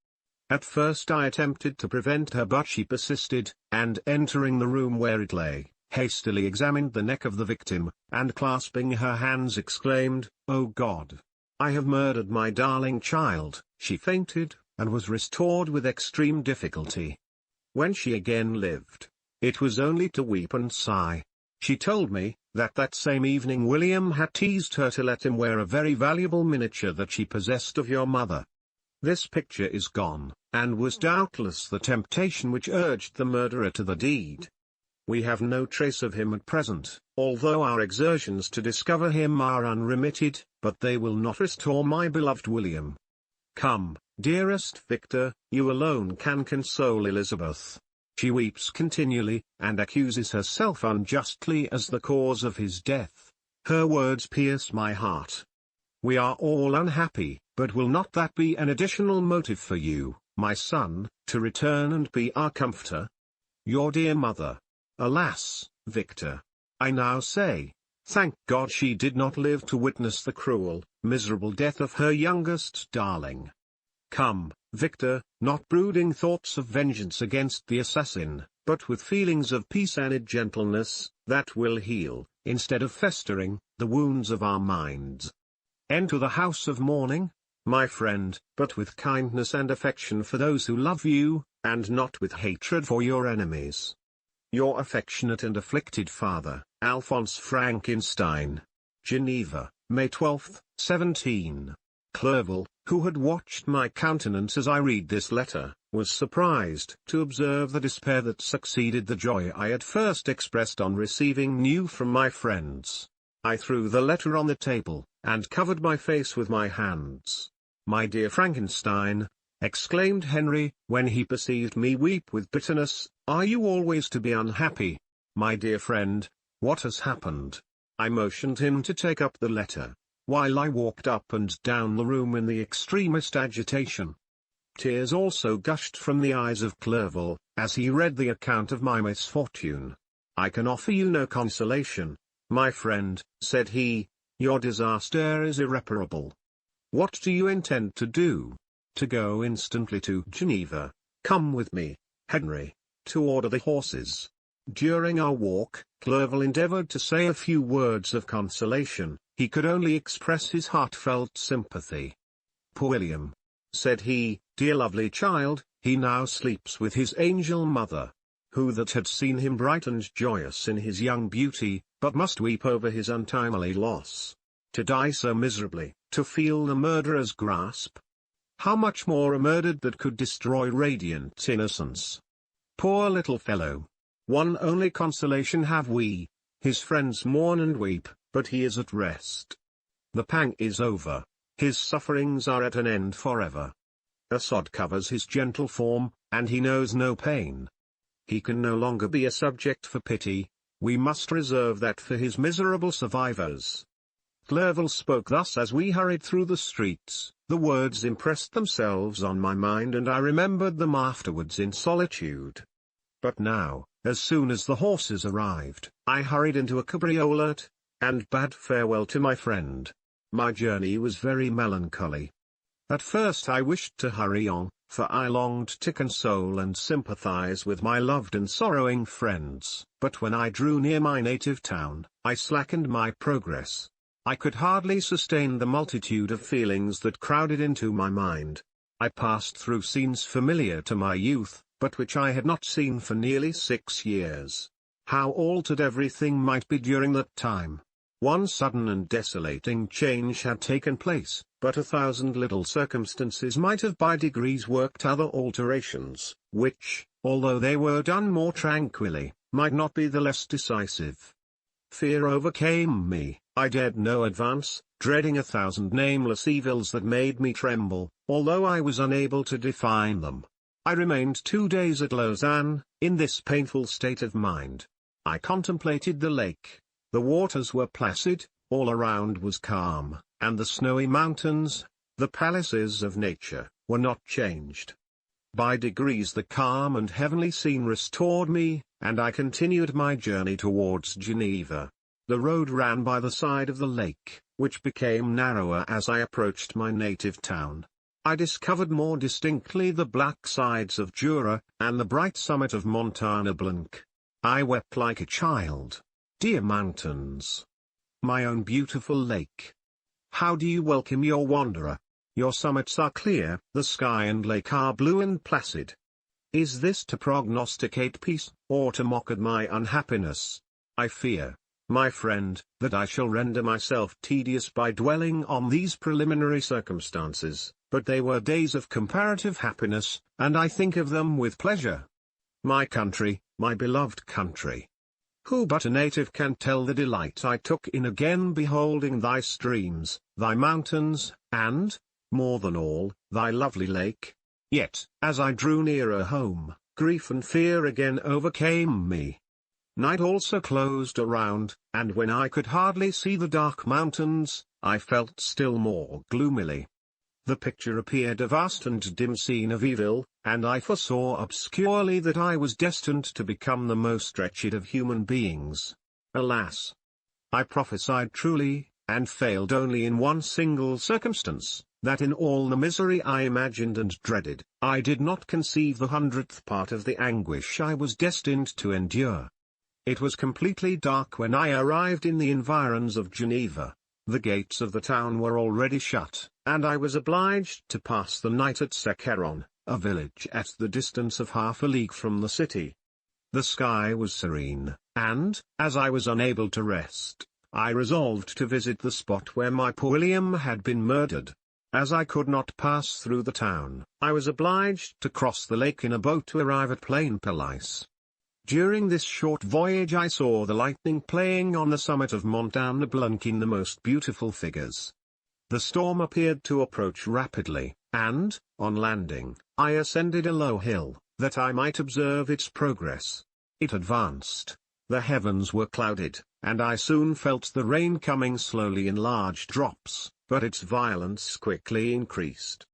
At first I attempted to prevent her, but she persisted, and entering the room where it lay, hastily examined the neck of the victim, and clasping her hands exclaimed, "Oh God! I have murdered my darling child." She fainted, and was restored with extreme difficulty. When she again lived, it was only to weep and sigh. She told me, that same evening William had teased her to let him wear a very valuable miniature that she possessed of your mother. This picture is gone, and was doubtless the temptation which urged the murderer to the deed. We have no trace of him at present, although our exertions to discover him are unremitted, but they will not restore my beloved William. Come, dearest Victor, you alone can console Elizabeth. She weeps continually, and accuses herself unjustly as the cause of his death. Her words pierce my heart. We are all unhappy, but will not that be an additional motive for you, my son, to return and be our comforter? Your dear mother. Alas, Victor. I now say, thank God she did not live to witness the cruel, miserable death of her youngest darling. Come, Victor, not brooding thoughts of vengeance against the assassin, but with feelings of peace and gentleness, that will heal, instead of festering, the wounds of our minds. Enter the house of mourning, my friend, but with kindness and affection for those who love you, and not with hatred for your enemies. Your affectionate and afflicted father, Alphonse Frankenstein. Geneva, May 12, 17. Clerval, who had watched my countenance as I read this letter, was surprised to observe the despair that succeeded the joy I had first expressed on receiving news from my friends. I threw the letter on the table, and covered my face with my hands. My dear Frankenstein, exclaimed Henry, when he perceived me weep with bitterness, are you always to be unhappy? My dear friend, what has happened? I motioned him to take up the letter, while I walked up and down the room in the extremest agitation. Tears also gushed from the eyes of Clerval, as he read the account of my misfortune. I can offer you no consolation, my friend, said he, your disaster is irreparable. What do you intend to do? To go instantly to Geneva. Come with me, Henry, to order the horses. During our walk, Clerval endeavored to say a few words of consolation. He could only express his heartfelt sympathy. Poor William, said he, dear lovely child, he now sleeps with his angel mother. Who that had seen him bright and joyous in his young beauty, but must weep over his untimely loss. To die so miserably, to feel the murderer's grasp. How much more a murder that could destroy radiant innocence. Poor little fellow. One only consolation have we, his friends mourn and weep, but he is at rest. The pang is over, his sufferings are at an end forever. A sod covers his gentle form, and he knows no pain. He can no longer be a subject for pity, we must reserve that for his miserable survivors. Clerval spoke thus as we hurried through the streets. The words impressed themselves on my mind and I remembered them afterwards in solitude. But now, as soon as the horses arrived, I hurried into a cabriolet, and bade farewell to my friend. My journey was very melancholy. At first I wished to hurry on, for I longed to console and sympathize with my loved and sorrowing friends, but when I drew near my native town, I slackened my progress. I could hardly sustain the multitude of feelings that crowded into my mind. I passed through scenes familiar to my youth, but which I had not seen for nearly 6 years. How altered everything might be during that time. One sudden and desolating change had taken place, but 1,000 little circumstances might have by degrees worked other alterations, which, although they were done more tranquilly, might not be the less decisive. Fear overcame me, I dared no advance, dreading 1,000 nameless evils that made me tremble, although I was unable to define them. I remained 2 days at Lausanne, in this painful state of mind. I contemplated the lake. The waters were placid, all around was calm, and the snowy mountains, the palaces of nature, were not changed. By degrees the calm and heavenly scene restored me, and I continued my journey towards Geneva. The road ran by the side of the lake, which became narrower as I approached my native town. I discovered more distinctly the black sides of Jura, and the bright summit of Montagne Blanche. I wept like a child. Dear mountains! My own beautiful lake! How do you welcome your wanderer? Your summits are clear, the sky and lake are blue and placid. Is this to prognosticate peace, or to mock at my unhappiness? I fear, my friend, that I shall render myself tedious by dwelling on these preliminary circumstances, but they were days of comparative happiness, and I think of them with pleasure. My country, my beloved country. Who but a native can tell the delight I took in again beholding thy streams, thy mountains, and, more than all, thy lovely lake? Yet, as I drew nearer home, grief and fear again overcame me. Night also closed around, and when I could hardly see the dark mountains, I felt still more gloomily. The picture appeared a vast and dim scene of evil, and I foresaw obscurely that I was destined to become the most wretched of human beings. Alas! I prophesied truly, and failed only in one single circumstance, that in all the misery I imagined and dreaded, I did not conceive the 100th part of the anguish I was destined to endure. It was completely dark when I arrived in the environs of Geneva. The gates of the town were already shut, and I was obliged to pass the night at Sequeron, a village at the distance of half a league from the city. The sky was serene, and, as I was unable to rest, I resolved to visit the spot where my poor William had been murdered. As I could not pass through the town, I was obliged to cross the lake in a boat to arrive at Plain Pellice. During this short voyage I saw the lightning playing on the summit of Mont Anne Blanc in the most beautiful figures. The storm appeared to approach rapidly, and, on landing, I ascended a low hill, that I might observe its progress. It advanced. The heavens were clouded, and I soon felt the rain coming slowly in large drops, but its violence quickly increased.